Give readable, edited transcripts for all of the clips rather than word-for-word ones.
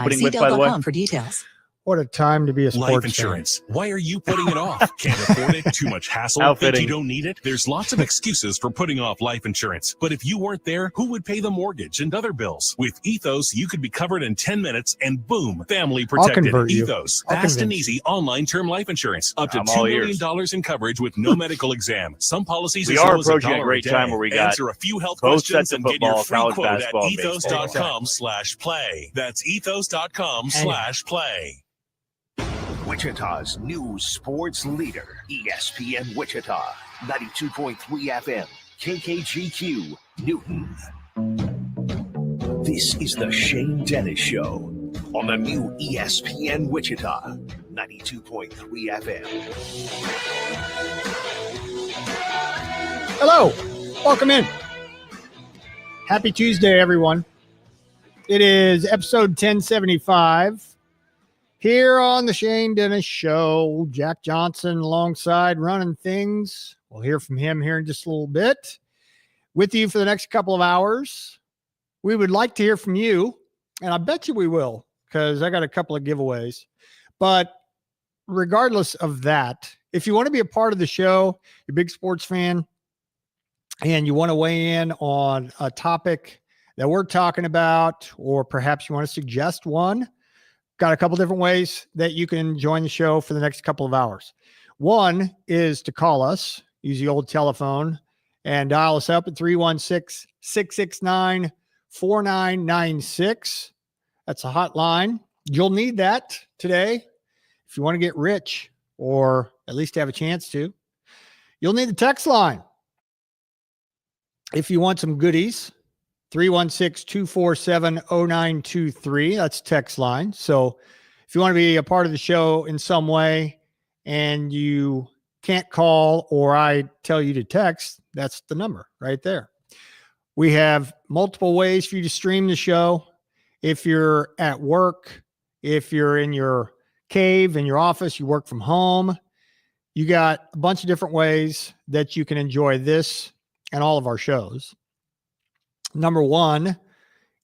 opening with, by the way? For details. What a time to be a sports Life insurance. Why are you putting it off? Can't afford it? Too much hassle? Think you don't need it? There's lots of excuses for putting off life insurance. But if you weren't there, who would pay the mortgage and other bills? With Ethos, you could be covered in 10 minutes and boom, family protected. Ethos. Fast and easy online term life insurance. Up to $2 million in coverage with no medical exam. Some policies we as are low as approaching a great time where we got answer a few health both questions sets of and get football, your free college quote at basketball, and baseball. ethos.com/play. That's ethos.com/play. Wichita's news sports leader, ESPN Wichita, 92.3 FM, KKGQ, Newton. This is the Shane Dennis Show on the new ESPN Wichita, 92.3 FM. Hello, welcome in. Happy Tuesday, everyone. It is episode 1075. Here on the Shane Dennis Show, Jack Johnson alongside running things. We'll hear from him here in just a little bit. With you for the next couple of hours. We would like to hear from you, and I bet you we will, because I got a couple of giveaways. But regardless of that, if you want to be a part of the show, you're a big sports fan, and you want to weigh in on a topic that we're talking about, or perhaps you want to suggest one, got a couple different ways that you can join the show for the next couple of hours. One is to call us, use the old telephone, and dial us up at 316-669-4996. That's a hotline. You'll need that today if you want to get rich, or at least have a chance to. You'll need the text line if you want some goodies. 316-247-0923. That's text line. So if you want to be a part of the show in some way and you can't call, or I tell you to text, that's the number right there. We have multiple ways for you to stream the show. If you're at work, if you're in your cave, in your office, you work from home, you got a bunch of different ways that you can enjoy this and all of our shows. Number one,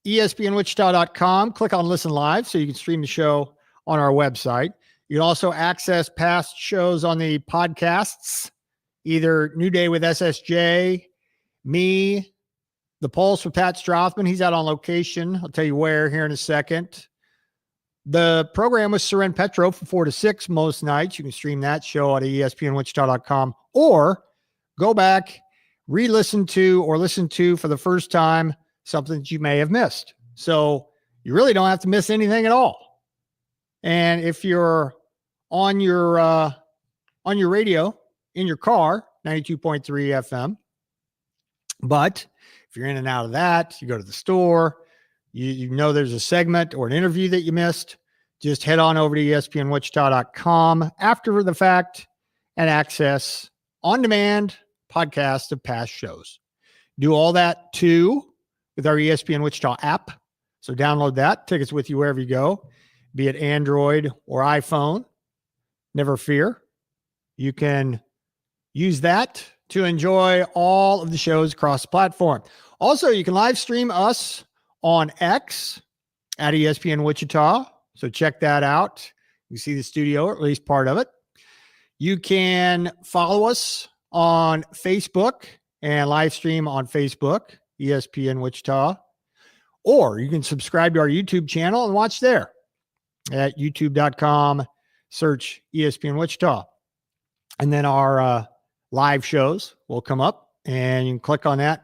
ESPNWichita.com. Click on Listen Live so you can stream the show on our website. You can also access past shows on the podcasts, either New Day with SSJ, me, The Pulse with Pat Strathman. He's out on location. I'll tell you where here in a second. The program with Seren Petro from 4 to 6 most nights. You can stream that show at ESPNWichita.com, or go back, re-listen to, or listen to for the first time something that you may have missed. So you really don't have to miss anything at all. And if you're on your radio in your car, 92.3 FM, but if you're in and out of that, you go to the store, you know there's a segment or an interview that you missed, just head on over to ESPNWichita.com after the fact and access on-demand podcast of past shows. Do all that too with our ESPN Wichita app. So download that. Take us with you wherever you go, be it Android or iPhone. Never fear. You can use that to enjoy all of the shows across the platform. Also, you can live stream us on X at ESPN Wichita. So check that out. You see the studio, or at least part of it. You can follow us on Facebook and live stream on Facebook, ESPN Wichita, or you can subscribe to our YouTube channel and watch there at youtube.com, search ESPN Wichita. And then our live shows will come up and you can click on that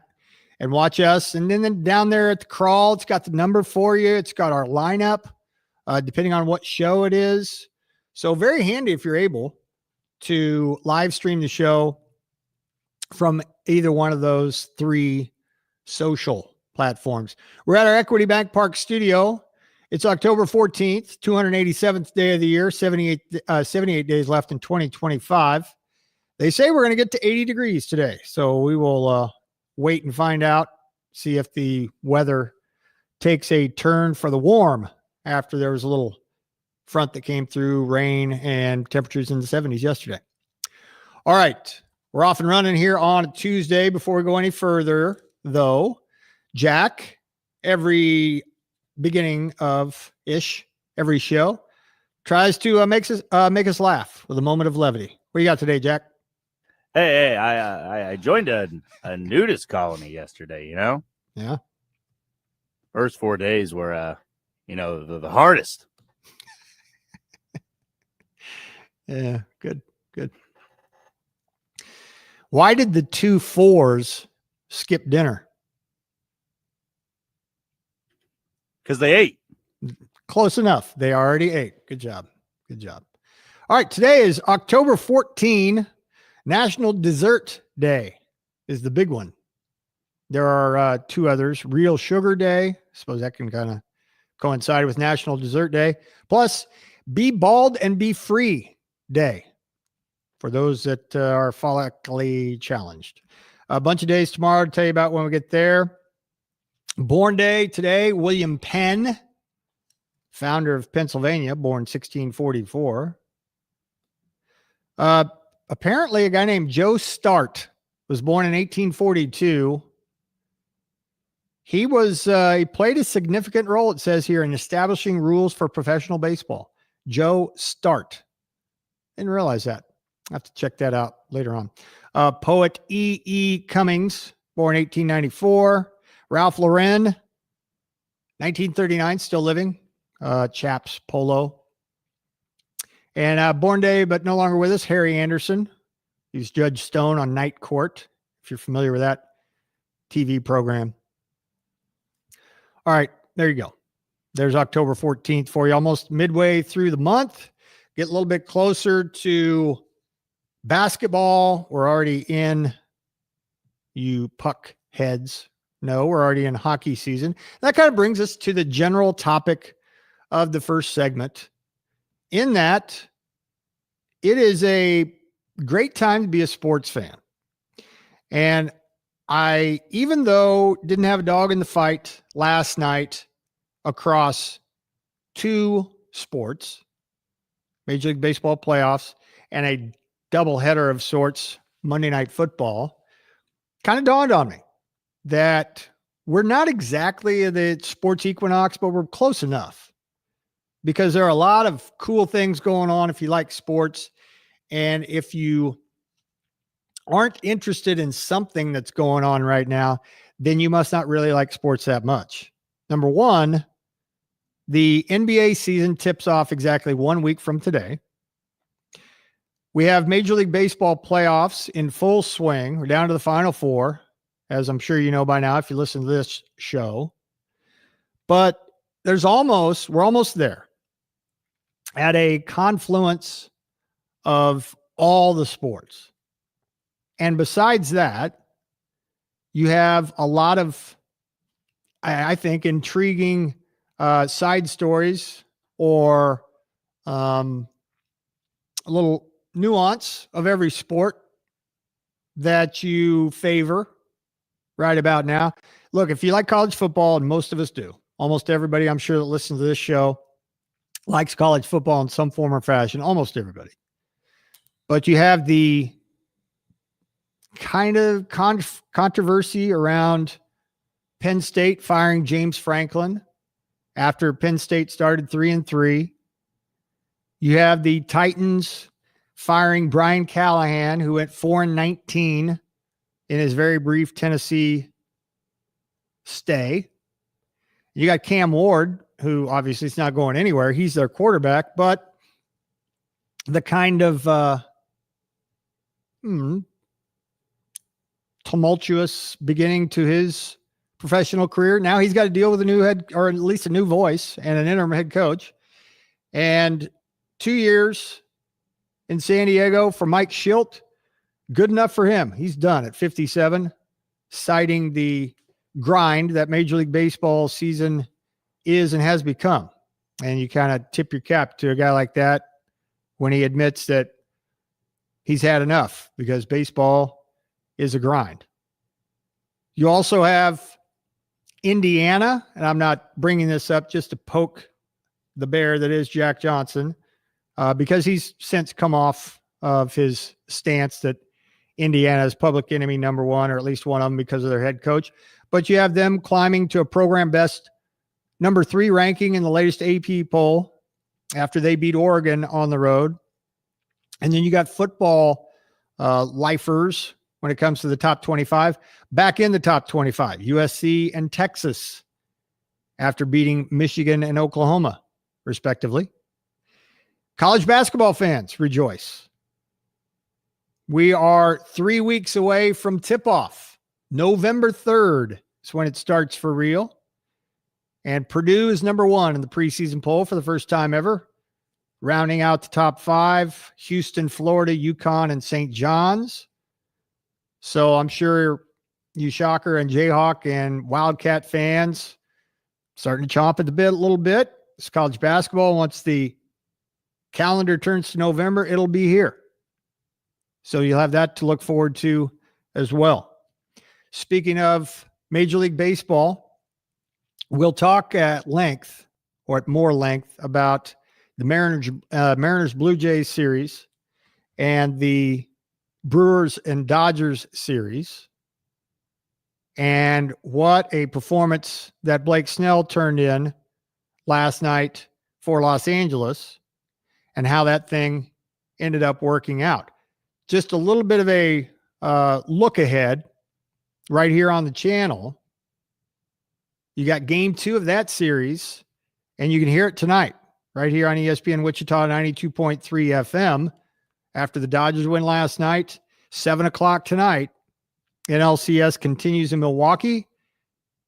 and watch us. And then down there at the crawl, it's got the number for you. It's got our lineup, depending on what show it is. So very handy if you're able to live stream the show from either one of those three social platforms. We're at our Equity Bank Park studio. It's October 14th, 287th day of the year, 78 days left in 2025. They say we're going to get to 80 degrees today. So we will wait and find out, see if the weather takes a turn for the warm after there was a little front that came through, rain, and temperatures in the 70s yesterday. All right. We're off and running here on a Tuesday. Before we go any further, though, Jack, every beginning of every show, tries to make us laugh with a moment of levity. What you got today, Jack? Hey, I joined a nudist colony yesterday, Yeah. First 4 days were, the hardest. Yeah, good. Why did the 2 4s skip dinner? Because they ate. Close enough. They already ate. Good job. All right. Today is October 14, National Dessert Day is the big one. There are 2 others. Real Sugar Day. I suppose that can kind of coincide with National Dessert Day. Plus, Be Bald and Be Free Day for those that are follically challenged. A bunch of days tomorrow to tell you about when we get there. Born Day today, William Penn, founder of Pennsylvania, born 1644. Apparently, a guy named Joe Start was born in 1842. He played a significant role, it says here, in establishing rules for professional baseball. Joe Start. Didn't realize that. I have to check that out later on. Poet E. Cummings, born 1894. Ralph Lauren, 1939, still living. Chaps Polo. And born day, but no longer with us, Harry Anderson. He's Judge Stone on Night Court, if you're familiar with that TV program. All right, there you go. There's October 14th for you, almost midway through the month. Get a little bit closer to basketball. We're already in, you puck heads. No, we're already in hockey season. That kind of brings us to the general topic of the first segment, in that it is a great time to be a sports fan. And I, even though didn't have a dog in the fight last night across 2 sports, Major League Baseball playoffs and a doubleheader of sorts, Monday Night Football, kind of dawned on me that we're not exactly the sports equinox, but we're close enough, because there are a lot of cool things going on if you like sports. And if you aren't interested in something that's going on right now, then you must not really like sports that much. Number one, the NBA season tips off exactly 1 week from today. We have Major League Baseball playoffs in full swing. We're down to the Final Four, as I'm sure you know by now if you listen to this show. But we're almost there at a confluence of all the sports. And besides that, you have a lot of, I think, intriguing side stories or a little nuance of every sport that you favor right about now. Look, if you like college football, and most of us do, almost everybody I'm sure that listens to this show likes college football in some form or fashion, almost everybody. But you have the kind of controversy around Penn State firing James Franklin after Penn State started 3-3. You have the Titans firing Brian Callahan, who went 4-19 in his very brief Tennessee stay. You got Cam Ward, who obviously is not going anywhere. He's their quarterback, but the kind of tumultuous beginning to his professional career. Now he's got to deal with a new head, or at least a new voice, and an interim head coach. And 2 years in San Diego for Mike Schilt, good enough for him. He's done at 57, citing the grind that Major League Baseball season is and has become. And you kind of tip your cap to a guy like that when he admits that he's had enough, because baseball is a grind. You also have Indiana, and I'm not bringing this up just to poke the bear that is Jack Johnson, because he's since come off of his stance that Indiana is public enemy number one, or at least one of them, because of their head coach. But you have them climbing to a program best number 3 ranking in the latest AP poll after they beat Oregon on the road. And then you got football lifers when it comes to the top 25, back in the top 25, USC and Texas after beating Michigan and Oklahoma, respectively. College basketball fans, rejoice. We are 3 weeks away from tip-off. November 3rd is when it starts for real. And Purdue is number 1 in the preseason poll for the first time ever. Rounding out the top 5, Houston, Florida, UConn, and St. John's. So I'm sure you Shocker and Jayhawk and Wildcat fans starting to chomp at the bit a little bit. It's college basketball. Once the calendar turns to November, it'll be here. So you'll have that to look forward to as well. Speaking of Major League Baseball, we'll talk at length, or at more length, about the Mariners Blue Jays series and the Brewers and Dodgers series, and what a performance that Blake Snell turned in last night for Los Angeles, and how that thing ended up working out. Just a little bit of a look ahead right here on the channel. You got game 2 of that series, and you can hear it tonight right here on ESPN Wichita 92.3 FM. After the Dodgers win last night, 7 o'clock tonight, NLCS continues in Milwaukee,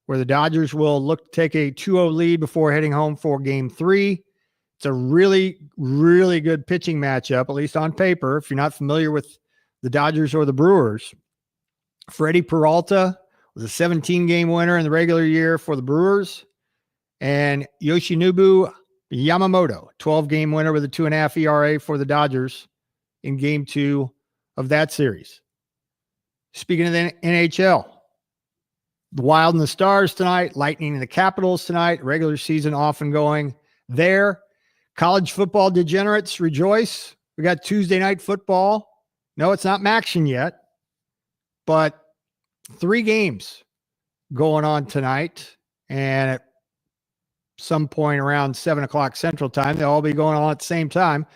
where the Dodgers will look to take a 2-0 lead before heading home for game 3. It's a really, really good pitching matchup, at least on paper. If you're not familiar with the Dodgers or the Brewers, Freddie Peralta was a 17-game winner in the regular year for the Brewers, and Yoshinobu Yamamoto, 12-game winner with a 2.5 ERA for the Dodgers in game 2 of that series. Speaking of the NHL, the Wild and the Stars tonight, Lightning and the Capitals tonight, regular season off and going there. College football degenerates, rejoice. We got Tuesday night football. No, it's not Maction yet, but 3 games going on tonight. And at some point around 7 o'clock Central Time, they'll all be going on at the same time.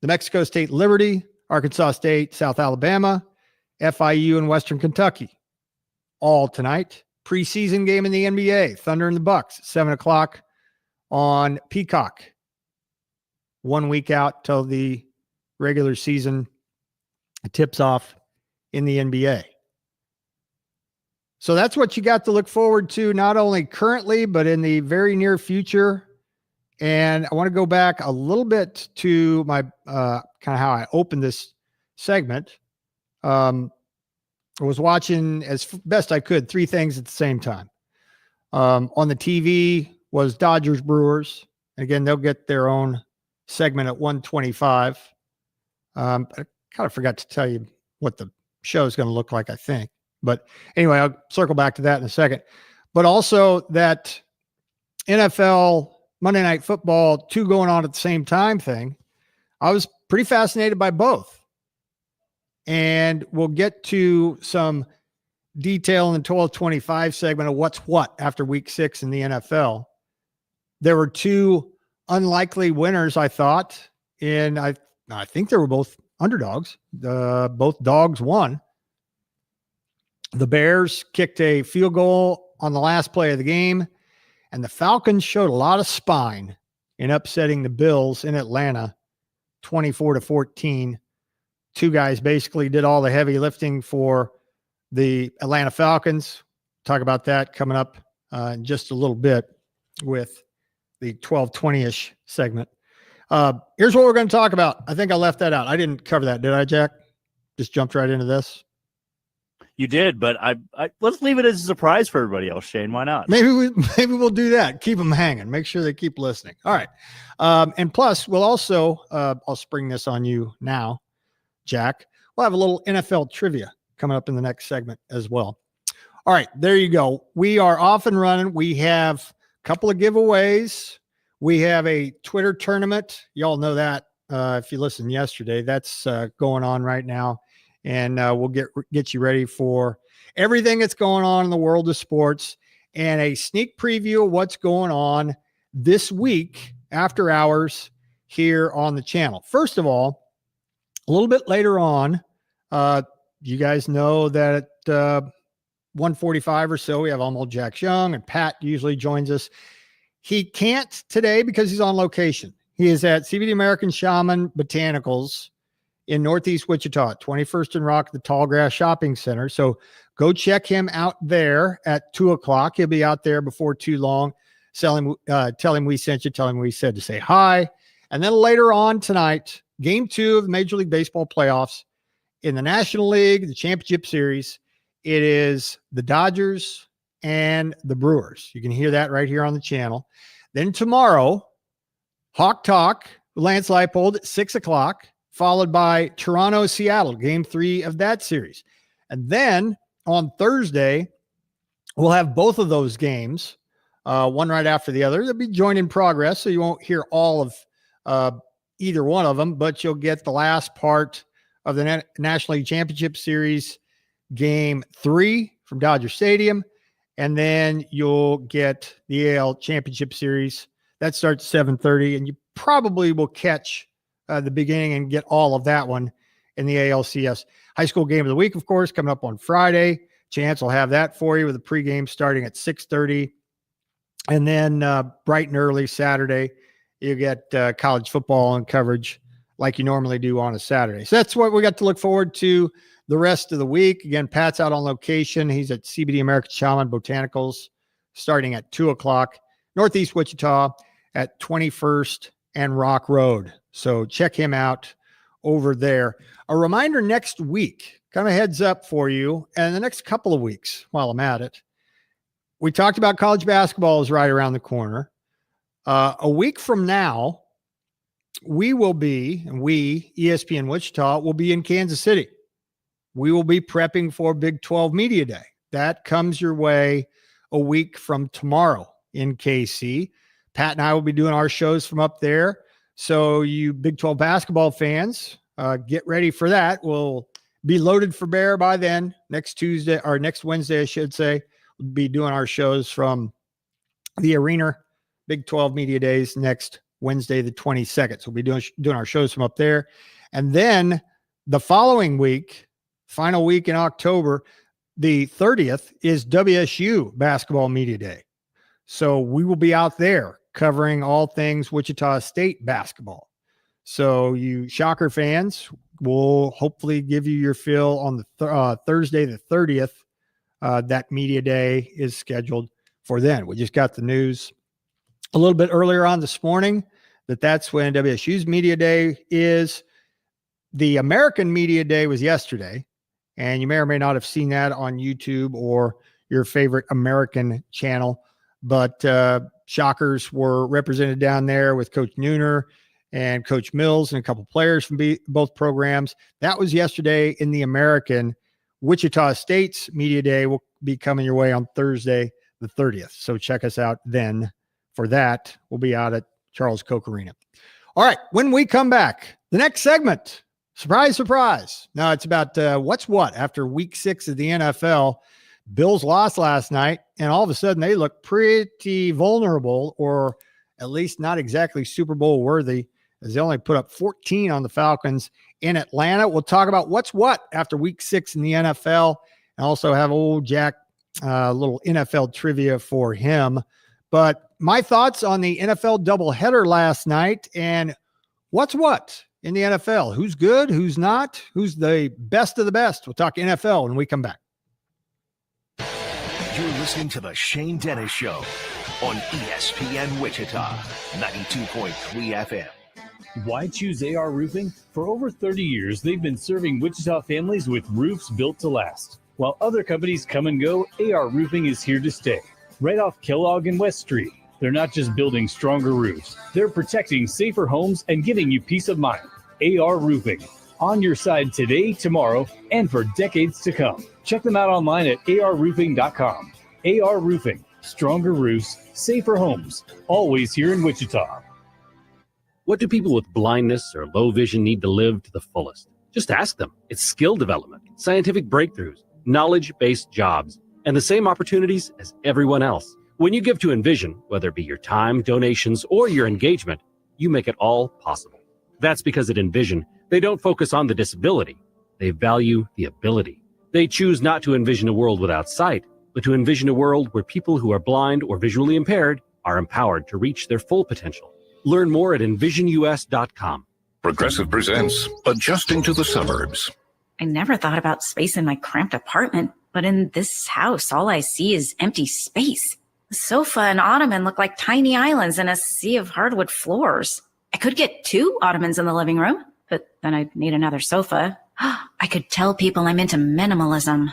The Mexico State Liberty, Arkansas State, South Alabama, FIU, and Western Kentucky, all tonight. Preseason game in the NBA, Thunder and the Bucks, 7 o'clock on Peacock. 1 week out till the regular season tips off in the NBA. So that's what you got to look forward to, not only currently, but in the very near future. And I want to go back a little bit to my kind of how I opened this segment. I was watching as best I could 3 things at the same time. On the TV was Dodgers Brewers. Again, they'll get their own segment at 1:25. I kind of forgot to tell you what the show is going to look like, I think. But anyway, I'll circle back to that in a second. But also that NFL Monday Night Football 2 going on at the same time thing. I was pretty fascinated by both. And we'll get to some detail in the 12:25 segment of what's what after week 6 in the NFL. There were 2 unlikely winners, I thought. And I think they were both underdogs. Both dogs won. The Bears kicked a field goal on the last play of the game, and the Falcons showed a lot of spine in upsetting the Bills in Atlanta, 24-14. 2 guys basically did all the heavy lifting for the Atlanta Falcons. Talk about that coming up in just a little bit with the 12:20-ish segment. Here's what we're going to talk about. I think I left that out. I didn't cover that, did I, Jack? Just jumped right into this. You did, but I let's leave it as a surprise for everybody else, Shane. Why not? Maybe we'll do that. Keep them hanging. Make sure they keep listening. All right. And plus, we'll also, I'll spring this on you now, Jack. We'll have a little NFL trivia coming up in the next segment as well. All right. There you go. We are off and running. We have a couple of giveaways. We have a Twitter tournament. Y'all know that if you listened yesterday. That's going on right now. And we'll get you ready for everything that's going on in the world of sports and a sneak preview of what's going on this week after hours here on the channel. First of all, a little bit later on, you guys know that at 1:45 or so, we have Almo Jack Young, and Pat usually joins us. He can't today because he's on location. He is at CBD American Shaman Botanicals in Northeast Wichita, 21st and Rock, the Tallgrass Shopping Center. So go check him out there at 2:00. He'll be out there before too long. Tell him we sent you. Tell him we said to say hi. And then later on tonight, Game 2 of the Major League Baseball playoffs in the National League, the Championship Series. It is the Dodgers and the Brewers. You can hear that right here on the channel. Then tomorrow, Hawk Talk, Lance Leipold at 6:00, followed by Toronto-Seattle, Game 3 of that series. And then on Thursday, we'll have both of those games, one right after the other. They'll be joined in progress, so you won't hear all of either one of them, but you'll get the last part of the National League Championship Series, Game 3 from Dodger Stadium, and then you'll get the AL Championship Series. That starts 7:30, and you probably will catch the beginning and get all of that one in the ALCS. High school game of the week, of course, coming up on Friday. Chance will have that for you with a pregame starting at 6:30. And then bright and early Saturday, you get college football and coverage like you normally do on a Saturday. So that's what we got to look forward to the rest of the week. Again, Pat's out on location. He's at CBD American Shaman Botanicals starting at 2:00, Northeast Wichita at 21st and Rock Road. So check him out over there. A reminder next week, kind of a heads up for you, and the next couple of weeks while I'm at it. We talked about college basketball is right around the corner. A week from now, ESPN Wichita, will be in Kansas City. We will be prepping for Big 12 Media Day. That comes your way a week from tomorrow in KC. Pat and I will be doing our shows from up there. So you Big 12 basketball fans, get ready for that. We'll be loaded for bear by then. Next Wednesday, I should say, we'll be doing our shows from the arena. Big 12 Media Days next Wednesday, the 22nd. So we'll be doing our shows from up there. And then the following week, final week in October, the 30th, is WSU Basketball Media Day. So we will be out there covering all things Wichita State basketball. So you Shocker fans, will hopefully give you your fill on the Thursday, the 30th. That media day is scheduled for then. We just got the news a little bit earlier on this morning that's when WSU's media day is. The American Media Day was yesterday, and you may or may not have seen that on YouTube or your favorite American channel. But Shockers were represented down there with Coach Nooner and Coach Mills and a couple players from both programs. That was yesterday in the American. Wichita State's Media Day will be coming your way on Thursday, the 30th. So check us out then for that. We'll be out at Charles Koch Arena. All right, when we come back, the next segment, surprise, surprise. Now it's about what's what after week 6 of the NFL. Bills lost last night, and all of a sudden they look pretty vulnerable, or at least not exactly Super Bowl worthy, as they only put up 14 on the Falcons in Atlanta. We'll talk about what's what after week 6 in the NFL, and also have old Jack, little NFL trivia for him. But my thoughts on the NFL doubleheader last night and what's what in the NFL. Who's good, who's not, who's the best of the best. We'll talk NFL when we come back. You're listening to The Shane Dennis Show on ESPN Wichita, 92.3 FM. Why choose AR Roofing? For over 30 years, they've been serving Wichita families with roofs built to last. While other companies come and go, AR Roofing is here to stay. Right off Kellogg and West Street. They're not just building stronger roofs. They're protecting safer homes and giving you peace of mind. AR Roofing. On your side today, tomorrow, and for decades to come. Check them out online at arroofing.com. AR Roofing. Stronger roofs, safer homes. Always here in Wichita. What do people with blindness or low vision need to live to the fullest? Just ask them. It's skill development, scientific breakthroughs, knowledge-based jobs, and the same opportunities as everyone else. When you give to Envision, whether it be your time, donations, or your engagement, you make it all possible. That's because at Envision, they don't focus on the disability. They value the ability. They choose not to envision a world without sight, but to envision a world where people who are blind or visually impaired are empowered to reach their full potential. Learn more at envisionus.com. Progressive presents Adjusting to the Suburbs. I never thought about space in my cramped apartment, but in this house, all I see is empty space. The sofa and ottoman look like tiny islands in a sea of hardwood floors. I could get 2 ottomans in the living room, but then I'd need another sofa. I could tell people I'm into minimalism.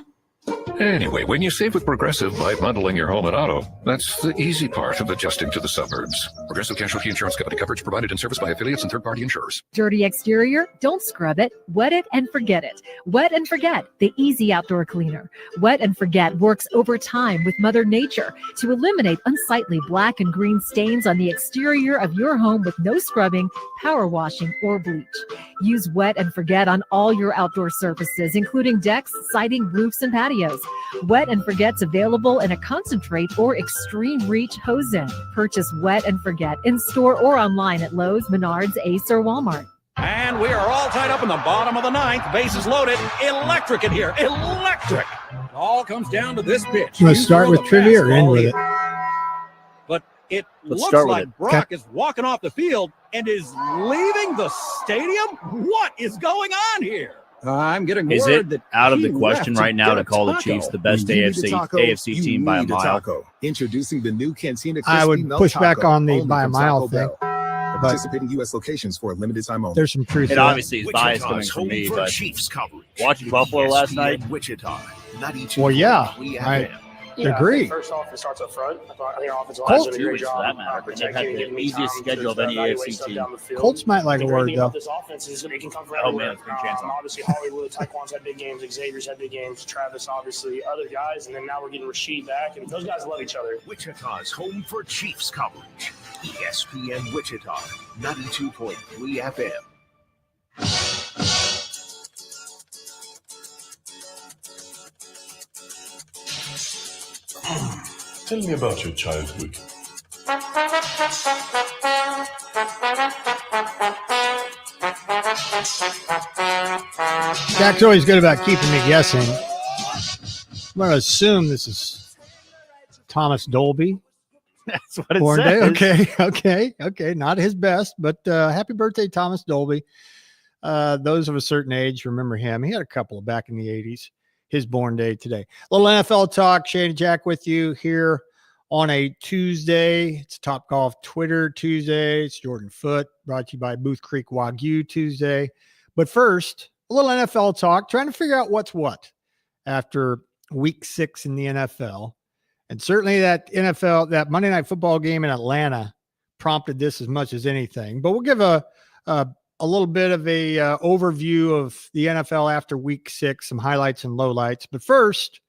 Anyway, when you save with Progressive by bundling your home and auto, that's the easy part of adjusting to the suburbs. Progressive Casualty Insurance Company. Coverage provided and serviced by affiliates and third-party insurers. Dirty exterior? Don't scrub it. Wet it and forget it. Wet and Forget, the easy outdoor cleaner. Wet and Forget works overtime with Mother Nature to eliminate unsightly black and green stains on the exterior of your home with no scrubbing, power washing, or bleach. Use Wet and Forget on all your outdoor surfaces, including decks, siding, roofs, and patios. Wet and Forget's available in a concentrate or extreme reach hose-in. Purchase Wet and Forget in store or online at Lowe's, Menards, Ace, or Walmart. And we are all tied up in the bottom of the 9th. Bases loaded. Electric in here. Electric. It all comes down to this pitch. Let's start with trivia or end with it. But it Let's looks start with like it. Brock is walking off the field and is leaving the stadium. What is going on here? I'm getting Is word it that out of the he question left to right now get to a call the taco. Chiefs the best AFC team by a mile? Introducing the new Cantina Crispy I would Melt push back Taco, on the only by a from mile Taco thing. Bell. Participating U.S. locations for a limited time only. There's some truth It to that. obviously is bias coming Wichita's from home me, for but Chiefs coverage. watching Buffalo last ESPN night, Wichita, 92.3 Well, yeah, FM. Agree. First off, it starts up front. I think our offensive Colts line's doing a great too, for job that matter. They've protecting had and the giving me easiest time schedule of to any evaluate AFC stuff team. down the field. Colts might like The a great word, thing about though. this offense is it can come from Oh, everywhere. man, it's gonna chance on. Obviously, Hollywood, Taekwon's had big games, Xavier's had big games, Travis, obviously, other guys, and then now we're getting Rasheed back, and those guys love each other. Wichita's home for Chiefs coverage. ESPN Wichita, 92.3 FM. Tell me about your childhood. Jack's always good about keeping me guessing. I'm going to assume this is Thomas Dolby. that's what it Born says. day. Okay. Not his best, but happy birthday, Thomas Dolby. Those of a certain age remember him. He had a couple back in the 80s. His born day today. A little NFL talk. Shane and Jack with you here on a Tuesday. It's Top Golf Twitter Tuesday. It's Jordan Foote, brought to you by Booth Creek Wagyu Tuesday. But first, a little NFL talk, trying to figure out what's what after week 6 in the NFL. And certainly that Monday Night Football game in Atlanta prompted this as much as anything. But we'll give a little bit of a overview of the NFL after week 6, some highlights and lowlights. But first,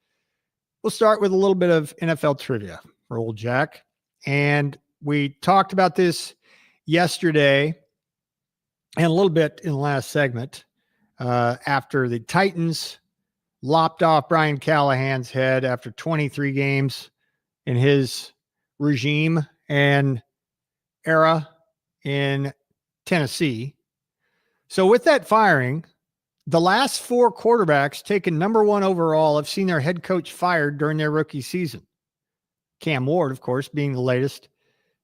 we'll start with a little bit of NFL trivia for old Jack. And we talked about this yesterday and a little bit in the last segment after the Titans lopped off Brian Callahan's head after 23 games in his regime and era in Tennessee. So with that firing, the last 4 quarterbacks taken number 1 overall have seen their head coach fired during their rookie season. Cam Ward, of course, being the latest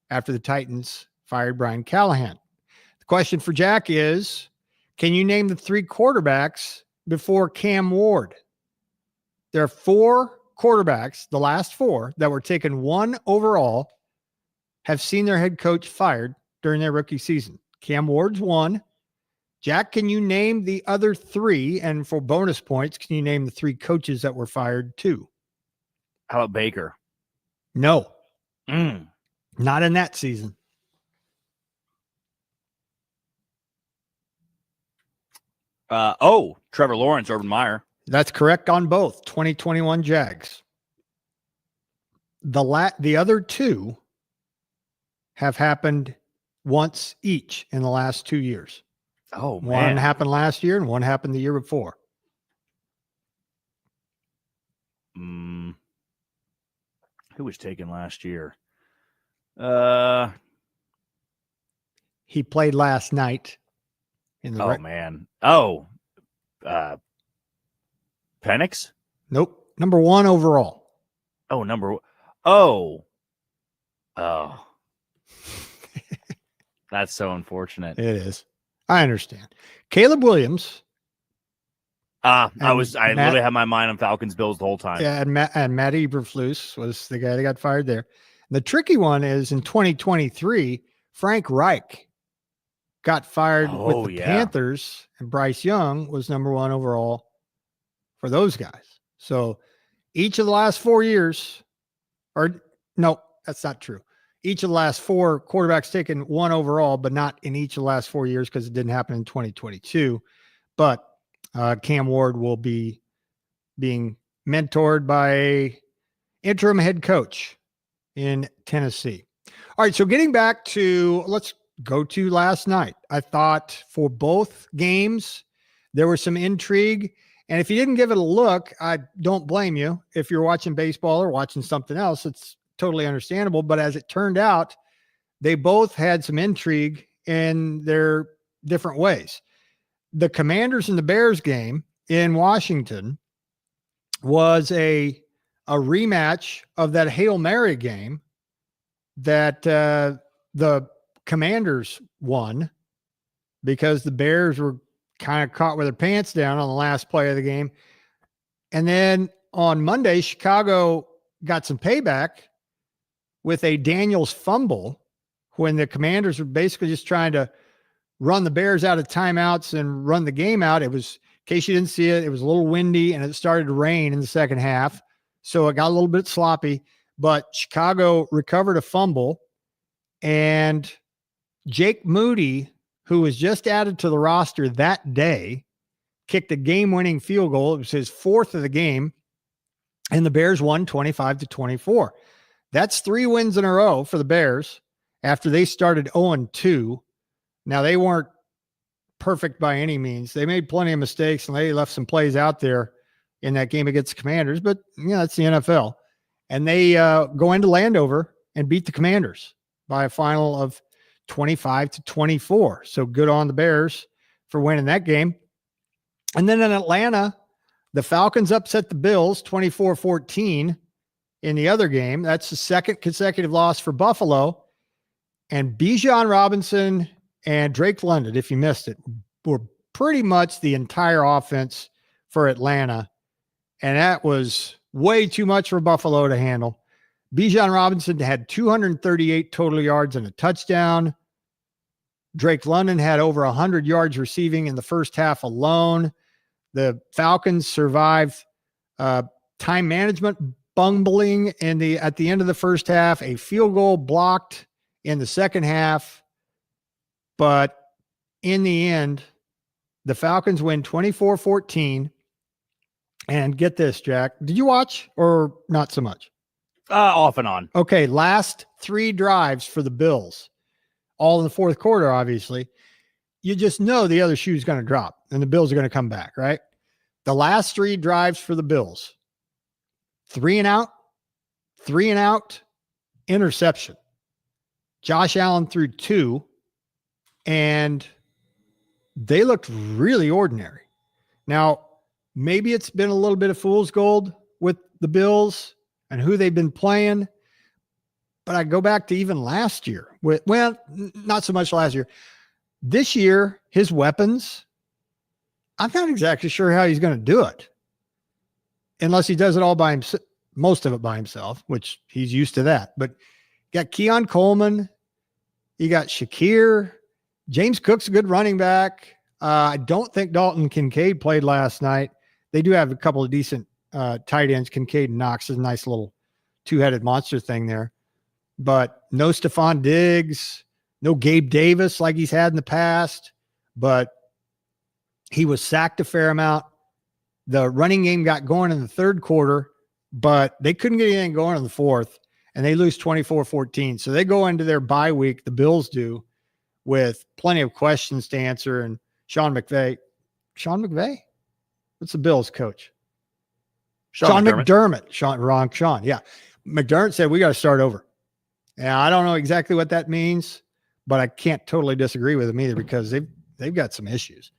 after the Titans fired Brian Callahan. The question for Jack is, can you name the 3 quarterbacks before Cam Ward? There are 4 quarterbacks, the last 4, that were taken 1 overall, have seen their head coach fired during their rookie season. Cam Ward's 1. Jack, can you name the other 3? And for bonus points, can you name the 3 coaches that were fired too? How about Baker? No. Not in that season. Trevor Lawrence, Urban Meyer. That's correct on both. 2021 Jags. The other 2 have happened once each in the last 2 years. Oh, man. One happened last year and one happened the year before. Who was taken last year? He played last night. Man. Penix? Nope. Number 1 overall. Oh. That's so unfortunate. It is. I understand. Caleb Williams. I literally had my mind on Falcons Bills the whole time. Yeah, and Matt Eberflus was the guy that got fired there. The tricky one is in 2023, Frank Reich got fired with the Panthers, and Bryce Young was number 1 overall for those guys. So each of the last 4 years, or no, that's not true. Each of the last 4 quarterbacks taken 1 overall, but not in each of the last 4 years because it didn't happen in 2022. But Cam Ward will be being mentored by an interim head coach in Tennessee. All right, so getting back to, let's go to last night. I thought for both games, there was some intrigue. And if you didn't give it a look, I don't blame you. If you're watching baseball or watching something else, it's totally understandable. But as it turned out, they both had some intrigue in their different ways. The Commanders and the Bears game in Washington was a rematch of that Hail Mary game that the Commanders won because the Bears were kind of caught with their pants down on the last play of the game. And then on Monday, Chicago got some payback with a Daniels fumble when the Commanders were basically just trying to run the Bears out of timeouts and run the game out. It was, in case you didn't see it, it was a little windy and it started to rain in the second half. So it got a little bit sloppy, but Chicago recovered a fumble, and Jake Moody, who was just added to the roster that day, kicked a game-winning field goal. It was his 4th of the game, and the Bears won 25-24. That's 3 wins in a row for the Bears after they started 0-2. Now, they weren't perfect by any means. They made plenty of mistakes, and they left some plays out there in that game against the Commanders, but that's the NFL. And they go into Landover and beat the Commanders by a final of 25-24. So good on the Bears for winning that game. And then in Atlanta, the Falcons upset the Bills 24-14 in the other game. That's the second consecutive loss for Buffalo. And Bijan Robinson and Drake London, if you missed it, were pretty much the entire offense for Atlanta. And that was way too much for Buffalo to handle. Bijan Robinson had 238 total yards and a touchdown. Drake London had over 100 yards receiving in the first half alone. The Falcons survived time management bumbling at the end of the first half, a field goal blocked in the second half. But in the end, the Falcons win 24-14. And get this, Jack. Did you watch or not so much? Off and on. Okay, last 3 drives for the Bills, all in the fourth quarter, obviously. You just know the other shoe's going to drop and the Bills are going to come back, right? The last 3 drives for the Bills, 3 and out, interception. Josh Allen threw 2, and they looked really ordinary. Now, maybe it's been a little bit of fool's gold with the Bills and who they've been playing. But I go back to even last year. Not so much last year. This year, his weapons, I'm not exactly sure how he's going to do it. Unless he does it all by himself, most of it by himself, which he's used to that. But you got Keon Coleman. You got Shakir. James Cook's a good running back. I don't think Dalton Kincaid played last night. They do have a couple of decent tight ends. Kincaid and Knox is a nice little 2-headed monster thing there. But no Stephon Diggs, no Gabe Davis like he's had in the past. But he was sacked a fair amount. The running game got going in the third quarter, but they couldn't get anything going in the fourth, and they lose 24-14. So they go into their bye week, the Bills do, with plenty of questions to answer. And Sean McVay? What's the Bills coach? Sean McDermott. Sean. Yeah. McDermott said we got to start over. Now, I don't know exactly what that means, but I can't totally disagree with him either because they've got some issues.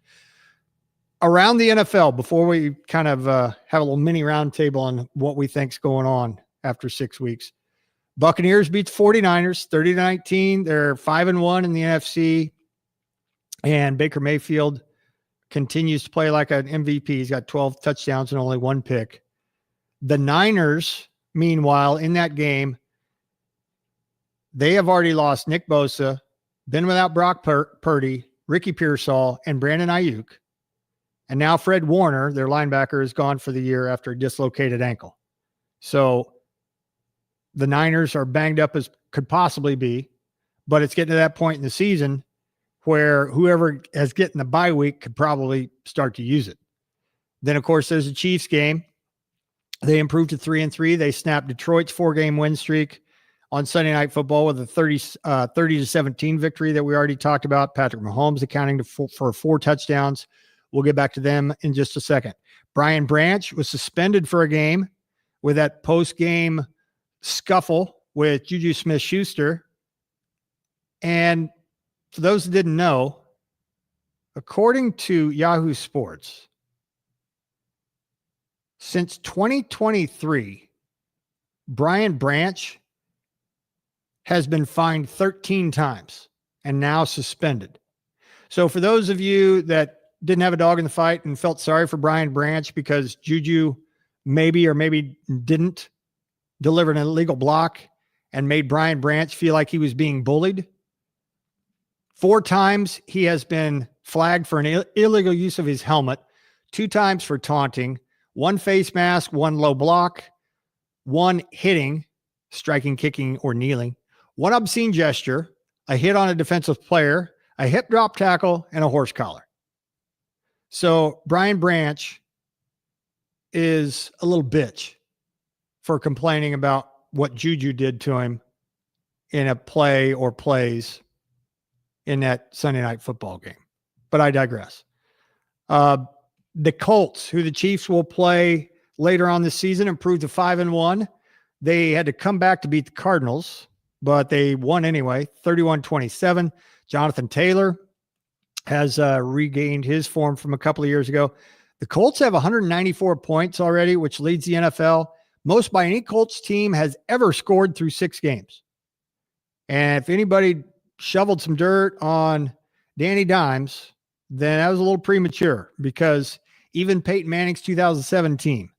Around the NFL, before we kind of have a little mini roundtable on what we think's going on after 6 weeks, Buccaneers beats 49ers 30-19. They're 5-1 in the NFC, and Baker Mayfield continues to play like an MVP. He's got 12 touchdowns and only 1 pick. The Niners, meanwhile, in that game, they have already lost Nick Bosa, been without Brock Purdy, Ricky Pearsall, and Brandon Ayuk. And now Fred Warner, their linebacker, is gone for the year after a dislocated ankle. So the Niners are banged up as could possibly be, but it's getting to that point in the season where whoever is getting the bye week could probably start to use it. Then, of course, there's the Chiefs game. They improved to 3-3. They snapped Detroit's 4-game win streak on Sunday Night Football with a 30-17 victory that we already talked about. Patrick Mahomes accounting for 4 touchdowns. We'll get back to them in just a second. Brian Branch was suspended for a game with that post-game scuffle with Juju Smith-Schuster. And for those that didn't know, according to Yahoo Sports, since 2023, Brian Branch has been fined 13 times and now suspended. So for those of you that didn't have a dog in the fight and felt sorry for Brian Branch because Juju maybe or maybe didn't deliver an illegal block and made Brian Branch feel like he was being bullied, 4 times he has been flagged for an illegal use of his helmet, 2 times for taunting, 1 face mask, 1 low block, 1 hitting, striking, kicking, or kneeling, 1 obscene gesture, a hit on a defensive player, a hip drop tackle, and a horse collar. So Brian Branch is a little bitch for complaining about what Juju did to him in a play or plays in that Sunday Night Football game. But I digress. The Colts, who the Chiefs will play later on this season, improved to 5-1. They had to come back to beat the Cardinals, but they won anyway, 31-27. Jonathan Taylor has regained his form from a couple of years ago. The Colts have 194 points already, which leads the NFL. Most by any Colts team has ever scored through 6 games. And if anybody shoveled some dirt on Danny Dimes, then that was a little premature because even Peyton Manning's 2007 team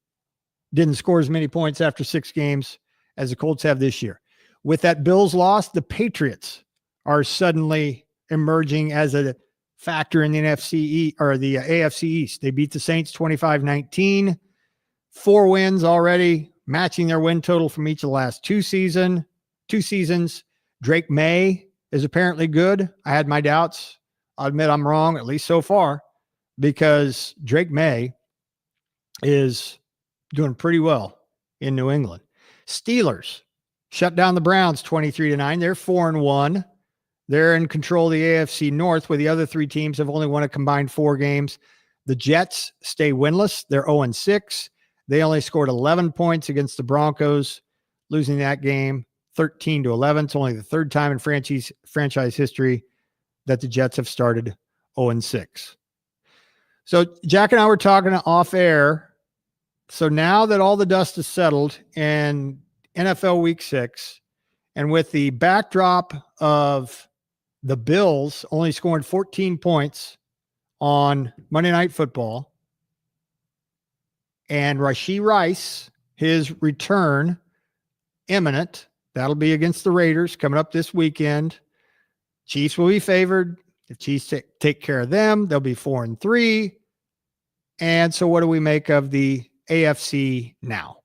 didn't score as many points after 6 games as the Colts have this year. With that Bills loss, the Patriots are suddenly emerging as a factor in the NFC or the AFC East. They beat the Saints 25-19, 4 wins already, matching their win total from each of the last 2 seasons. Drake May is apparently good. I had my doubts. I'll admit I'm wrong, at least so far, because Drake May is doing pretty well in New England. Steelers shut down the Browns 23-9. They're 4-1. They're in control of the AFC North, where the other 3 teams have only won a combined 4 games. The Jets stay winless. They're 0-6. They only scored 11 points against the Broncos, losing that game 13-11. It's only the 3rd time in franchise history that the Jets have started 0-6. So Jack and I were talking off air. So now that all the dust is settled in NFL Week 6, and with the backdrop of the Bills only scoring 14 points on Monday Night Football, and Rashee Rice, his return imminent, that'll be against the Raiders coming up this weekend. Chiefs will be favored. If Chiefs take care of them, they'll be 4-3. And so what do we make of the AFC now?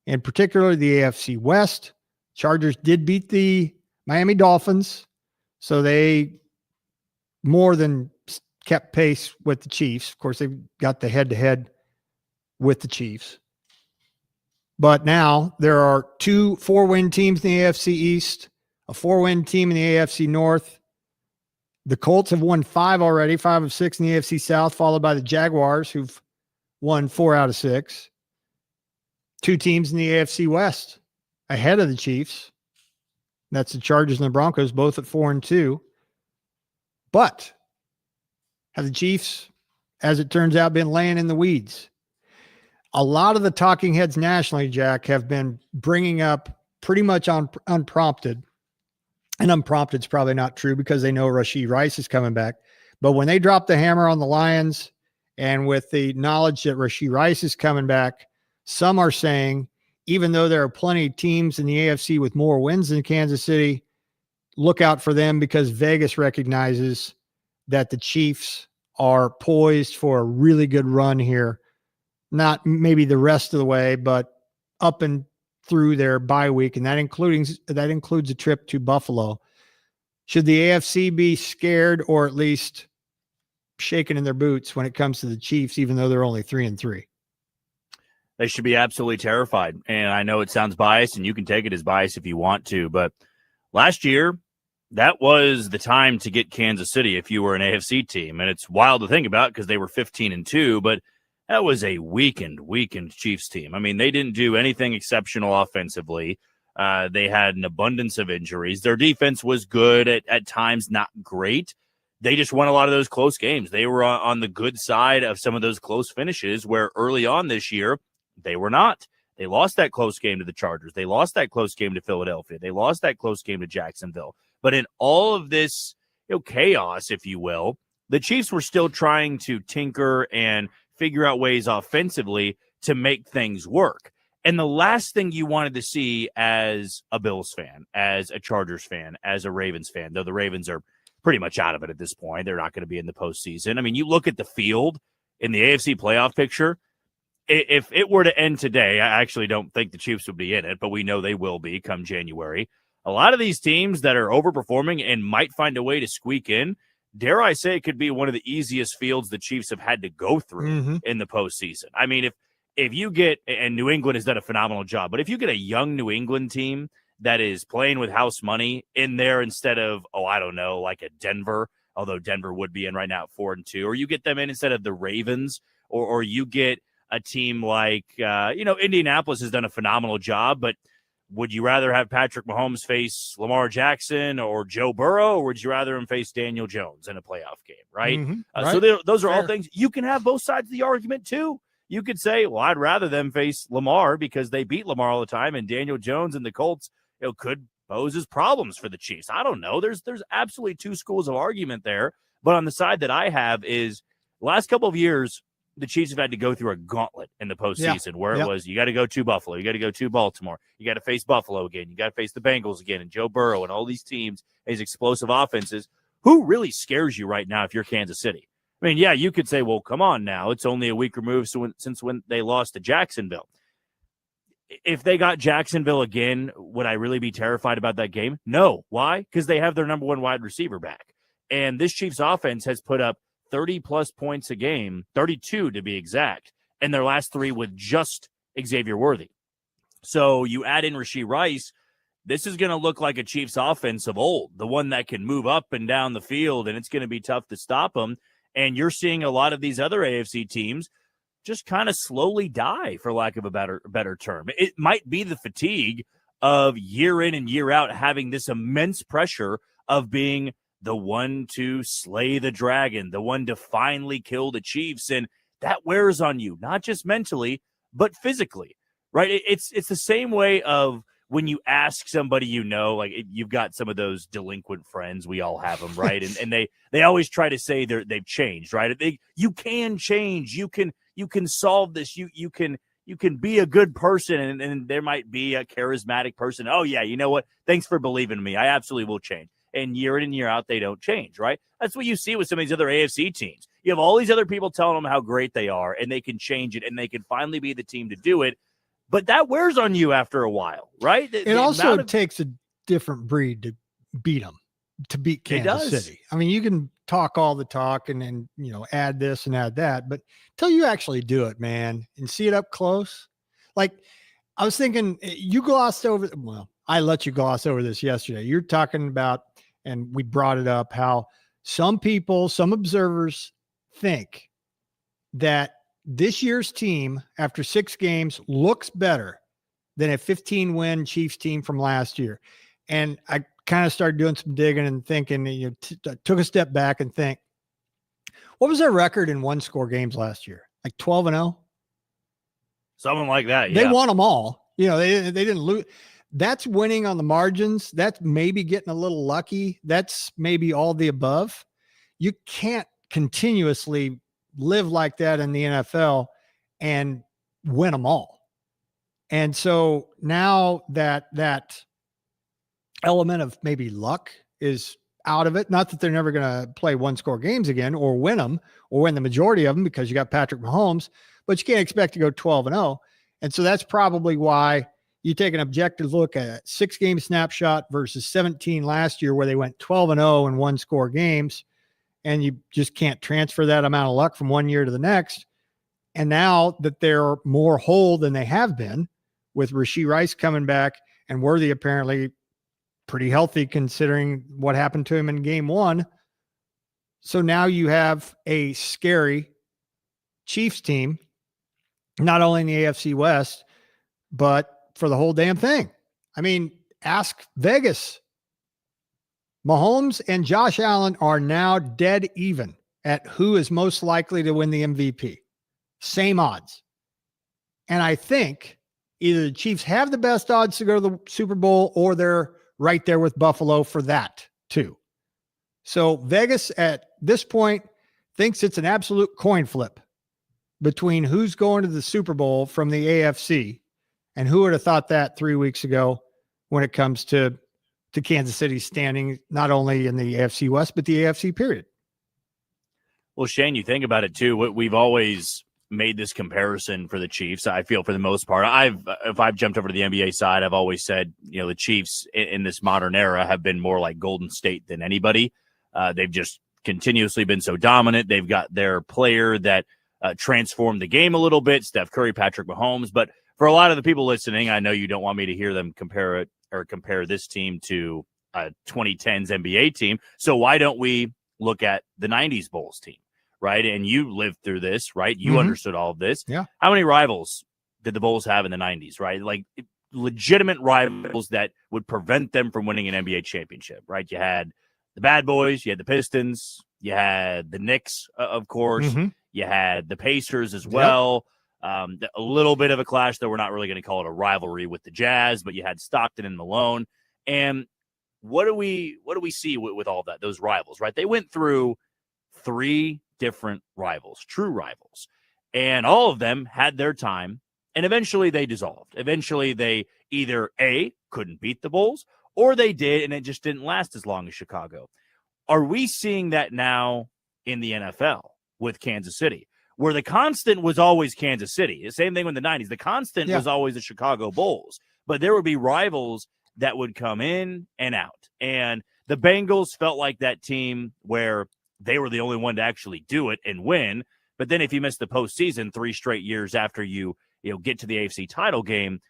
In particular, the AFC West. Chargers did beat the Miami Dolphins, so they more than kept pace with the Chiefs. Of course, they've got the head-to-head with the Chiefs. But now there are 2 4-win teams in the AFC East, a 4-win team in the AFC North. The Colts have won 5 already, 5 of 6 in the AFC South, followed by the Jaguars, who've won 4 out of 6. two teams in the AFC West ahead of the Chiefs. That's the Chargers and the Broncos, both at 4-2. But have the Chiefs, as it turns out, been laying in the weeds? A lot of the talking heads nationally, Jack, have been bringing up pretty much unprompted. And unprompted is probably not true because they know Rashee Rice is coming back. But when they drop the hammer on the Lions, and with the knowledge that Rashee Rice is coming back, some are saying, even though there are plenty of teams in the AFC with more wins than Kansas City, look out for them because Vegas recognizes that the Chiefs are poised for a really good run here. Not maybe the rest of the way, but up and through their bye week, and that includes a trip to Buffalo. Should the AFC be scared or at least shaking in their boots when it comes to the Chiefs, even though they're only 3-3? They should be absolutely terrified. And I know it sounds biased, and you can take it as bias if you want to, but last year, that was the time to get Kansas City if you were an AFC team. And it's wild to think about because they were 15-2, but that was a weakened Chiefs team. I mean, they didn't do anything exceptional offensively. They had an abundance of injuries. Their defense was good at times, not great. They just won a lot of those close games. They were on the good side of some of those close finishes where early on this year, they were not. They lost that close game to the Chargers. They lost that close game to Philadelphia. They lost that close game to Jacksonville. But in all of this chaos, if you will, the Chiefs were still trying to tinker and figure out ways offensively to make things work. And the last thing you wanted to see as a Bills fan, as a Chargers fan, as a Ravens fan, though the Ravens are pretty much out of it at this point. They're not going to be in the postseason. I mean, you look at the field in the AFC playoff picture. If it were to end today, I actually don't think the Chiefs would be in it, but we know they will be come January. A lot of these teams that are overperforming and might find a way to squeak in, dare I say, it could be one of the easiest fields the Chiefs have had to go through in the postseason. I mean, if you get, and New England has done a phenomenal job, but if you get a young New England team that is playing with house money in there instead of, I don't know, like a Denver, although Denver would be in right now at 4-2, or you get them in instead of the Ravens, or you get a team like, Indianapolis has done a phenomenal job, but would you rather have Patrick Mahomes face Lamar Jackson or Joe Burrow, or would you rather him face Daniel Jones in a playoff game, right? Right. So those are all things. You can have both sides of the argument, too. You could say, well, I'd rather them face Lamar because they beat Lamar all the time, and Daniel Jones and the Colts could pose as problems for the Chiefs. I don't know. There's absolutely two schools of argument there. But on the side that I have is the last couple of years, the Chiefs have had to go through a gauntlet in the postseason where it was, you got to go to Buffalo, you got to go to Baltimore, you got to face Buffalo again, you got to face the Bengals again, and Joe Burrow and all these teams, these explosive offenses. Who really scares you right now if you're Kansas City? I mean, yeah, you could say, well, come on now. It's only a week removed since when they lost to Jacksonville. If they got Jacksonville again, would I really be terrified about that game? No. Why? Because they have their number one wide receiver back. And this Chiefs offense has put up 30-plus points a game, 32 to be exact, and their last three with just Xavier Worthy. So you add in Rashee Rice, this is going to look like a Chiefs offense of old, the one that can move up and down the field, and it's going to be tough to stop them. And you're seeing a lot of these other AFC teams just kind of slowly die, for lack of a better term. It might be the fatigue of year in and year out having this immense pressure of being the one to slay the dragon, the one to finally kill the Chiefs. And that wears on you, not just mentally, but physically, right? It's the same way of when you ask somebody, you've got some of those delinquent friends. We all have them, right? and they always try to say they've changed, right? You can change. You can solve this. You can be a good person, and there might be a charismatic person. Oh, yeah, you know what? Thanks for believing in me. I absolutely will change. And year in and year out, they don't change, right? That's what you see with some of these other AFC teams. You have all these other people telling them how great they are, and they can change it, and they can finally be the team to do it. But that wears on you after a while, right? It also takes a different breed to beat them, to beat Kansas City. I mean, you can talk all the talk and then, add this and add that, but until you actually do it, man, and see it up close. Like, I was thinking, you glossed over, I let you gloss over this yesterday. You're talking about, and we brought it up, how some people, some observers think that this year's team, after 6 games, looks better than a 15-win Chiefs team from last year. And I kind of started doing some digging and thinking, took a step back and think, what was their record in one-score games last year? Like 12-0? Something like that, They won them all. They didn't lose. That's winning on the margins. That's maybe getting a little lucky. That's maybe all the above. You can't continuously live like that in the NFL and win them all. And so now that element of maybe luck is out of it, not that they're never going to play one-score games again or win them or win the majority of them because you got Patrick Mahomes, but you can't expect to go 12-0. And so that's probably why you take an objective look at a 6-game snapshot versus 17 last year where they went 12-0 in one-score games, and you just can't transfer that amount of luck from one year to the next. And now that they're more whole than they have been, with Rashee Rice coming back and Worthy apparently pretty healthy considering what happened to him in game 1. So now you have a scary Chiefs team, not only in the AFC West, but for the whole damn thing. I mean, ask Vegas. Mahomes and Josh Allen are now dead even at who is most likely to win the MVP. Same odds. And I think either the Chiefs have the best odds to go to the Super Bowl or they're right there with Buffalo for that too. So Vegas at this point thinks it's an absolute coin flip between who's going to the Super Bowl from the AFC, and who would have thought that 3 weeks ago when it comes to Kansas City standing not only in the AFC West, but the AFC period. Well, Shane, you think about it too. We've always made this comparison for the Chiefs. I feel for the most part, if I've jumped over to the NBA side, I've always said, the Chiefs in this modern era have been more like Golden State than anybody. They've just continuously been so dominant. They've got their player that transformed the game a little bit, Steph Curry, Patrick Mahomes. But for a lot of the people listening, I know you don't want me to hear them compare this team to a 2010s NBA team. So why don't we look at the 90s Bulls team? Right. And you lived through this, right? You understood all of this. Yeah. How many rivals did the Bulls have in the 90s, right? Like legitimate rivals that would prevent them from winning an NBA championship, right? You had the Bad Boys, you had the Pistons, you had the Knicks, of course. You had the Pacers as well. A little bit of a clash, though we're not really going to call it a rivalry with the Jazz, but you had Stockton and Malone. And what do we see with all that, those rivals, right? They went through 3 different rivals, true rivals, and all of them had their time, and eventually they dissolved. Eventually they either A, couldn't beat the Bulls, or they did, and it just didn't last as long as Chicago. Are we seeing that now in the NFL with Kansas City, where the constant was always Kansas City? The same thing with the 90s. The constant was always the Chicago Bulls, but there would be rivals that would come in and out. And the Bengals felt like that team where they were the only one to actually do it and win. But then if you miss the postseason 3 straight years after you get to the AFC title game,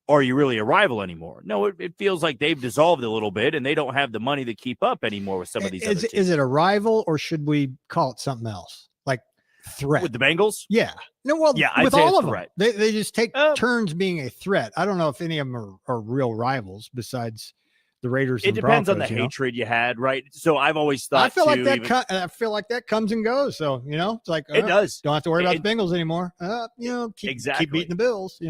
are you really a rival anymore? No, it feels like they've dissolved a little bit, and they don't have the money to keep up anymore with some of these other teams. Is it a rival, or should we call it something else? Like threat? With the Bengals? Yeah. No, well, yeah, with all of them. They just take turns being a threat. I don't know if any of them are real rivals besides the Raiders. It depends on the hatred you had, right? So I've always thought I feel like that comes and goes. So it's like it does. Don't have to worry about the Bengals anymore. Keep beating the Bills.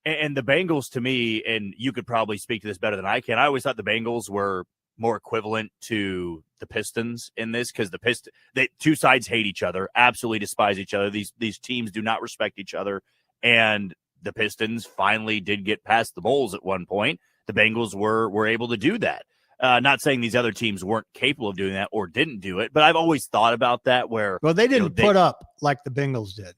And the Bengals, to me, and you could probably speak to this better than I can, I always thought the Bengals were more equivalent to the Pistons in this, because the two sides hate each other, absolutely despise each other. These teams do not respect each other, and the Pistons finally did get past the Bulls at one point. The Bengals were able to do that. Not saying these other teams weren't capable of doing that or didn't do it, but I've always thought about that where they didn't put up like the Bengals did.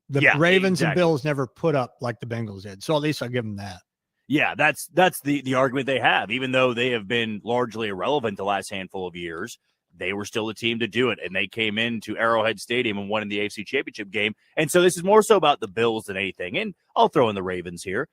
The Ravens and Bills never put up like the Bengals did. So at least I'll give them that. Yeah, that's the argument they have. Even though they have been largely irrelevant the last handful of years, they were still a team to do it. And they came into Arrowhead Stadium and won in the AFC Championship game. And so this is more so about the Bills than anything. And I'll throw in the Ravens here.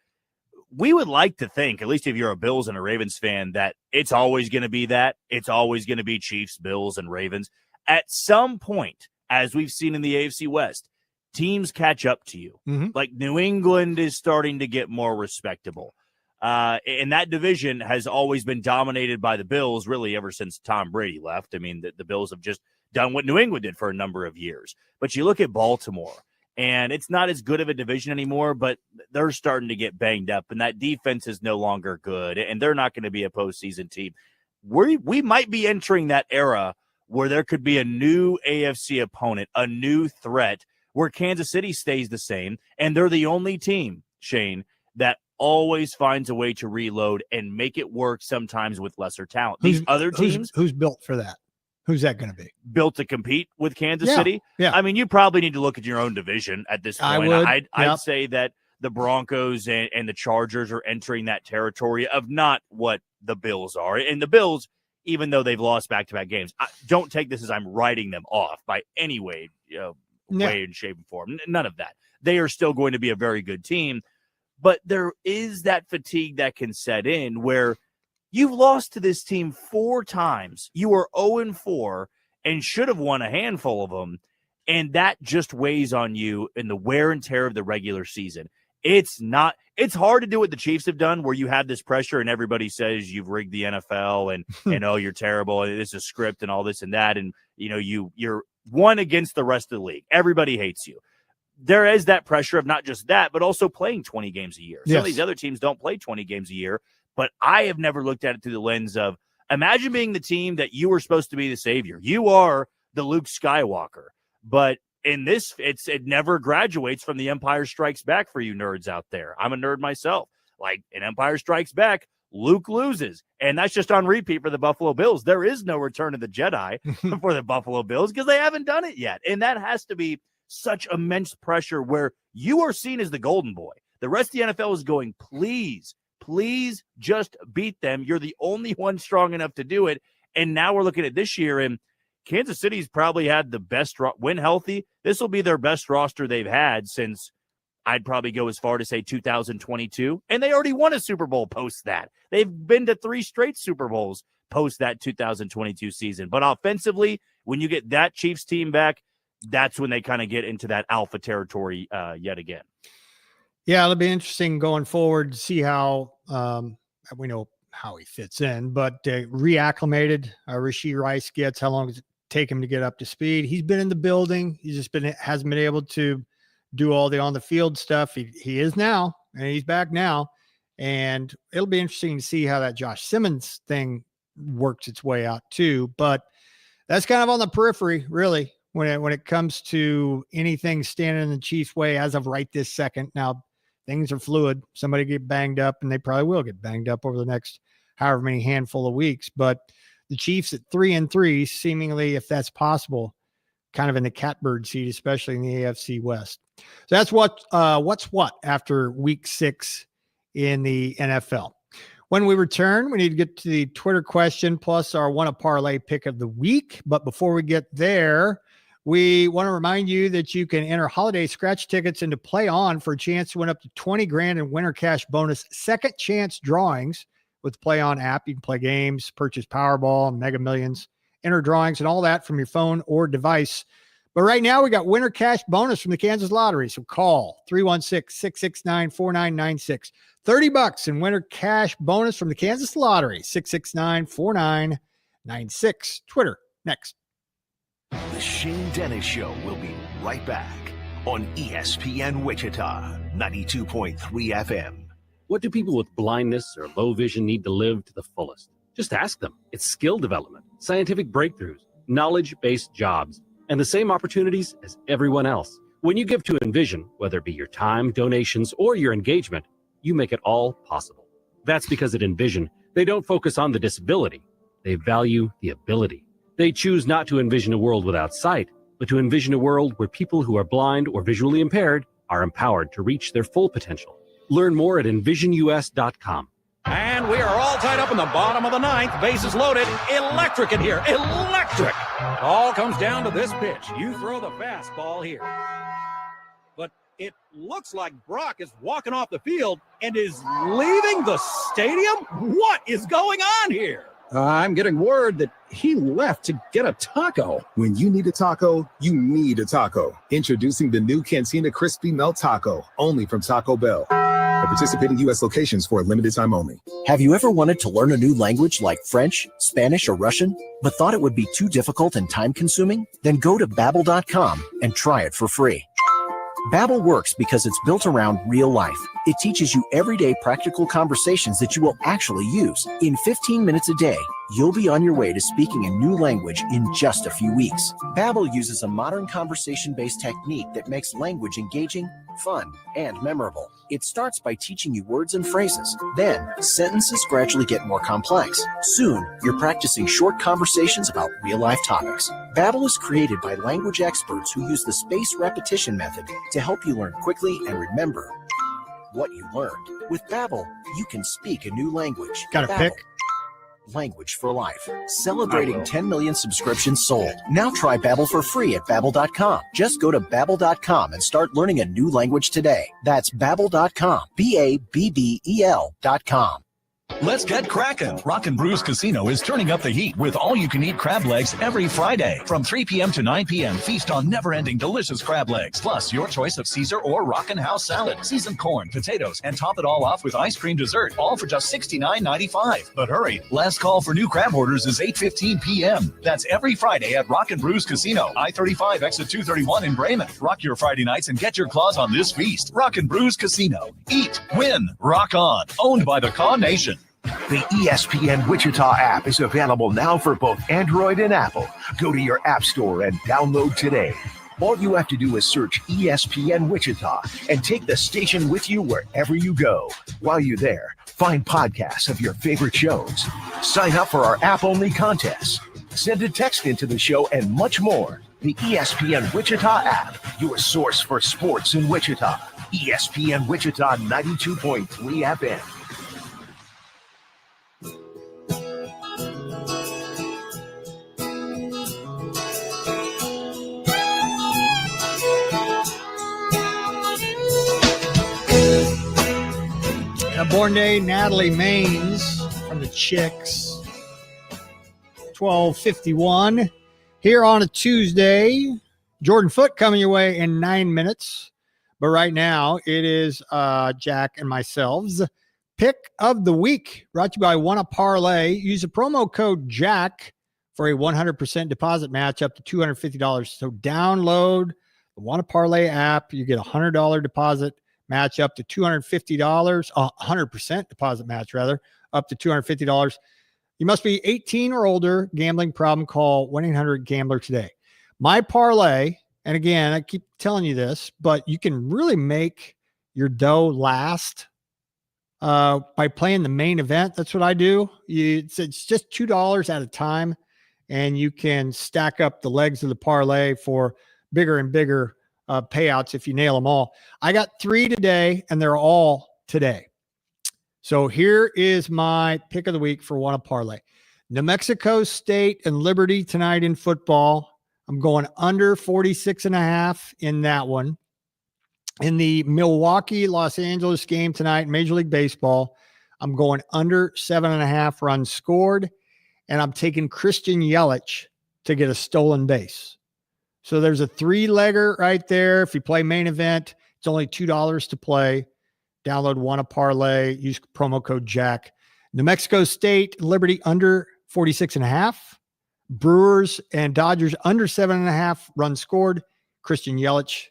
We would like to think, at least if you're a Bills and a Ravens fan, that it's always going to be that. It's always going to be Chiefs, Bills, and Ravens. At some point, as we've seen in the AFC West, teams catch up to you. Like New England is starting to get more respectable. And that division has always been dominated by the Bills, really, ever since Tom Brady left. I mean, the Bills have just done what New England did for a number of years. But you look at Baltimore, and it's not as good of a division anymore, but they're starting to get banged up, and that defense is no longer good, and they're not going to be a postseason team. We might be entering that era where there could be a new AFC opponent, a new threat, where Kansas City stays the same, and they're the only team, Shane, that always finds a way to reload and make it work sometimes with lesser talent. These other teams... Who's built for that? Who's that going to be? Built to compete with Kansas City? Yeah. I mean, you probably need to look at your own division at this point. I'd say that the Broncos and the Chargers are entering that territory of not what the Bills are. And the Bills, even though they've lost back-to-back games, don't take this as I'm writing them off by any way, way and shape and form. None of that. They are still going to be a very good team. But there is that fatigue that can set in where you've lost to this team 4 times. You are 0-4 and should have won a handful of them. And that just weighs on you in the wear and tear of the regular season. It's hard to do what the Chiefs have done, where you have this pressure and everybody says you've rigged the NFL and oh, you're terrible. And it's a script and all this and that. And, you're one against the rest of the league. Everybody hates you. There is that pressure of not just that, but also playing 20 games a year. Some of these other teams don't play 20 games a year, but I have never looked at it through the lens of, imagine being the team that you were supposed to be the savior. You are the Luke Skywalker, but in this, it never graduates from the Empire Strikes Back for you nerds out there. I'm a nerd myself. Like, in Empire Strikes Back, Luke loses, and that's just on repeat for the Buffalo Bills. There is no Return of the Jedi for the Buffalo Bills because they haven't done it yet, and that has to be such immense pressure where you are seen as the golden boy. The rest of the NFL is going, please just beat them. You're the only one strong enough to do it. And now we're looking at this year, and Kansas City's probably had the best when healthy. This will be their best roster they've had since, I'd probably go as far to say 2022. And they already won a Super Bowl post that. They've been to 3 straight Super Bowls post that 2022 season. But offensively, when you get that Chiefs team back, that's when they kind of get into that alpha territory yet again. Yeah, it'll be interesting going forward to see how we know how he fits in, but reacclimated Rashee Rice gets. How long does it take him to get up to speed? He's been in the building. He's just hasn't been able to do all the on the field stuff. He is now, and he's back now. And it'll be interesting to see how that Josh Simmons thing works its way out too. But that's kind of on the periphery, really. When it comes to anything standing in the Chiefs' way as of right this second. Now, things are fluid. Somebody get banged up, and they probably will get banged up over the next however many handful of weeks. But the Chiefs at 3-3, seemingly, if that's possible, kind of in the catbird seat, especially in the AFC West. So that's what's what after week 6 in the NFL. When we return, we need to get to the Twitter question plus our Wanna Parlay pick of the week. But before we get there, we want to remind you that you can enter holiday scratch tickets into Play On for a chance to win up to $20,000 in winter cash bonus second chance drawings with the Play On app. You can play games, purchase Powerball, Mega Millions, enter drawings, and all that from your phone or device. But right now, we got winter cash bonus from the Kansas Lottery. So call 316-669-4996. $30 in winter cash bonus from the Kansas Lottery. 669-4996. Twitter next. The Shane Dennis Show will be right back on ESPN Wichita, 92.3 FM. What do people with blindness or low vision need to live to the fullest? Just ask them. It's skill development, scientific breakthroughs, knowledge-based jobs, and the same opportunities as everyone else. When you give to Envision, whether it be your time, donations, or your engagement, you make it all possible. That's because at Envision, they don't focus on the disability. They value the ability. They choose not to envision a world without sight, but to envision a world where people who are blind or visually impaired are empowered to reach their full potential. Learn more at envisionus.com. And we are all tied up in the bottom of the 9th. Bases loaded. Electric in here. Electric. It all comes down to this pitch. You throw the fastball here. But it looks like Brock is walking off the field and is leaving the stadium. What is going on here? I'm getting word that he left to get a taco. When you need a taco, you need a taco. Introducing the new Cantina Crispy Melt Taco, only from Taco Bell. At participating U.S. locations for a limited time only. Have you ever wanted to learn a new language like French, Spanish, or Russian, but thought it would be too difficult and time-consuming? Then go to Babbel.com and try it for free. Babbel works because it's built around real life. It teaches you everyday practical conversations that you will actually use. In 15 minutes a day, you'll be on your way to speaking a new language in just a few weeks. Babbel uses a modern conversation-based technique that makes language engaging, fun, and memorable. It starts by teaching you words and phrases. Then, sentences gradually get more complex. Soon, you're practicing short conversations about real-life topics. Babbel is created by language experts who use the spaced repetition method to help you learn quickly and remember what you learned. With Babbel, you can speak a new language. Got a Babbel. pick? Language for life. Celebrating 10 million subscriptions sold. Now try Babbel for free at Babbel.com. Just go to Babbel.com and start learning a new language today. That's Babbel.com. Babbel.com. Let's get crackin'. Rockin' Brews Casino is turning up the heat with all-you-can-eat crab legs every Friday. From 3 p.m. to 9 p.m., feast on never-ending delicious crab legs, plus your choice of Caesar or Rockin' House salad, seasoned corn, potatoes, and top it all off with ice cream dessert, all for just $69.95. But hurry, last call for new crab orders is 8:15 p.m. That's every Friday at Rockin' Brews Casino, I-35, exit 231 in Bremen. Rock your Friday nights and get your claws on this feast. Rockin' Brews Casino. Eat, win, rock on. Owned by the Caw Nation. The ESPN Wichita app is available now for both Android and Apple. Go to your app store and download today. All you have to do is search ESPN Wichita and take the station with you wherever you go. While you're there, find podcasts of your favorite shows. Sign up for our app-only contests. Send a text into the show and much more. The ESPN Wichita app, your source for sports in Wichita. ESPN Wichita 92.3 FM. Born day, Natalie Maines from the Chicks. 12:51 here on a Tuesday. Jordan Foote coming your way in 9 minutes. But right now, it is Jack and myself's pick of the week, brought to you by Wanna Parlay. Use the promo code JACK for a 100% deposit match up to $250. So download the Wanna Parlay app. You get a $100 deposit match up to $250, 100% deposit match rather, up to $250. You must be 18 or older. Gambling problem, call 1-800-GAMBLER today. My parlay, and again, I keep telling you this, but you can really make your dough last by playing the main event. That's what I do. It's just $2 at a time, and you can stack up the legs of the parlay for bigger and bigger payouts if you nail them all. I got 3 today, and they're all today. So here is my pick of the week for Wanna Parlay. New Mexico State and Liberty tonight in football. I'm going under 46.5 in that one. In the Milwaukee-Los Angeles game tonight, Major League Baseball, I'm going under 7.5 runs scored, and I'm taking Christian Yelich to get a stolen base. So there's a 3-legger right there. If you play main event, it's only $2 to play. Download Wanna Parlay. Use promo code JACK. New Mexico State, Liberty under 46.5. Brewers and Dodgers under 7.5 runs scored. Christian Yelich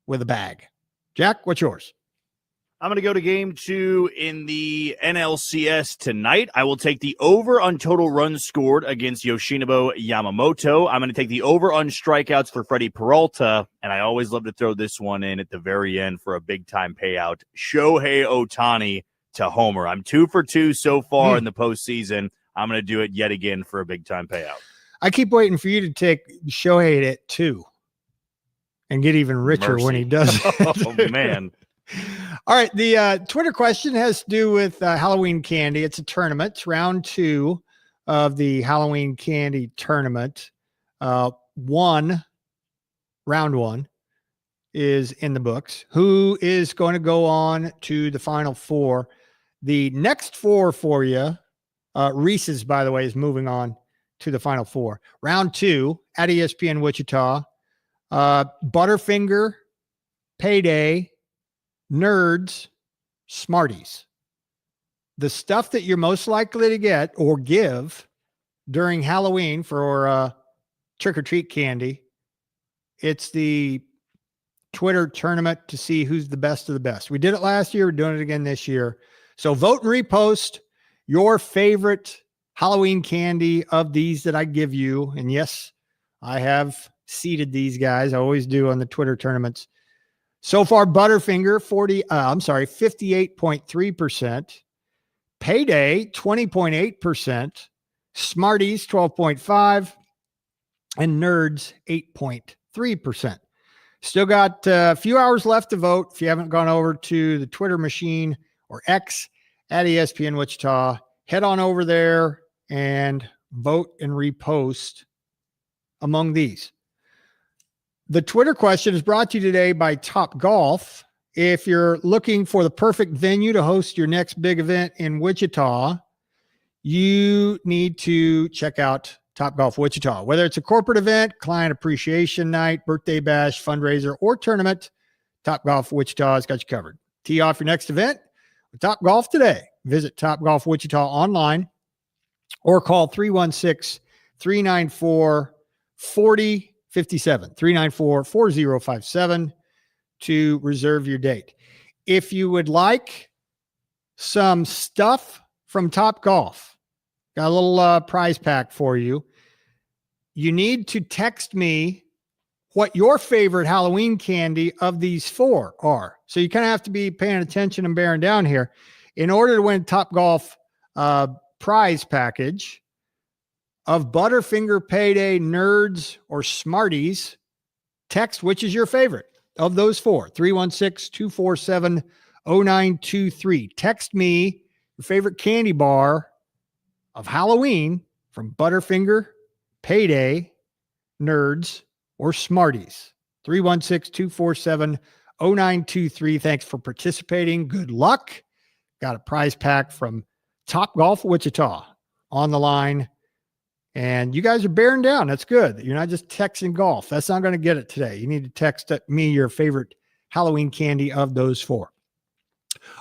with a bag. Jack, what's yours? I'm going to go to game 2 in the NLCS tonight. I will take the over on total runs scored against Yoshinobu Yamamoto. I'm going to take the over on strikeouts for Freddie Peralta, and I always love to throw this one in at the very end for a big-time payout. Shohei Ohtani to homer. I'm 2 for 2 so far in the postseason. I'm going to do it yet again for a big-time payout. I keep waiting for you to take Shohei at 2 and get even richer when he does it. Oh, man. All right. The Twitter question has to do with Halloween candy. It's a tournament. It's round 2 of the Halloween candy tournament. Round 1 is in the books. Who is going to go on to the final 4? The next 4 for you Reese's, by the way, is moving on to the Final Four. Round 2 at ESPN Wichita. Butterfinger, Payday, Nerds, Smarties. The stuff that you're most likely to get or give during Halloween for trick-or-treat candy, it's the Twitter tournament to see who's the best of the best. We did it last year. We're doing it again this year. So vote and repost your favorite Halloween candy of these that I give you. And yes, I have seeded these guys. I always do on the Twitter tournaments. So far, Butterfinger, 58.3%. Payday, 20.8%. Smarties, 12.5%. And Nerds, 8.3%. Still got a few hours left to vote. If you haven't gone over to the Twitter machine or X at ESPN Wichita, head on over there and vote and repost among these. The Twitter question is brought to you today by Top Golf. If you're looking for the perfect venue to host your next big event in Wichita, you need to check out Top Golf Wichita. Whether it's a corporate event, client appreciation night, birthday bash, fundraiser, or tournament, Top Golf Wichita has got you covered. Tee off your next event with Top Golf today. Visit Top Golf Wichita online or call 316-394-4057, 394-4057 to reserve your date. If you would like some stuff from Top Golf, got a little prize pack for you. You need to text me what your favorite Halloween candy of these 4 are. So you kind of have to be paying attention and bearing down here. In order to win Top Golf prize package of Butterfinger, Payday, Nerds, or Smarties, text which is your favorite of those 4. 316-247-0923. Text me your favorite candy bar of Halloween from Butterfinger, Payday, Nerds, or Smarties. 316-247-0923. Thanks for participating. Good luck. Got a prize pack from Top Golf Wichita on the line. And you guys are bearing down. That's good. You're not just texting golf. That's not going to get it today. You need to text me your favorite Halloween candy of those 4.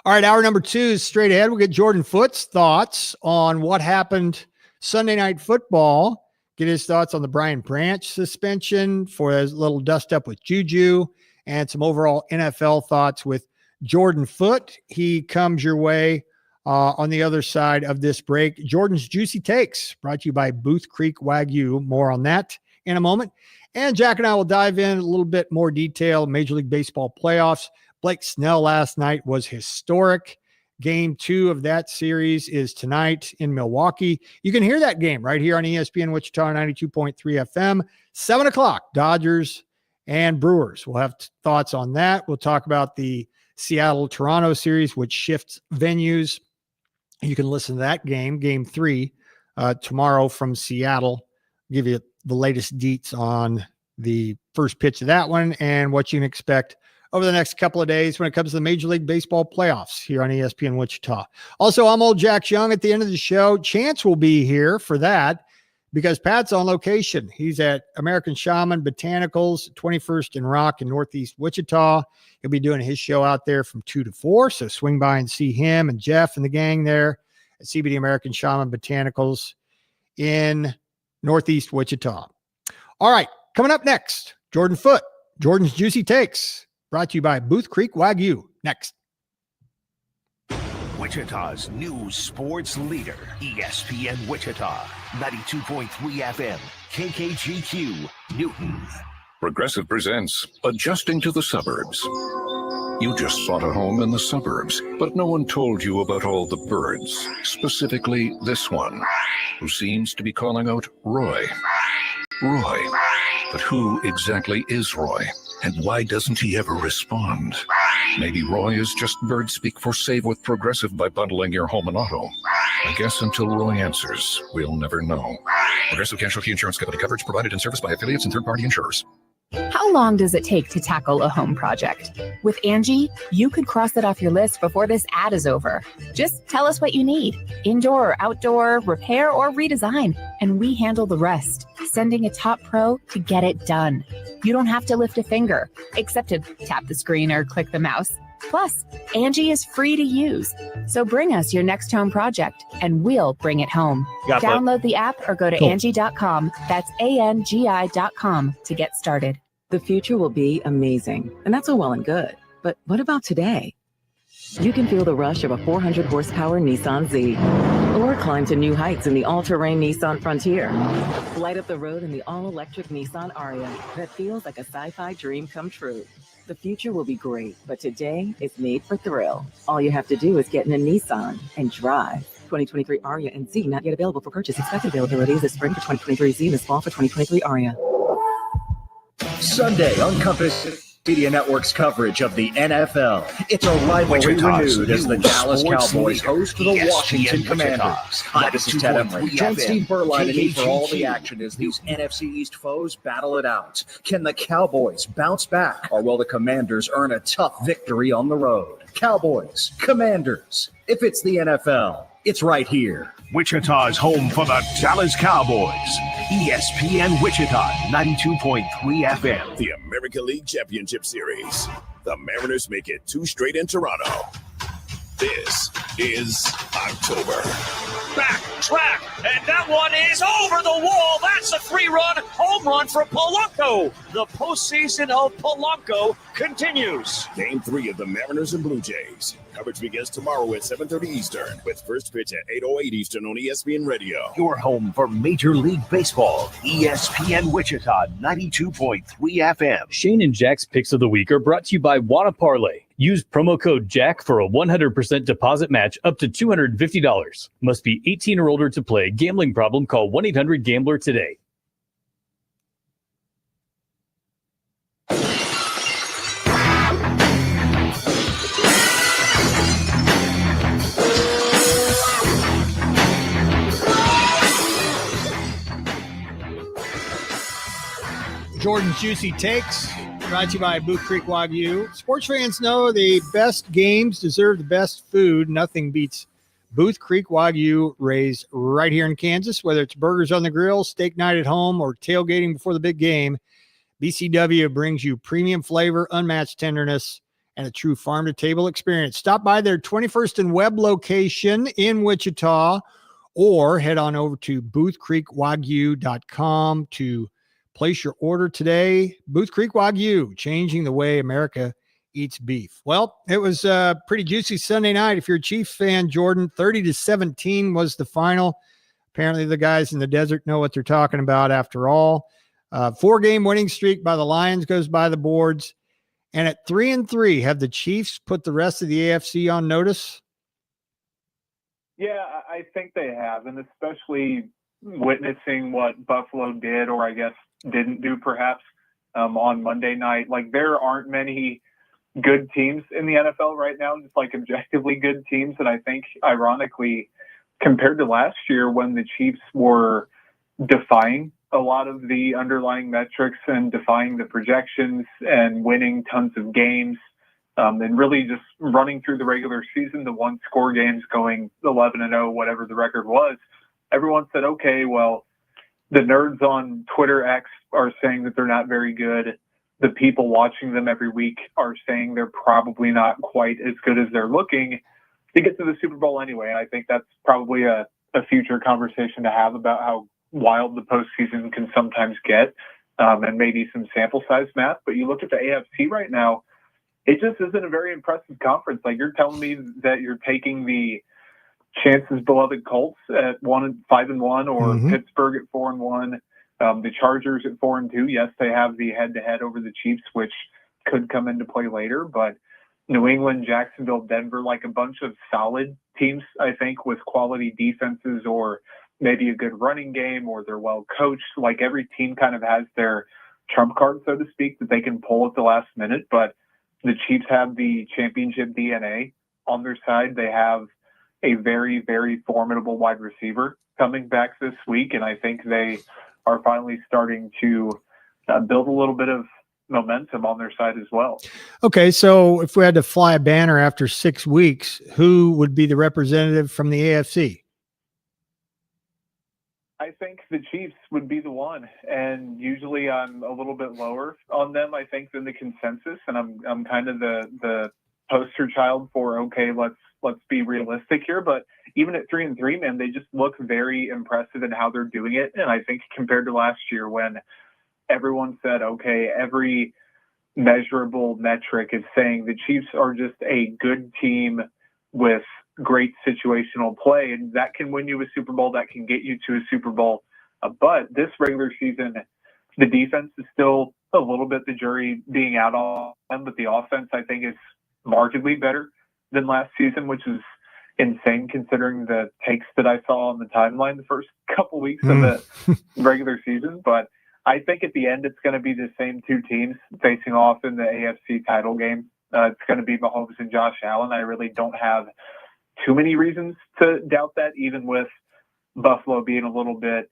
All right, hour number 2 is straight ahead. We'll get Jordan Foote's thoughts on what happened Sunday Night Football. Get his thoughts on the Brian Branch suspension for his little dust up with Juju and some overall NFL thoughts with Jordan Foote. He comes your way on the other side of this break. Jordan's Juicy Takes, brought to you by Booth Creek Wagyu. More on that in a moment. And Jack and I will dive in a little bit more detail. Major League Baseball playoffs. Blake Snell last night was historic. Game 2 of that series is tonight in Milwaukee. You can hear that game right here on ESPN Wichita 92.3 FM, 7 o'clock, Dodgers and Brewers. We'll have thoughts on that. We'll talk about the Seattle-Toronto series, which shifts venues. You can listen to that game, Game 3, tomorrow from Seattle. Give you the latest deets on the first pitch of that one and what you can expect over the next couple of days when it comes to the Major League Baseball playoffs here on ESPN Wichita. Also, I'm old Jack Young. At the end of the show, Chance will be here for that because Pat's on location. He's at American Shaman Botanicals, 21st and Rock in Northeast Wichita. He'll be doing his show out there from 2 to 4, so swing by and see him and Jeff and the gang there at CBD American Shaman Botanicals in Northeast Wichita. All right, coming up next, Jordan Foote, Jordan's Juicy Takes. Brought to you by Booth Creek Wagyu. Next. Wichita's new sports leader, ESPN Wichita, 92.3 FM, KKGQ, Newton. Progressive presents Adjusting to the Suburbs. You just bought a home in the suburbs, but no one told you about all the birds, specifically this one, who seems to be calling out Roy. Roy. But who exactly is Roy? And why doesn't he ever respond? Maybe Roy is just bird speak for save with Progressive by bundling your home and auto. I guess until Roy answers, we'll never know. Progressive Casualty Insurance Company. Coverage provided and serviced by affiliates and third-party insurers. How long does it take to tackle a home project? With Angie, you could cross it off your list before this ad is over. Just tell us what you need, indoor or outdoor, repair or redesign, and we handle the rest, sending a top pro to get it done. You don't have to lift a finger, except to tap the screen or click the mouse. Plus, Angie is free to use. So bring us your next home project, and we'll bring it home. Download the app or go to Angie.com. That's ANGI.com to get started. The future will be amazing, and that's all well and good. But what about today? You can feel the rush of a 400 horsepower Nissan Z, or climb to new heights in the all-terrain Nissan Frontier. Light up the road in the all-electric Nissan Ariya that feels like a sci-fi dream come true. The future will be great, but today is made for thrill. All you have to do is get in a Nissan and drive. 2023 Ariya and Z not yet available for purchase. Expected availability this spring for 2023 Z and this fall for 2023 Ariya. Sunday on Compass Media Network's coverage of the NFL. It's a rivalry renewed as the Dallas Cowboys host the Washington Commanders. Hi, this is Ted Emmerich. Join Steve Berline and me for all the action as these NFC East foes battle it out. Can the Cowboys bounce back, or will the Commanders earn a tough victory on the road? Cowboys, Commanders. If it's the NFL, it's right here. Wichita's home for the Dallas Cowboys. ESPN Wichita, 92.3 FM. The American League Championship Series. The Mariners make it 2 straight in Toronto. This is October. Backtrack, and that one is over the wall. That's a 3-run home run for Polanco. The postseason of Polanco continues. Game 3 of the Mariners and Blue Jays. Coverage begins tomorrow at 7:30 Eastern, with first pitch at 8:08 Eastern on ESPN Radio. Your home for Major League Baseball. ESPN Wichita, 92.3 FM. Shane and Jack's picks of the week are brought to you by Wanna Parlay. Use promo code JACK for a 100% deposit match up to $250. Must be 18 or older to play. Gambling problem? Call 1-800-GAMBLER today. Jordan's Juicy Takes, brought to you by Boot Creek Wagyu. Sports fans know the best games deserve the best food. Nothing beats Booth Creek Wagyu, raised right here in Kansas. Whether it's burgers on the grill, steak night at home, or tailgating before the big game, BCW brings you premium flavor, unmatched tenderness, and a true farm-to-table experience. Stop by their 21st and Webb location in Wichita, or head on over to boothcreekwagyu.com to place your order today. Booth Creek Wagyu, changing the way America eats beef. Well, it was a pretty juicy Sunday night. If you're a Chiefs fan, Jordan, 30-17 was the final. Apparently the guys in the desert know what they're talking about after all. 4-game winning streak by the Lions goes by the boards. And at 3-3, have the Chiefs put the rest of the AFC on notice? Yeah, I think they have, and especially witnessing what Buffalo did, or I guess didn't do perhaps, on Monday night. Like, there aren't many good teams in the NFL right now, just like objectively good teams. And I think, ironically, compared to last year when the Chiefs were defying a lot of the underlying metrics and defying the projections and winning tons of games, and really just running through the regular season, the one-score games going 11-0, whatever the record was, everyone said, okay, well, the nerds on Twitter X are saying that they're not very good. The people watching them every week are saying they're probably not quite as good as they're looking to get to the Super Bowl anyway. And I think that's probably a future conversation to have about how wild the postseason can sometimes get, and maybe some sample size math. But you look at the AFC right now, it just isn't a very impressive conference. Like, you're telling me that you're taking the chances beloved Colts at 5-1, or Pittsburgh at 4-1, the Chargers at 4-2. Yes, they have the head-to-head over the Chiefs, which could come into play later, but New England, Jacksonville, Denver, like a bunch of solid teams, I think, with quality defenses, or maybe a good running game, or they're well coached. Like, every team kind of has their trump card, so to speak, that they can pull at the last minute. But the Chiefs have the championship DNA on their side. They have a very, very formidable wide receiver coming back this week, and I think they are finally starting to build a little bit of momentum on their side as well. Okay, so if we had to fly a banner after 6 weeks, who would be the representative from the AFC? I think the Chiefs would be the one, and usually I'm a little bit lower on them, I think, than the consensus, and I'm kind of the poster child for, okay, let's be realistic here. But even at 3-3, man, they just look very impressive in how they're doing it. And I think compared to last year when everyone said, okay, every measurable metric is saying the Chiefs are just a good team with great situational play, and that can win you a Super Bowl, that can get you to a Super Bowl. But this regular season, the defense is still a little bit the jury being out on them, but the offense, I think, is markedly better than last season, which is insane considering the takes that I saw on the timeline the first couple weeks of the regular season. But I think at the end, it's going to be the same two teams facing off in the AFC title game. It's going to be Mahomes and Josh Allen. I really don't have too many reasons to doubt that, even with Buffalo being a little bit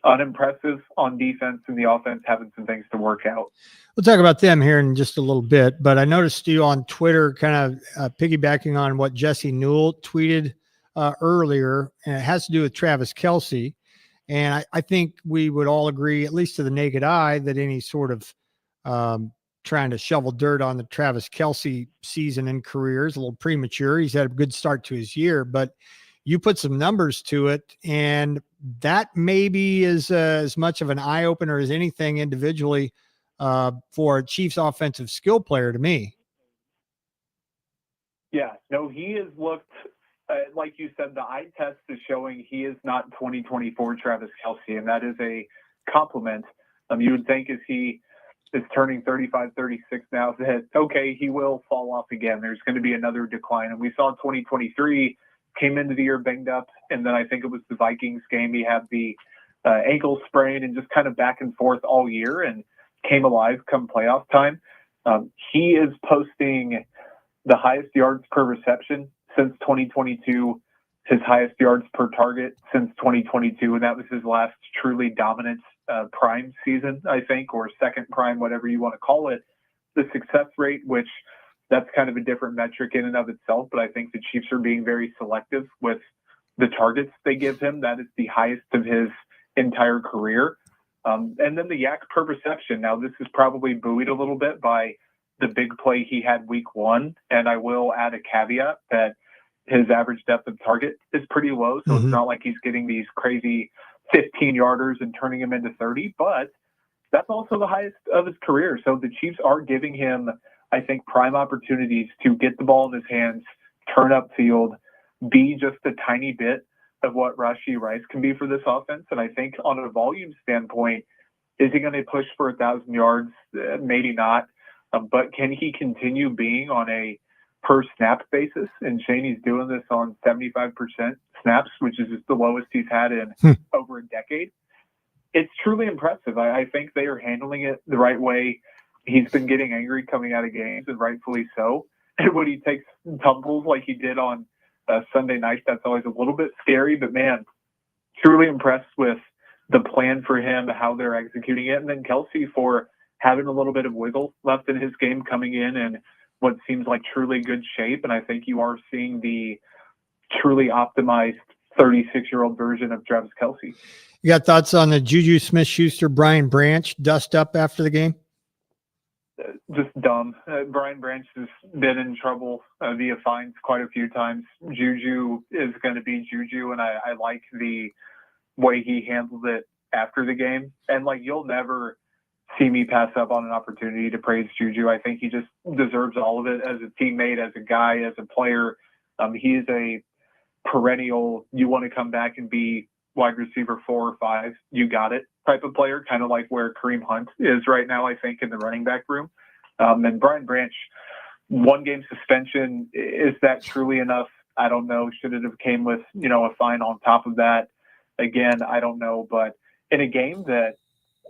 unimpressive on defense and the offense having some things to work out. We'll talk about them here in just a little bit, but I noticed you on Twitter kind of piggybacking on what Jesse Newell tweeted earlier, and it has to do with Travis Kelce. And I think we would all agree, at least to the naked eye, that any sort of trying to shovel dirt on the Travis Kelce season and career is a little premature. He's had a good start to his year, but you put some numbers to it, and that maybe is as much of an eye opener as anything individually for a Chiefs offensive skill player to me. Yeah, no, he has looked, like you said, the eye test is showing he is not 2024 Travis Kelce, and that is a compliment. You would think as he is turning 35, 36 now that, okay, he will fall off again. There's going to be another decline. And we saw 2023 came into the year banged up, and then I think it was the Vikings game. He had the ankle sprain and just kind of back and forth all year and came alive come playoff time. He is posting the highest yards per reception since 2022, his highest yards per target since 2022, and that was his last truly dominant prime season, I think, or second prime, whatever you want to call it. The success rate, which that's kind of a different metric in and of itself, but I think the Chiefs are being very selective with the targets they give him. That is the highest of his entire career. And then the yak per reception. Now, this is probably buoyed a little bit by the big play he had week 1, and I will add a caveat that his average depth of target is pretty low, so it's not like he's getting these crazy 15-yarders and turning him into 30, but that's also the highest of his career. So the Chiefs are giving him, I think, prime opportunities to get the ball in his hands, turn upfield, be just a tiny bit of what Rashee Rice can be for this offense. And I think on a volume standpoint, is he going to push for 1,000 yards? Maybe not. But can he continue being on a per snap basis? And Shaney's doing this on 75% snaps, which is just the lowest he's had in over a decade. It's truly impressive. I think they are handling it the right way. He's been getting angry coming out of games, and rightfully so. And when he takes tumbles like he did on Sunday night, that's always a little bit scary. But, man, truly impressed with the plan for him, how they're executing it. And then Kelce for having a little bit of wiggle left in his game, coming in what seems like truly good shape. And I think you are seeing the truly optimized 36-year-old version of Travis Kelce. You got thoughts on the Juju Smith-Schuster, Brian Branch dust up after the game? Just dumb. Brian Branch has been in trouble via fines quite a few times. Juju is going to be Juju, and I like the way he handled it after the game. And, you'll never see me pass up on an opportunity to praise Juju. I think he just deserves all of it as a teammate, as a guy, as a player. He is a perennial, you want to come back and be wide receiver 4 or 5, you got it type of player, kind of like where Kareem Hunt is right now, I think, in the running back room. And Brian Branch, 1-game suspension, is that truly enough? I don't know. Should it have came with, a fine on top of that? Again, I don't know. But in a game that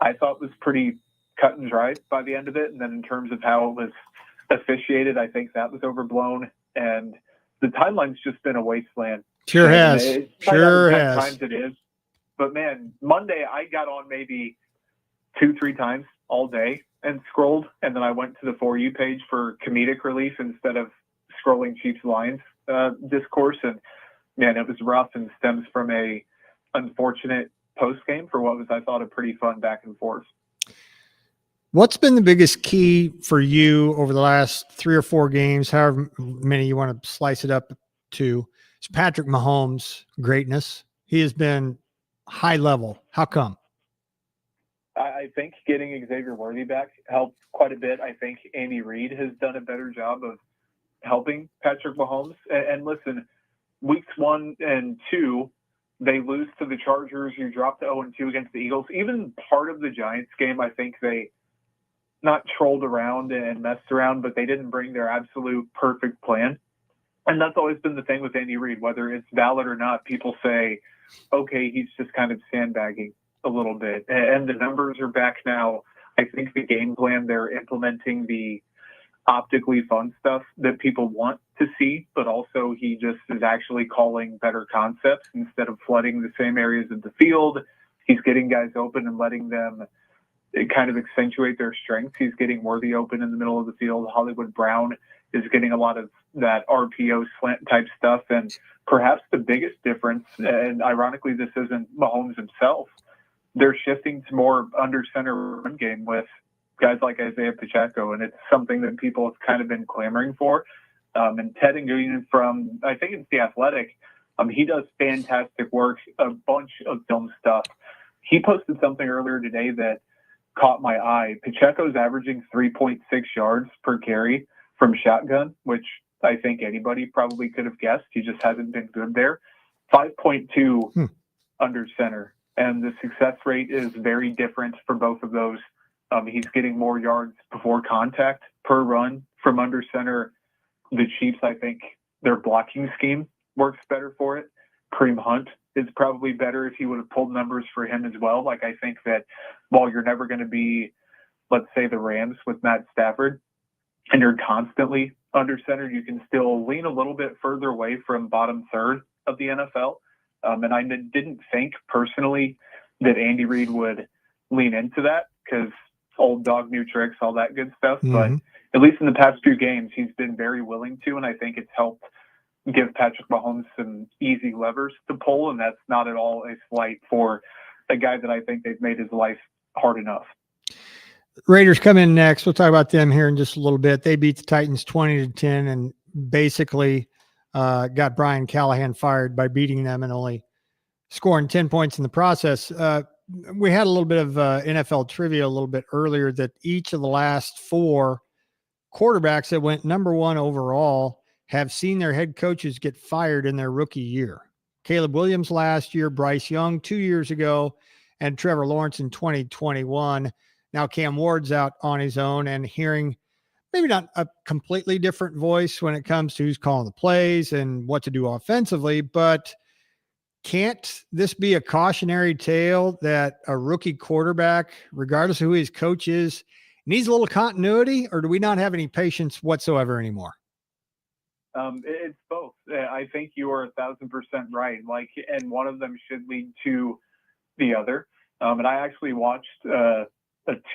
I thought was pretty cut and dry by the end of it, and then in terms of how it was officiated, I think that was overblown. And the timeline's just been a wasteland. Sure has. Times it is. But, man, Monday I got on maybe 2-3 times all day and scrolled, and then I went to the For You page for comedic relief instead of scrolling Chiefs-Lions discourse. And, man, it was rough and stems from a unfortunate post-game for what was, I thought, a pretty fun back and forth. What's been the biggest key for you over the last 3 or 4 games, however many you want to slice it up to? It's Patrick Mahomes' greatness. He has been high level. How come? I think getting Xavier Worthy back helped quite a bit. I think Andy Reid has done a better job of helping Patrick Mahomes. And listen, weeks 1 and 2, they lose to the Chargers. You drop to 0-2 against the Eagles. Even part of the Giants game, I think they not trolled around and messed around, but they didn't bring their absolute perfect plan. And that's always been the thing with Andy Reid, whether it's valid or not. People say, okay, he's just kind of sandbagging a little bit. And the numbers are back now. I think the game plan, they're implementing the optically fun stuff that people want to see, but also he just is actually calling better concepts instead of flooding the same areas of the field. He's getting guys open and letting them kind of accentuate their strengths. He's getting Worthy open in the middle of the field. Hollywood Brown is getting a lot of that RPO slant type stuff. And perhaps the biggest difference, and ironically, this isn't Mahomes himself, they're shifting to more under center run game with guys like Isaiah Pacheco. And it's something that people have kind of been clamoring for. And Ted Nguyen from, I think it's The Athletic, he does fantastic work, a bunch of film stuff. He posted something earlier today that caught my eye. Pacheco's averaging 3.6 yards per carry from shotgun, which I think anybody probably could have guessed. He just hasn't been good there. 5.2 under center. And the success rate is very different for both of those. He's getting more yards before contact per run from under center. The Chiefs, I think their blocking scheme works better for it. Kareem Hunt is probably better if you would have pulled numbers for him as well. Like, I think that while you're never going to be, let's say, the Rams with Matt Stafford, and you're constantly under center, you can still lean a little bit further away from bottom third of the NFL. And I didn't think personally that Andy Reid would lean into that because old dog, new tricks, all that good stuff. But at least in the past few games, he's been very willing to, and I think it's helped give Patrick Mahomes some easy levers to pull, and that's not at all a slight for a guy that I think they've made his life hard enough. Raiders come in next. We'll talk about them here in just a little bit. They beat the Titans 20-10 and basically got Brian Callahan fired by beating them and only scoring 10 points in the process. We had a little bit of NFL trivia a little bit earlier that each of the last 4 quarterbacks that went number 1 overall have seen their head coaches get fired in their rookie year. Caleb Williams last year, Bryce Young 2 years ago, and Trevor Lawrence in 2021. Now Cam Ward's out on his own and hearing maybe not a completely different voice when it comes to who's calling the plays and what to do offensively, but can't this be a cautionary tale that a rookie quarterback, regardless of who his coach is, needs a little continuity, or do we not have any patience whatsoever anymore? It's both. I think you are 1,000% right. And one of them should lead to the other. And I actually watched a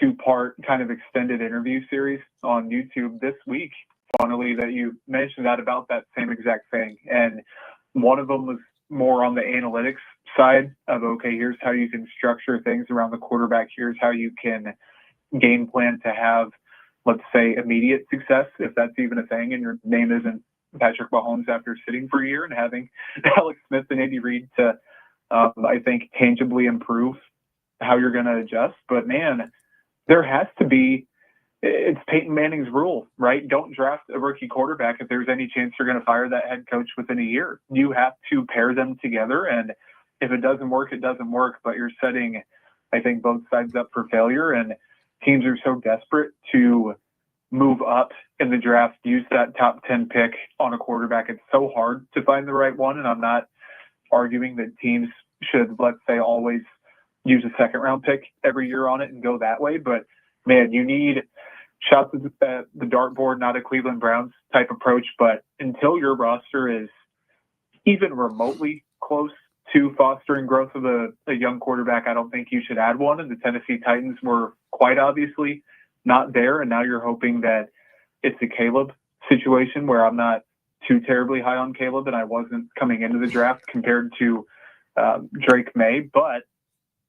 2-part kind of extended interview series on YouTube this week, funnily, that you mentioned about that same exact thing. And one of them was more on the analytics side of, okay, here's how you can structure things around the quarterback. Here's how you can game plan to have, let's say, immediate success, if that's even a thing, and your name isn't Patrick Mahomes after sitting for a year and having Alex Smith and Andy Reid to, I think, tangibly improve how you're going to adjust. But, man, there has to be – it's Peyton Manning's rule, right? Don't draft a rookie quarterback if there's any chance you're going to fire that head coach within a year. You have to pair them together, and if it doesn't work, it doesn't work. But you're setting, I think, both sides up for failure, and teams are so desperate to move up in the draft, use that top 10 pick on a quarterback. It's so hard to find the right one, and I'm not arguing that teams should, let's say, always use a second-round pick every year on it and go that way. But, man, you need shots at the dartboard, not a Cleveland Browns type approach. But until your roster is even remotely close to fostering growth of a young quarterback, I don't think you should add one. And the Tennessee Titans were quite obviously not there. And now you're hoping that it's a Caleb situation where I'm not too terribly high on Caleb, and I wasn't coming into the draft compared to Drake May. But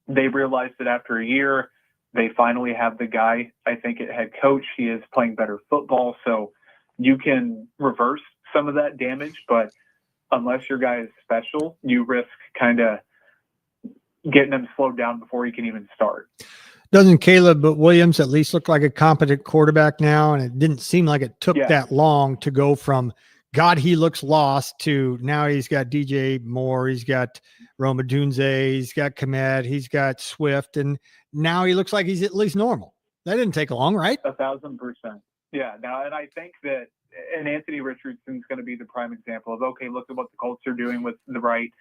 they realized that after a year, they finally have the guy, I think, at head coach. He is playing better football. So you can reverse some of that damage, but unless your guy is special, you risk kind of getting him slowed down before he can even start. Doesn't Caleb Williams at least look like a competent quarterback now? And it didn't seem like it took that long to go from God, he looks lost to now he's got DJ Moore, he's got Roma Dunze, he's got Komet, he's got Swift, and now he looks like he's at least normal. That didn't take long, right? 1,000%. Yeah. Now, and I think that, and Anthony Richardson's going to be the prime example of, okay, look at what the Colts are doing with the right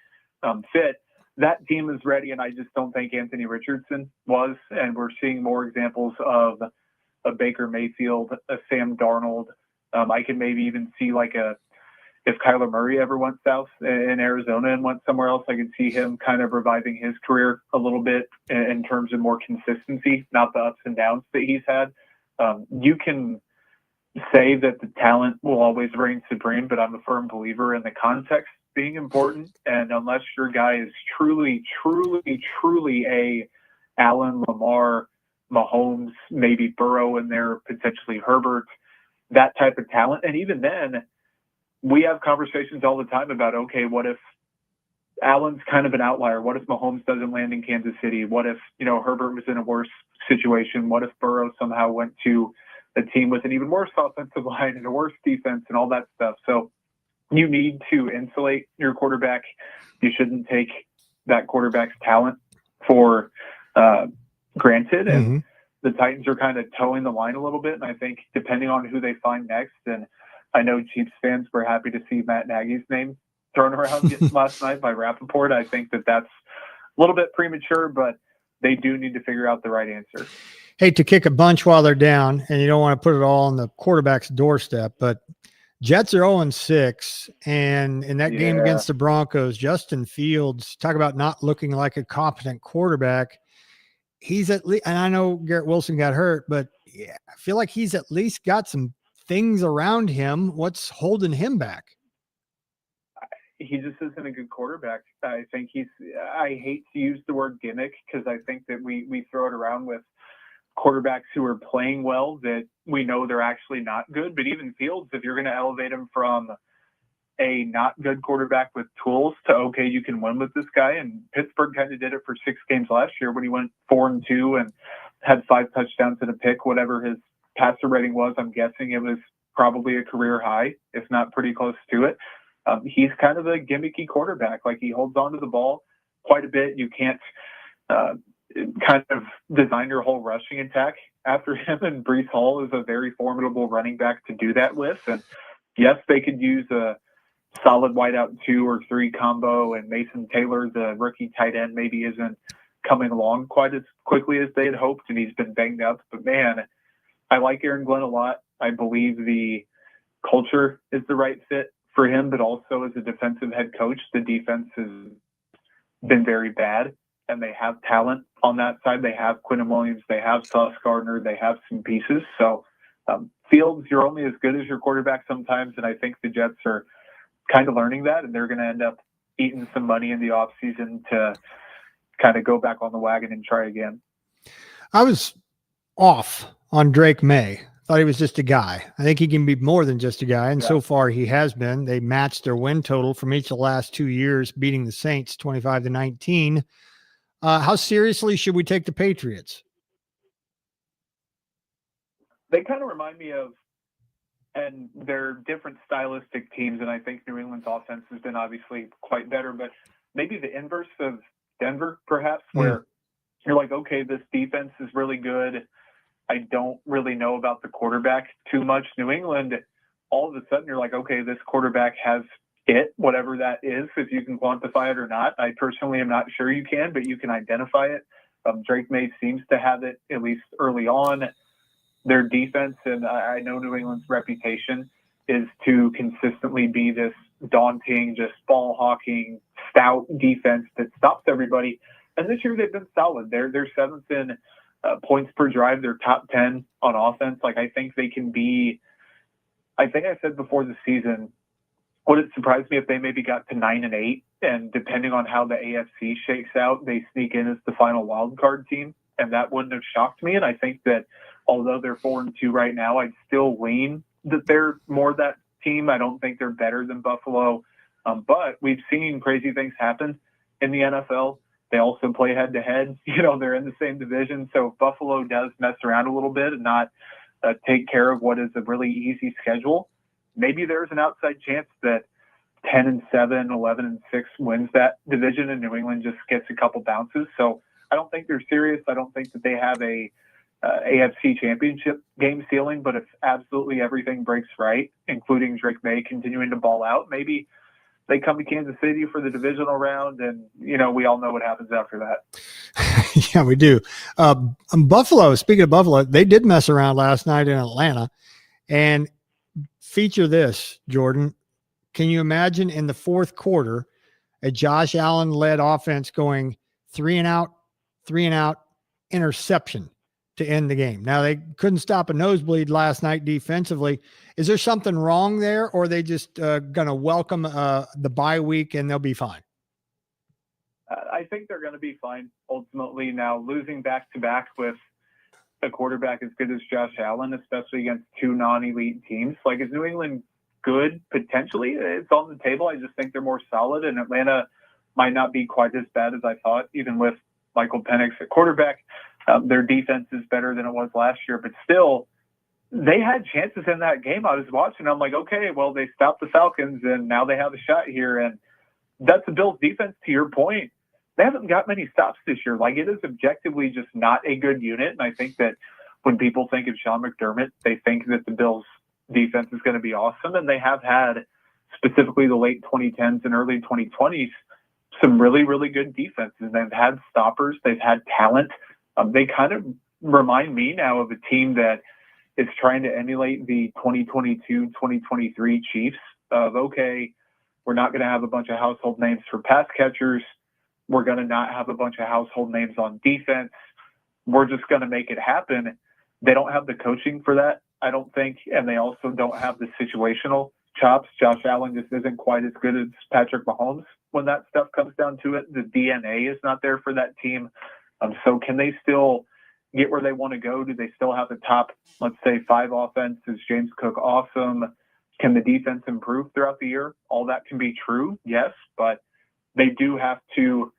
fit. That team is ready, and I just don't think Anthony Richardson was. And we're seeing more examples of a Baker Mayfield, a Sam Darnold. I can maybe even see if Kyler Murray ever went south in Arizona and went somewhere else, I could see him kind of reviving his career a little bit in terms of more consistency, not the ups and downs that he's had. You can say that the talent will always reign supreme, but I'm a firm believer in the context being important. And unless your guy is truly a Allen, Lamar, Mahomes, maybe Burrow in there, potentially Herbert, that type of talent. And even then, we have conversations all the time about, okay, what if Allen's kind of an outlier? What if Mahomes doesn't land in Kansas City? What if, Herbert was in a worse situation? What if Burrow somehow went to a team with an even worse offensive line and a worse defense and all that stuff? So you need to insulate your quarterback. You shouldn't take that quarterback's talent for granted. And the Titans are kind of towing the line a little bit. And I think depending on who they find next, and I know Chiefs fans were happy to see Matt Nagy's name thrown around last night by Rappaport. I think that that's a little bit premature, but they do need to figure out the right answer. Hate to kick a bunch while they're down, and you don't want to put it all on the quarterback's doorstep, but Jets are 0-6, and in that game against the Broncos, Justin Fields, talk about not looking like a competent quarterback. He's at least, and I know Garrett Wilson got hurt, but I feel like he's at least got some things around him. What's holding him back? He just isn't a good quarterback. I think I hate to use the word gimmick because I think that we throw it around with quarterbacks who are playing well that we know they're actually not good. But even Fields, if you're going to elevate him from a not good quarterback with tools to, okay, you can win with this guy. And Pittsburgh kind of did it for 6 games last year when he went 4-2 and had 5 touchdowns and a pick, whatever his passer rating was. I'm guessing it was probably a career high, if not pretty close to it. He's kind of a gimmicky quarterback. Like, he holds on to the ball quite a bit. You can't kind of design your whole rushing attack after him. And Breece Hall is a very formidable running back to do that with. And yes, they could use a solid wideout 2 or 3 combo, and Mason Taylor, the rookie tight end, maybe isn't coming along quite as quickly as they had hoped, and he's been banged up. But man, I like Aaron Glenn a lot. I believe the culture is the right fit for him, but also as a defensive head coach, the defense has been very bad, and they have talent on that side. They have Quinnen Williams, they have Sauce Gardner, they have some pieces. So Fields, you're only as good as your quarterback sometimes, and I think the Jets are kind of learning that, and they're going to end up eating some money in the offseason to kind of go back on the wagon and try again. I was off on Drake May. Thought he was just a guy. I think he can be more than just a guy, and so far he has been. They matched their win total from each of the last 2 years, beating the Saints 25-19. How seriously should we take the Patriots? They kind of remind me of, and they're different stylistic teams, and I think New England's offense has been obviously quite better, but maybe the inverse of Denver, perhaps, where you're like, okay, this defense is really good. I don't really know about the quarterback too much. New England, all of a sudden you're like, okay, this quarterback has it, whatever that is, if you can quantify it or not. I personally am not sure you can, but you can identify it. Drake May seems to have it, at least early on. Their defense, and I know New England's reputation is to consistently be this daunting, just ball hawking, stout defense that stops everybody. And this year they've been solid. They're 7th in points per drive. They're top 10 on offense. Like, I think they can be, I think I said before the season, would it surprise me if they maybe got to 9-8, and depending on how the AFC shakes out, they sneak in as the final wild card team, and that wouldn't have shocked me. And I think that although they're 4-2 right now, I'd still lean that they're more that team. I don't think they're better than Buffalo, but we've seen crazy things happen in the NFL. They also play head-to-head. They're in the same division, so if Buffalo does mess around a little bit and not take care of what is a really easy schedule, maybe there's an outside chance that 10-7, 11-6 wins that division, and New England just gets a couple bounces. So I don't think they're serious. I don't think that they have a AFC championship game ceiling, but if absolutely everything breaks right, including Drake May continuing to ball out, maybe they come to Kansas City for the divisional round, and, we all know what happens after that. Yeah, we do. Buffalo, speaking of Buffalo, they did mess around last night in Atlanta. And feature this, Jordan. Can you imagine in the fourth quarter a Josh Allen-led offense going 3-and-out, interception to end the game? Now, they couldn't stop a nosebleed last night defensively. Is there something wrong there, or are they just going to welcome the bye week and they'll be fine? I think they're going to be fine ultimately. Now, losing back-to-back with a quarterback as good as Josh Allen, especially against two non-elite teams, like, is New England good? Potentially. It's on the table. I just think they're more solid, and Atlanta might not be quite as bad as I thought, even with Michael Penix at quarterback. Their defense is better than it was last year, but still, they had chances in that game. I was watching. I'm like, okay, well, they stopped the Falcons, and now they have a shot here. And that's the Bills' defense, to your point. They haven't got many stops this year. Like, it is objectively just not a good unit. And I think that when people think of Sean McDermott, they think that the Bills' defense is going to be awesome. And they have had, specifically the late 2010s and early 2020s, some really, really good defenses. They've had stoppers. They've had talent. They kind of remind me now of a team that is trying to emulate the 2022-2023 Chiefs of, okay, we're not going to have a bunch of household names for pass catchers. We're going to not have a bunch of household names on defense. We're just going to make it happen. They don't have the coaching for that, I don't think, and they also don't have the situational chops. Josh Allen just isn't quite as good as Patrick Mahomes when that stuff comes down to it. The DNA is not there for that team. So can they still get where they want to go? Do they still have the top, let's say, 5 offense? Is James Cook awesome? Can the defense improve throughout the year? All that can be true, yes, but they do have to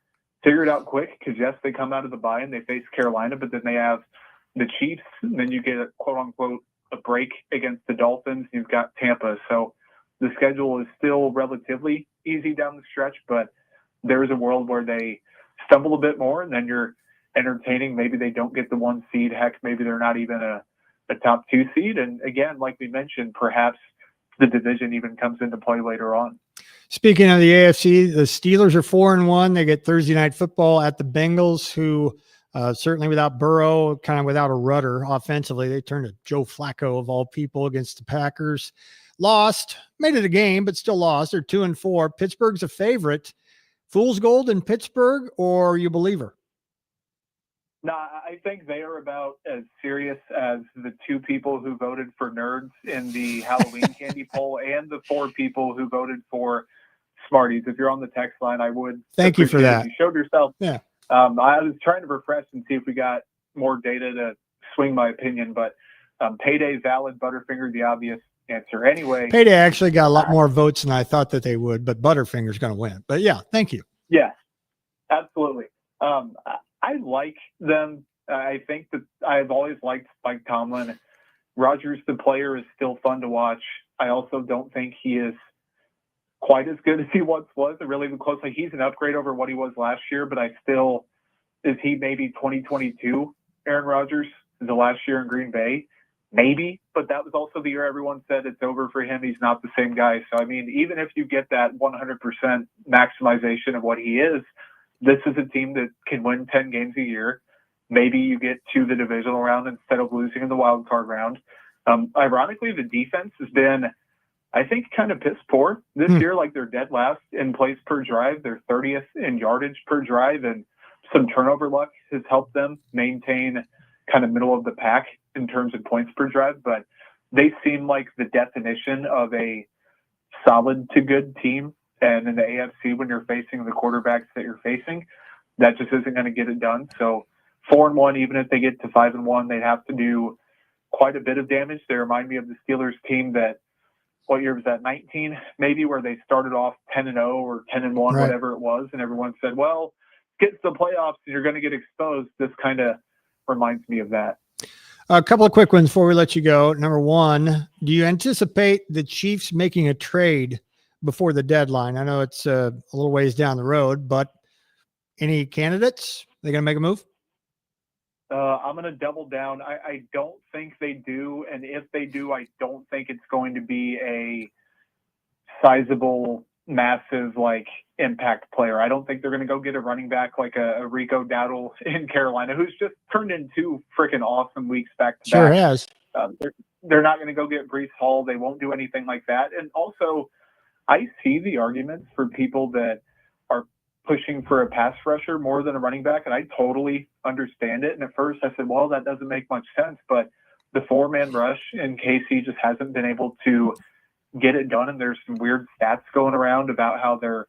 figure it out quick because, yes, they come out of the bye and they face Carolina, but then they have the Chiefs, and then you get a quote-unquote a break against the Dolphins. You've got Tampa. So the schedule is still relatively easy down the stretch, but there is a world where they stumble a bit more, and then you're entertaining. Maybe they don't get the 1 seed. Heck, maybe they're not even a top 2 seed. And again, like we mentioned, perhaps the division even comes into play later on. Speaking of the AFC, the Steelers are 4-1. They get Thursday night football at the Bengals, who certainly without Burrow, kind of without a rudder offensively. They turned to Joe Flacco of all people against the Packers. Lost, made it a game, but still lost. They're 2-4. Pittsburgh's a favorite. Fool's gold in Pittsburgh, or you believer? No, I think they are about as serious as the 2 people who voted for nerds in the Halloween candy poll and the 4 people who voted for Smarties. If you're on the text line, I would thank you for that. You showed yourself. Yeah. I was trying to refresh and see if we got more data to swing my opinion, but Payday, valid, Butterfinger, the obvious answer. Anyway, Payday actually got a lot more votes than I thought that they would, but Butterfinger's going to win. But yeah, thank you. Yeah, absolutely. I like them. I think that I've always liked Mike Tomlin. Rodgers, the player, is still fun to watch. I also don't think he is quite as good as he once was. Really close. Like, he's an upgrade over what he was last year, but is he maybe 2022 Aaron Rodgers, the last year in Green Bay? Maybe, but that was also the year everyone said it's over for him. He's not the same guy. So, I mean, even if you get that 100% maximization of what he is, this is a team that can win 10 games a year. Maybe you get to the divisional round instead of losing in the wild card round. Ironically, the defense has been, I think, kind of piss poor this year. Like, they're dead last in plays per drive. They're 30th in yardage per drive, and some turnover luck has helped them maintain kind of middle of the pack in terms of points per drive, but they seem like the definition of a solid to good team. And in the AFC, when you're facing the quarterbacks that you're facing, that just isn't going to get it done. So 4-1, even if they get to 5-1, they'd have to do quite a bit of damage. They remind me of the Steelers team that, what year was that, 19 maybe, where they started off 10-0 or 10-1, Right. whatever it was, and everyone said, well, get to the playoffs and you're going to get exposed. This kind of reminds me of that. A couple of quick ones before we let you go. Number one, do you anticipate the Chiefs making a trade before the deadline? I know it's a little ways down the road, but any candidates? They going to make a move? I'm going to double down. I don't think they do. And if they do, I don't think it's going to be a sizable, massive, like, impact player. I don't think they're going to go get a running back like a Rico Dowdle in Carolina, who's just turned in 2 freaking awesome weeks back to back. Sure has. They're not going to go get Breece Hall. They won't do anything like that. And also, I see the arguments for people that are pushing for a pass rusher more than a running back, and I totally understand it. And at first I said, well, that doesn't make much sense, but the 4-man rush in KC just hasn't been able to get it done. And there's some weird stats going around about how they're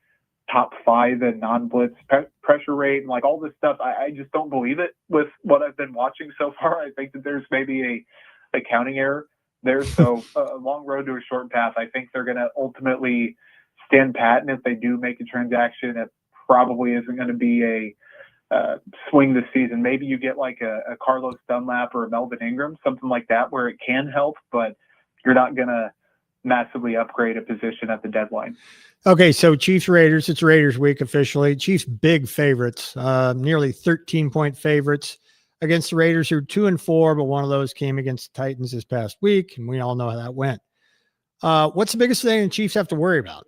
top 5 in non-blitz pressure rate and like all this stuff. I just don't believe it with what I've been watching so far. I think that there's maybe a counting error there. So a long road to a short path. I think they're going to ultimately stand pat. And if they do make a transaction, it probably isn't going to be a swing this season. Maybe you get like a Carlos Dunlap or a Melvin Ingram, something like that, where it can help, but you're not going to massively upgrade a position at the deadline. Okay, so Chiefs Raiders, it's Raiders week officially. Chiefs big favorites, nearly 13-point favorites against the Raiders, who are 2-4, but one of those came against the Titans this past week, and we all know how that went. What's the biggest thing the Chiefs have to worry about?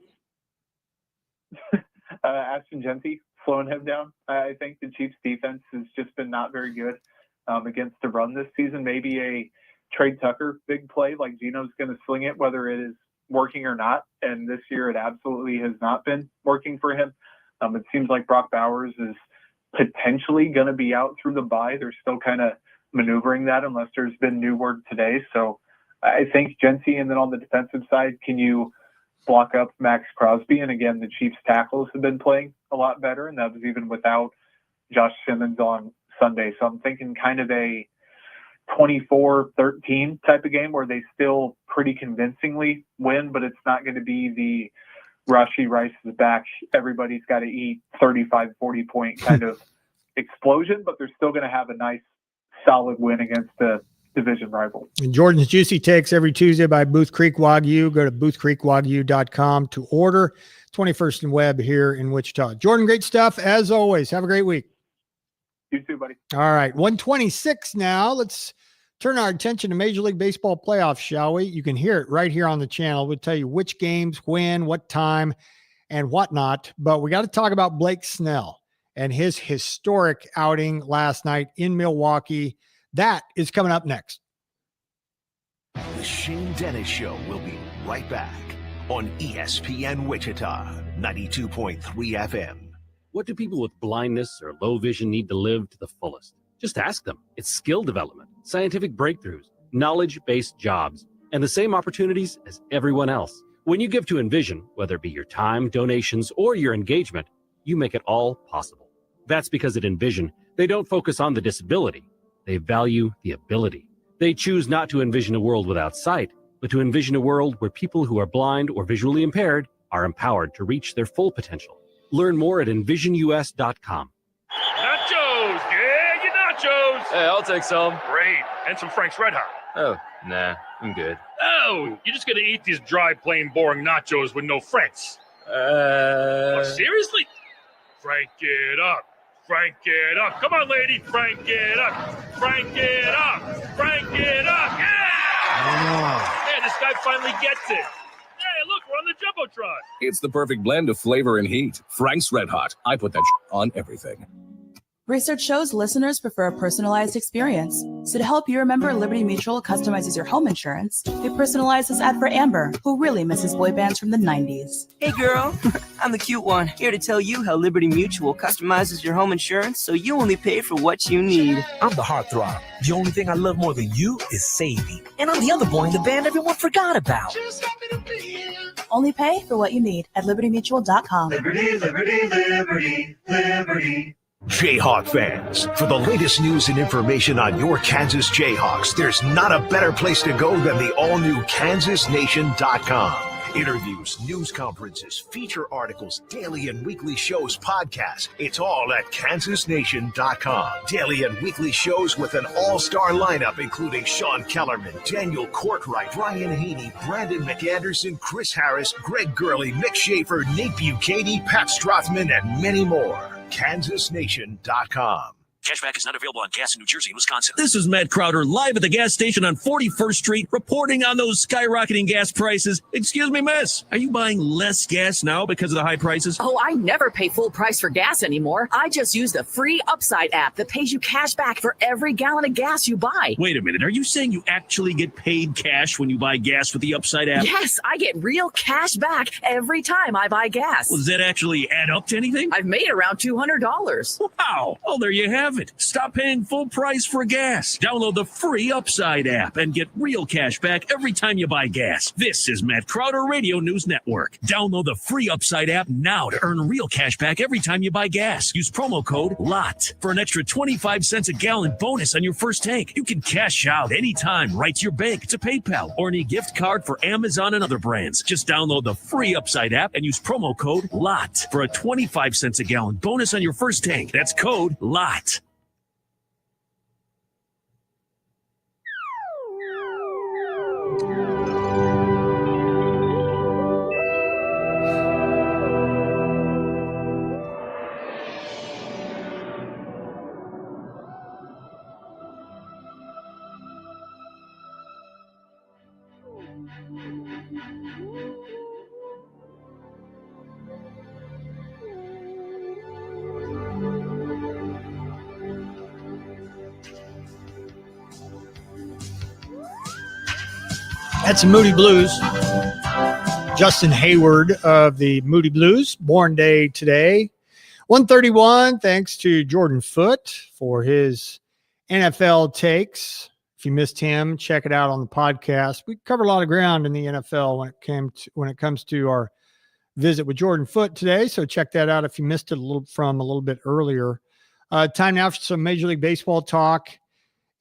Ashton Genty slowing him down. I think the Chiefs defense has just been not very good against the run this season. Maybe a Trey Tucker big play, like Gino's going to sling it, whether it is working or not. And this year it absolutely has not been working for him. It seems like Brock Bowers is potentially going to be out through the bye. They're still kind of maneuvering that unless there's been new word today. So I think Genty, and then on the defensive side, can you block up Max Crosby? And again, the Chiefs tackles have been playing a lot better, and that was even without Josh Simmons on Sunday. So I'm thinking kind of a 24-13 type of game where they still pretty convincingly win, but it's not going to be the Rashee Rice is back, everybody's got to eat 35-40 point kind of explosion, but they're still going to have a nice solid win against the division rival. And Jordan's Juicy Takes every Tuesday by Booth Creek Wagyu. Go to boothcreekwagyu.com to order. 21st and Webb here in Wichita. Jordan, great stuff as always. Have a great week. You too, buddy. All right, 126 now. Let's turn our attention to Major League Baseball playoffs, shall we? You can hear it right here on the channel. We'll tell you which games, when, what time, and whatnot. But we got to talk about Blake Snell and his historic outing last night in Milwaukee. That is coming up next. The Shane Dennis Show will be right back on ESPN Wichita, 92.3 FM. What do people with blindness or low vision need to live to the fullest? Just ask them. It's skill development, scientific breakthroughs, knowledge-based jobs, and the same opportunities as everyone else. When you give to Envision, whether it be your time, donations, or your engagement, you make it all possible. That's because at Envision, they don't focus on the disability. They value the ability. They choose not to envision a world without sight, but to envision a world where people who are blind or visually impaired are empowered to reach their full potential. Learn more at envisionus.com. Nachos! Yeah, your nachos! Hey, I'll take some. Great. And some Frank's Red Hot. Oh, nah, I'm good. Oh, you're just gonna eat these dry, plain, boring nachos with no Franks. What, seriously? Frank it up. Frank it up. Come on, lady. Frank it up. Frank it up. Frank it up. Yeah! Yeah, this guy finally gets it. Hey, look, we're on the Jumbotron. It's the perfect blend of flavor and heat. Frank's Red Hot. I put that on everything. Research shows listeners prefer a personalized experience. So to help you remember, Liberty Mutual customizes your home insurance. They personalize this ad for Amber, who really misses boy bands from the 90s. Hey girl, I'm the cute one, here to tell you how Liberty Mutual customizes your home insurance so you only pay for what you need. I'm the heartthrob. The only thing I love more than you is saving. And I'm the other boy in the band everyone forgot about. Only pay for what you need at libertymutual.com. Liberty, liberty, liberty, liberty. Jayhawk fans, for the latest news and information on your Kansas Jayhawks, there's not a better place to go than the all-new KansasNation.com. Interviews, news conferences, feature articles, daily and weekly shows, podcasts. It's all at KansasNation.com. Daily and weekly shows with an all-star lineup including Sean Kellerman, Daniel Courtwright, Ryan Haney, Brandon McAnderson, Chris Harris, Greg Gurley, Mick Schaefer, Nate Bukaty, Pat Strathman, and many more. KansasNation.com. Cashback is not available on gas in New Jersey and Wisconsin. This is Matt Crowder live at the gas station on 41st Street reporting on those skyrocketing gas prices. Excuse me, miss. Are you buying less gas now because of the high prices? Oh, I never pay full price for gas anymore. I just use the free Upside app that pays you cash back for every gallon of gas you buy. Wait a minute. Are you saying you actually get paid cash when you buy gas with the Upside app? Yes, I get real cash back every time I buy gas. Well, does that actually add up to anything? I've made around $200. Wow. Well, there you have it. Stop paying full price for gas. Download the free Upside app and get real cash back every time you buy gas. This is Matt Crowder Radio News Network. Download the free Upside app now to earn real cash back every time you buy gas. Use promo code LOT for an extra 25 cents a gallon bonus on your first tank. You can cash out anytime right to your bank, to PayPal, or any gift card for Amazon and other brands. Just download the free Upside app and use promo code LOT for a 25 cents a gallon bonus on your first tank. That's code LOT. That's Moody Blues. Justin Hayward of the Moody Blues, born day today. 131, thanks to Jordan Foote for his NFL takes. If you missed him, check it out on the podcast. We covered a lot of ground in the NFL when it comes to our visit with Jordan Foote today, so check that out if you missed it a little bit earlier. Time now for some Major League Baseball talk.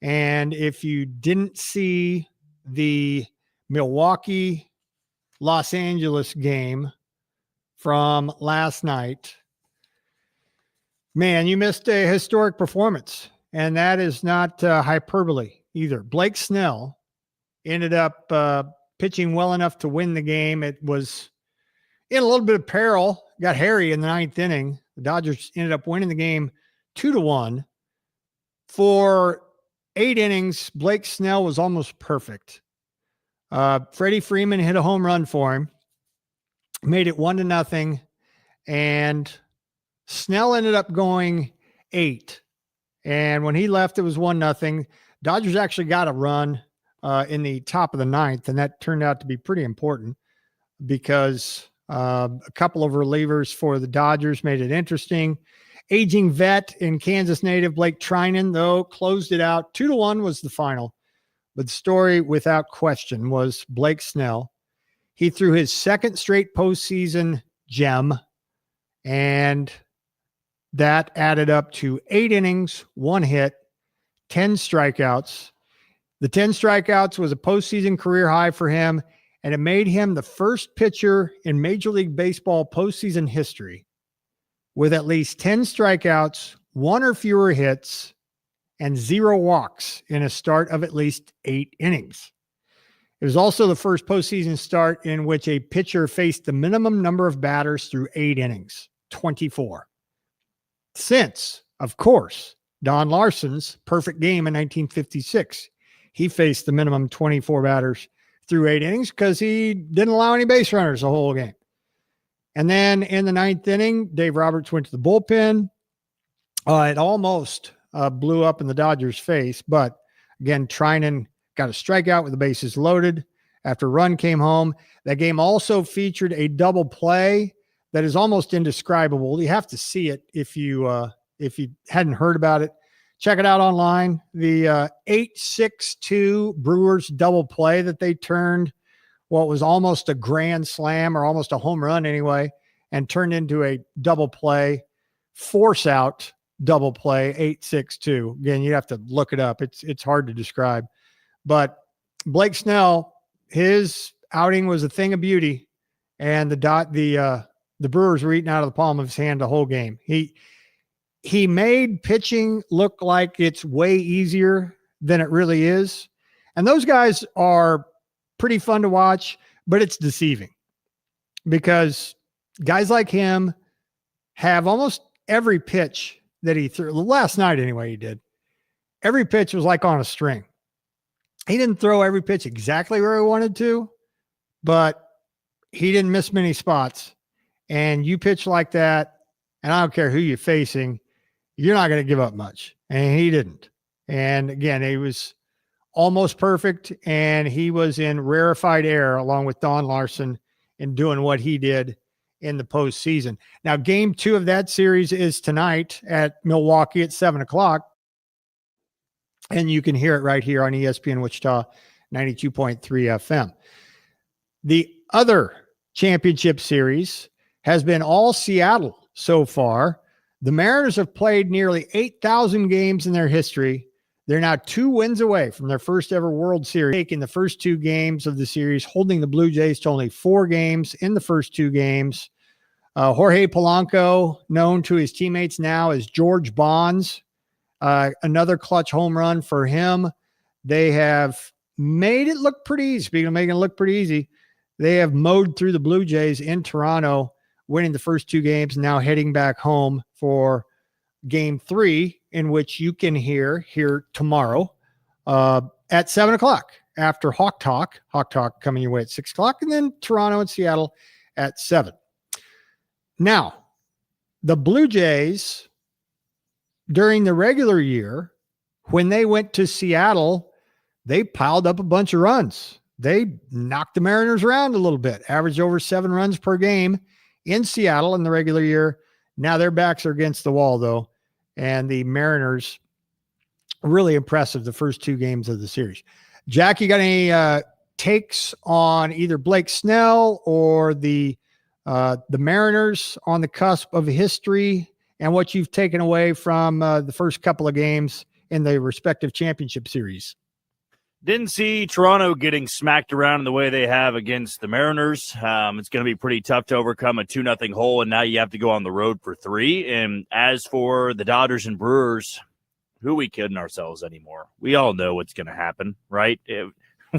And if you didn't see the Milwaukee Los Angeles game from last night, man, you missed a historic performance, and that is not hyperbole either. Blake Snell ended up pitching well enough to win the game. It was in a little bit of peril, got hairy in the ninth inning. The Dodgers ended up winning the game 2-1. For 8 innings, Blake Snell was almost perfect. Freddie Freeman hit a home run for him, made it 1-0, and Snell ended up going 8. And when he left, it was 1-0. Dodgers actually got a run in the top of the ninth, and that turned out to be pretty important because a couple of relievers for the Dodgers made it interesting. Aging vet in Kansas native Blake Trinan, though, closed it out. 2-1 was the final. But the story, without question, was Blake Snell. He threw his second straight postseason gem, and that added up to 8 innings, 1 hit, 10 strikeouts. The 10 strikeouts was a postseason career high for him, and it made him the first pitcher in Major League Baseball postseason history with at least 10 strikeouts, 1 or fewer hits, and 0 walks in a start of at least 8 innings. It was also the first postseason start in which a pitcher faced the minimum number of batters through 8 innings, 24. Since, of course, Don Larson's perfect game in 1956. He faced the minimum 24 batters through 8 innings because he didn't allow any base runners the whole game. And then in the 9th inning, Dave Roberts went to the bullpen. It almost blew up in the Dodgers' face, but again, Trinan got a strikeout with the bases loaded after a run came home. That game also featured a double play that is almost indescribable. You have to see it if you hadn't heard about it. Check it out online. The 8-6-2 Brewers double play that they turned what was almost a grand slam or almost a home run anyway, and turned into a double play, force out double play, 8-6-2. Again, you have to look it up. It's hard to describe. But Blake Snell, his outing was a thing of beauty, and the Brewers were eating out of the palm of his hand the whole game. He made pitching look like it's way easier than it really is. And those guys are pretty fun to watch, but it's deceiving because guys like him have almost every pitch that he threw. Last night, anyway, he did. Every pitch was like on a string. He didn't throw every pitch exactly where he wanted to, but he didn't miss many spots. And you pitch like that, and I don't care who you're facing, you're not going to give up much. And he didn't. And again, he was almost perfect, and he was in rarefied air along with Don Larson in doing what he did in the postseason. Now, game 2 of that series is tonight at Milwaukee at 7:00. And you can hear it right here on ESPN Wichita 92.3 FM. The other championship series has been all Seattle so far. The Mariners have played nearly 8,000 games in their history. They're now 2 wins away from their first ever World Series, taking the first 2 games of the series, holding the Blue Jays to only 4 games in the first 2 games. Jorge Polanco, known to his teammates now as George Bonds, another clutch home run for him. They have made it look pretty easy. Speaking of making it look pretty easy, they have mowed through the Blue Jays in Toronto, winning the first 2 games, now heading back home for game 3, in which you can hear tomorrow at 7:00 after Hawk Talk. Hawk Talk coming your way at 6:00, and then Toronto and Seattle at 7. Now, the Blue Jays, during the regular year, when they went to Seattle, they piled up a bunch of runs. They knocked the Mariners around a little bit, averaged over 7 runs per game in Seattle in the regular year. Now their backs are against the wall, though, and the Mariners really impressive the first 2 games of the series. Jack, you got any takes on either Blake Snell or the Mariners on the cusp of history and what you've taken away from the first couple of games in the respective championship series? Didn't see Toronto getting smacked around in the way they have against the Mariners. It's going to be pretty tough to overcome a 2-0 hole, and now you have to go on the road for 3. And as for the Dodgers and Brewers, who are we kidding ourselves anymore? We all know what's going to happen, right?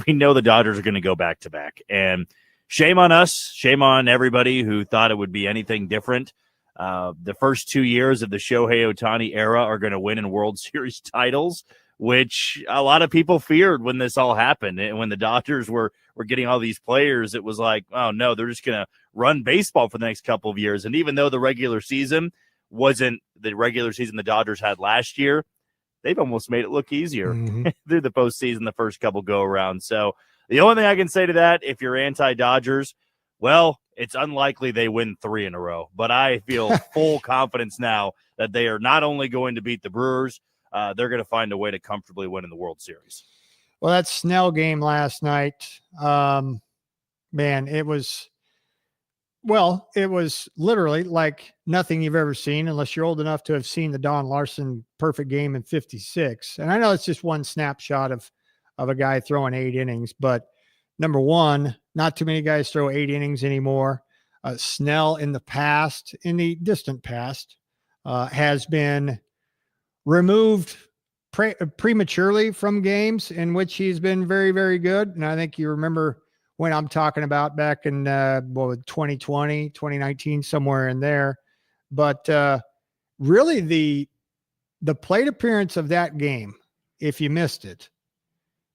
We know the Dodgers are going to go back-to-back. And shame on us, shame on everybody who thought it would be anything different. The first 2 years of the Shohei Ohtani era are going to win in World Series titles, which a lot of people feared when this all happened. And when the Dodgers were getting all these players, it was like, oh, no, they're just going to run baseball for the next couple of years. And even though the regular season wasn't the regular season the Dodgers had last year, they've almost made it look easier through the postseason, the first couple go-arounds. So the only thing I can say to that, if you're anti-Dodgers, well, it's unlikely they win 3 in a row. But I feel full confidence now that they are not only going to beat the Brewers, they're going to find a way to comfortably win in the World Series. Well, that Snell game last night, man, it was literally like nothing you've ever seen, unless you're old enough to have seen the Don Larson perfect game in 56. And I know it's just one snapshot of a guy throwing 8 innings, but number one, not too many guys throw 8 innings anymore. Snell in the distant past, has been removed prematurely from games in which he's been very, very good. And I think you remember when I'm talking about back in 2020, 2019, somewhere in there. But really the plate appearance of that game, if you missed it,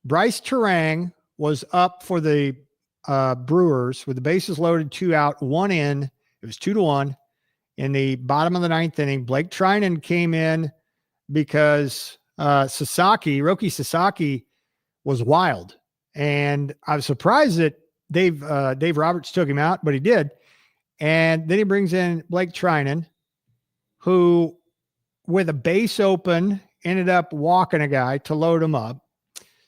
Bryce Terang was up for the Brewers with the bases loaded, 2 out, 1 in. It was 2-1. in the bottom of the 9th inning. Blake Trinan came in because Roki Sasaki was wild. And I was surprised that Dave Roberts took him out, but he did. And then he brings in Blake Trinan, who, with a base open, ended up walking a guy to load him up.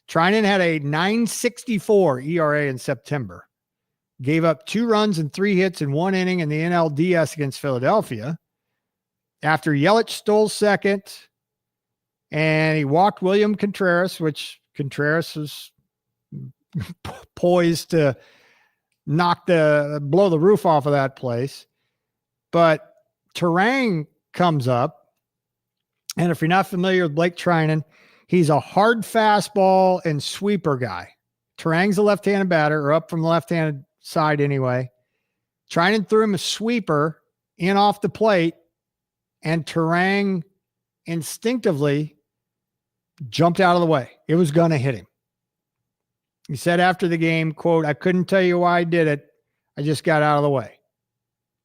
Trinan had a 9.64 ERA in September. Gave up 2 runs and 3 hits in 1 inning in the NLDS against Philadelphia. After Yelich stole second, and he walked William Contreras, which Contreras was poised to blow the roof off of that place. But Terang comes up, and if you're not familiar with Blake Trinan, he's a hard fastball and sweeper guy. Terang's a left-handed batter, or up from the left-handed side anyway. Trinan threw him a sweeper in off the plate, and Terang instinctively jumped out of the way. It was going to hit him. He said after the game, quote, "I couldn't tell you why I did it. I just got out of the way."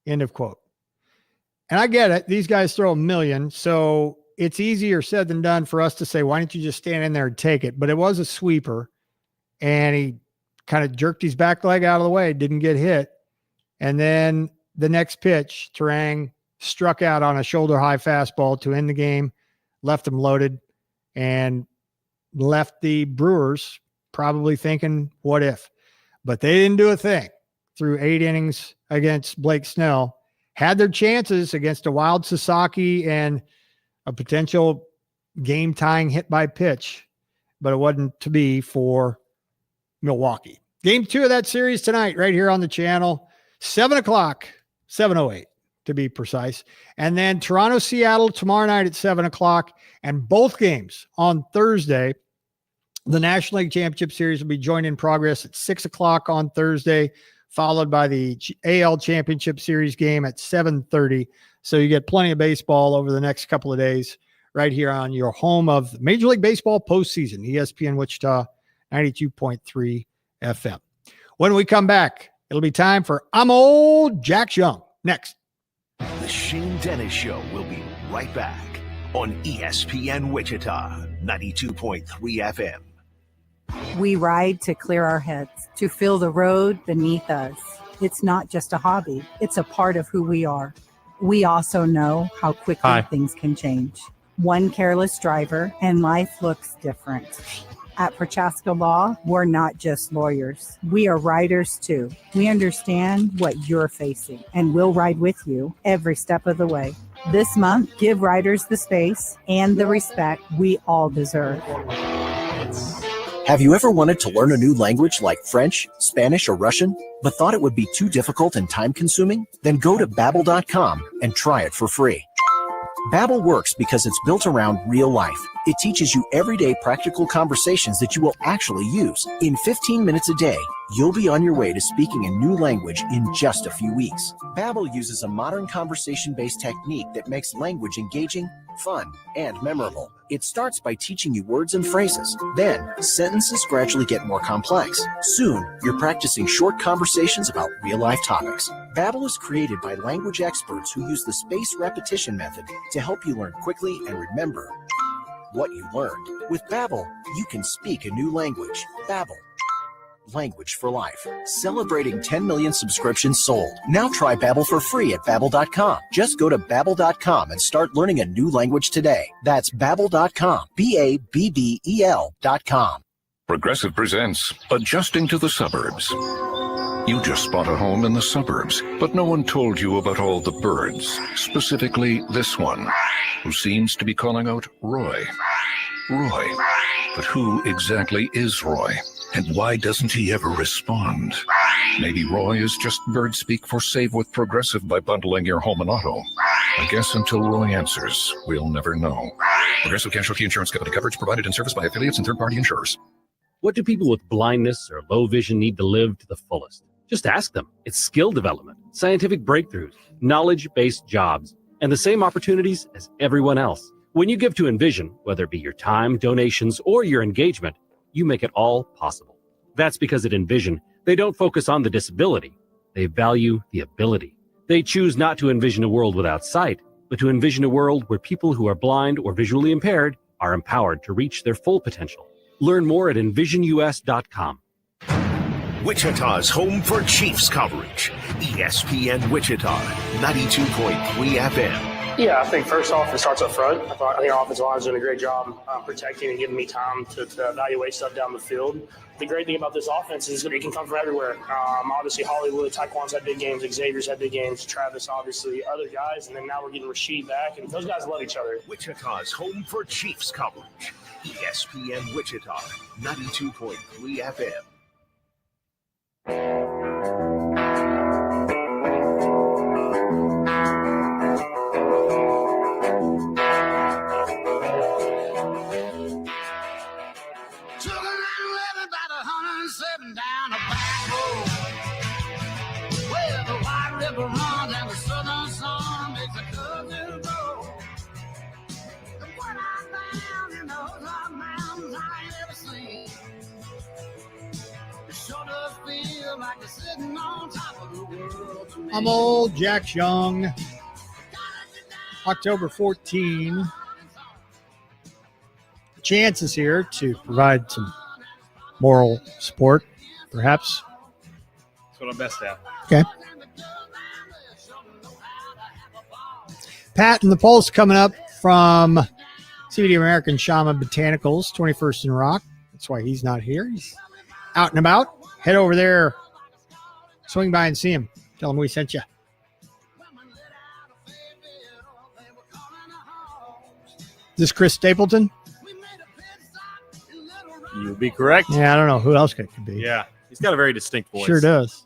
End of quote. And I get it. These guys throw a million, so it's easier said than done for us to say, why don't you just stand in there and take it? But it was a sweeper, and he kind of jerked his back leg out of the way, didn't get hit. And then the next pitch, Terang struck out on a shoulder-high fastball to end the game, left them loaded, and left the Brewers probably thinking, what if? But they didn't do a thing through 8 innings against Blake Snell. Had their chances against a wild Sasaki and a potential game-tying hit by pitch, but it wasn't to be for Milwaukee. Game 2 of that series tonight, right here on the channel, 7 o'clock, 7:08 to be precise. And then Toronto, Seattle tomorrow night at 7 o'clock, and both games on Thursday. The National League Championship Series will be joined in progress at 6 o'clock on Thursday, followed by the AL Championship Series game at 7:30. So you get plenty of baseball over the next couple of days right here on your home of Major League Baseball postseason, ESPN Wichita 92.3 FM. When we come back, it'll be time for I'm Old Jack Young. Next. The Shane Dennis Show will be right back on ESPN Wichita 92.3 FM. We ride to clear our heads, to feel the road beneath us. It's not just a hobby. It's a part of who we are. We also know how quickly things can change. One careless driver and life looks different. At Prochaska Law, we're not just lawyers. We are riders too. We understand what you're facing, and we'll ride with you every step of the way. This month, give riders the space and the respect we all deserve. Have you ever wanted to learn a new language like French, Spanish, or Russian, but thought it would be too difficult and time-consuming? Then go to Babbel.com and try it for free. Babbel works because it's built around real life. It teaches you everyday practical conversations that you will actually use. In 15 minutes a day, you'll be on your way to speaking a new language in just a few weeks. Babbel uses a modern conversation-based technique that makes language engaging, fun, and memorable. It starts by teaching you words and phrases. Then, sentences gradually get more complex. Soon, you're practicing short conversations about real-life topics. Babbel is created by language experts who use the spaced repetition method to help you learn quickly and remember what you learned. With Babbel, you can speak a new language. Babbel. Language for life. Celebrating 10 million subscriptions sold. Now try Babbel for free at Babbel.com. Just go to Babbel.com and start learning a new language today. That's Babbel.com. Babbel.com. Progressive presents Adjusting to the Suburbs. You just bought a home in the suburbs, but no one told you about all the birds, specifically this one, who seems to be calling out Roy. Roy. But who exactly is Roy? And why doesn't he ever respond? Maybe Roy is just bird speak for save with Progressive by bundling your home and auto. I guess until Roy answers, we'll never know. Progressive Casualty Insurance Company. Coverage provided in service by affiliates and third-party insurers. What do people with blindness or low vision need to live to the fullest? Just ask them. It's skill development, scientific breakthroughs, knowledge-based jobs, and the same opportunities as everyone else. When you give to Envision, whether it be your time, donations, or your engagement, you make it all possible. That's because at Envision, they don't focus on the disability. They value the ability. They choose not to envision a world without sight, but to envision a world where people who are blind or visually impaired are empowered to reach their full potential. Learn more at envisionus.com. Wichita's home for Chiefs coverage. ESPN Wichita, 92.3 FM. Yeah, I think first off, it starts up front. I think our offensive line is doing a great job protecting and giving me time to evaluate stuff down the field. The great thing about this offense is that it can come from everywhere. Obviously, Hollywood, Taekwon's had big games, Xavier's had big games, Travis, obviously, other guys, and then now we're getting Rasheed back, and those guys love each other. Wichita's home for Chiefs coverage. ESPN Wichita, 92.3 FM. Down a back road where the White River runs and the southern sun makes a cousin grow. And what I found in those hot mountains I ain't ever seen. It sure does feel like you're sitting on top of the world to me. I'm old Jack Young. October 14. Chance is here to provide some moral support, perhaps. That's what I'm best at. Okay. Pat and the Pulse coming up from CBD American Shaman Botanicals, 21st and Rock. That's why he's not here. He's out and about. Head over there. Swing by and see him. Tell him we sent you. Is this Chris Stapleton? You would be correct. Yeah, I don't know who else it could be. Yeah, he's got a very distinct voice. Sure does.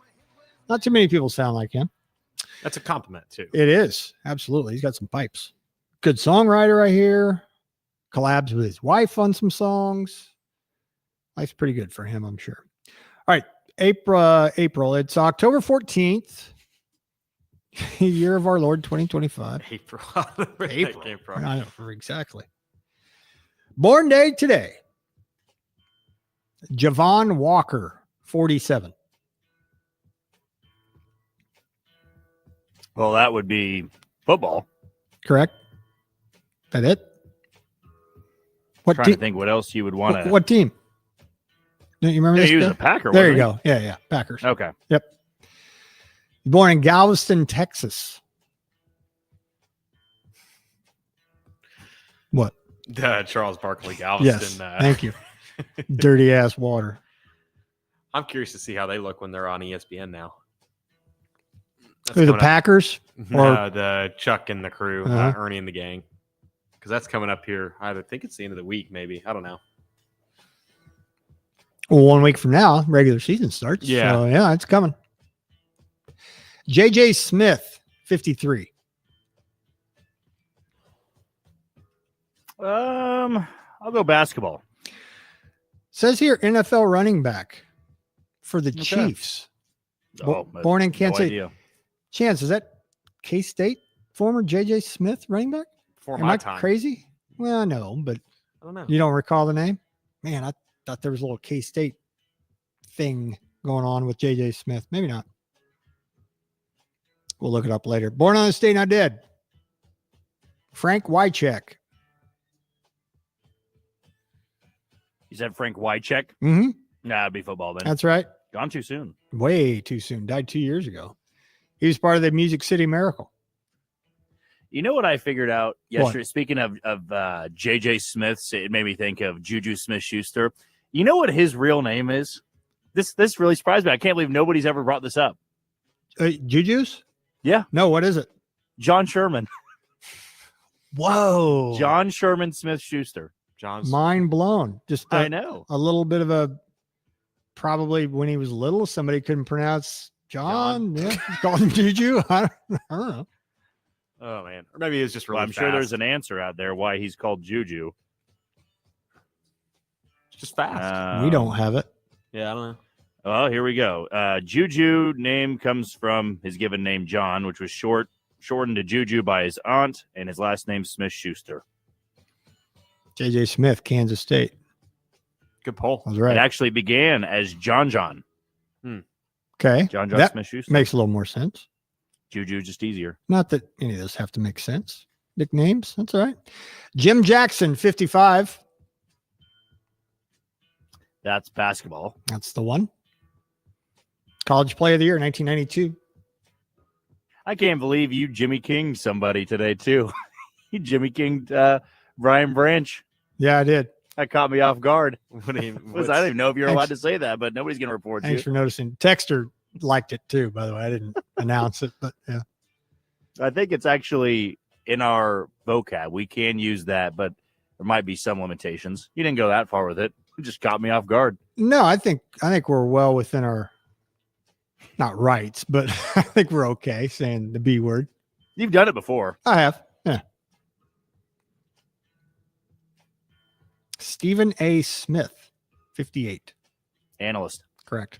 Not too many people sound like him. That's a compliment, too. It is. Absolutely. He's got some pipes. Good songwriter right here. Collabs with his wife on some songs. Life's pretty good for him, I'm sure. All right. April. It's October 14th. Year of our Lord 2025. April. April. Came from. I know, exactly. Born day today. Javon Walker, 47. Well, that would be football. Correct. That it? What Trying to think what else you would want to. What team? Don't you remember this? He was guy? a Packer. There you wasn't go. Yeah. Packers. Okay. Yep. Born in Galveston, Texas. What? Charles Barkley Galveston. Yes. Thank you. Dirty ass water. I'm curious to see how they look when they're on ESPN now. Who, the Packers? No, the Chuck and the crew, Uh-huh. Ernie and the gang. Because that's coming up here. I think it's the end of the week, maybe. I don't know. Well, 1 week from now, regular season starts. Yeah. So, yeah, it's coming. JJ Smith, 53. I'll go basketball. Says here, NFL running back for the Chiefs. Born in Kansas City. Idea. Chance, is that K-State former JJ Smith running back? For Am my I time. crazy? Well, no, but I don't know. you don't recall the name? Man, I thought there was a little K-State thing going on with JJ Smith. Maybe not. We'll look it up later. Born on this day, not dead. Frank Wycheck. You said Frank Wycheck? Mm-hmm. Nah, it'd be football then. That's right. Gone too soon. Way too soon. Died 2 years ago. He was part of the Music City Miracle. You know what I figured out yesterday? What? Speaking of JJ Smiths, it made me think of Juju Smith-Schuster. You know what his real name is? This really surprised me. I can't believe nobody's ever brought this up. Juju's? Yeah. No, what is it? John Sherman. Whoa. John Sherman Smith-Schuster. Mind blown. Just I know. A little bit of a, probably when he was little, somebody couldn't pronounce John. Yeah, called him Juju. I don't know. Oh, man. Or maybe it's just really I'm sure there's an answer out there why he's called Juju. It's just fast. We don't have it. Yeah, I don't know. Well, here we go. Juju name comes from his given name, John, which was shortened to Juju by his aunt, and his last name, Smith-Schuster. JJ Smith, Kansas State. Good poll. That's right. It actually began as John. Okay. John that Smith-Schuster. makes a little more sense. Juju, just easier. Not that any of those have to make sense. Nicknames, that's all right. Jim Jackson, 55. That's basketball. That's the one. College Player of the Year, 1992. I can't believe you Jimmy King somebody today, too. You Jimmy King Brian Branch. Yeah, I did. That caught me off guard. What do you, I don't even know if you're allowed to say that, but nobody's going to report Thanks you. for noticing. Texter liked it too, by the way. I didn't announce it, but yeah. I think it's actually in our vocab. We can use that, but there might be some limitations. You didn't go that far with it. It just caught me off guard. No, I think we're well within our not rights, but I think we're okay saying the B word. You've done it before. I have. Yeah. Stephen A. Smith, 58. Analyst. Correct.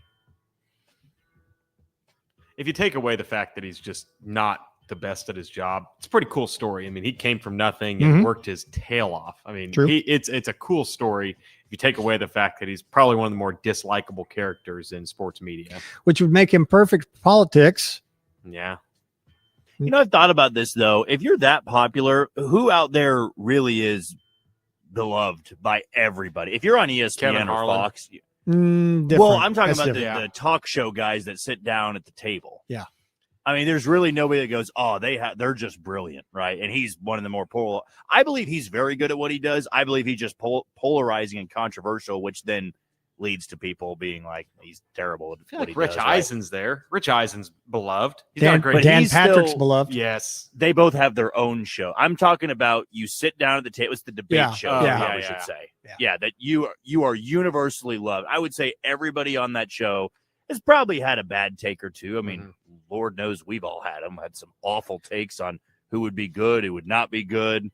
if you take away the fact that he's just not the best at his job, it's a pretty cool story. I mean, he came from nothing and worked his tail off. I mean, it's a cool story if you take away the fact that he's probably one of the more dislikable characters in sports media. Which would make him perfect for politics. Yeah. You know, I've thought about this, though. If you're that popular, who out there really is beloved by everybody? If you're on ESPN Kevin or Harlan. Fox. Different. Well, I'm talking That's about different. the talk show guys that sit down at the table. Yeah. I mean, there's really nobody that goes, oh, they're just brilliant, right? And he's one of the more polar. I believe he's very good at what he does. I believe he's just polarizing and controversial, which then leads to people being like, he's terrible at I feel what like he Rich does. Eisen's there. Rich Eisen's beloved. He's Dan- got a great. but Dan he's Patrick's still- beloved. Yes. They both have their own show. I'm talking about you sit down at the table. It's the debate Yeah. show. Oh, I yeah. probably should say. Yeah, that you are universally loved. I would say everybody on that show has probably had a bad take or two. I mean, Lord knows we've all had them. Had some awful takes on who would be good, who would not be good. You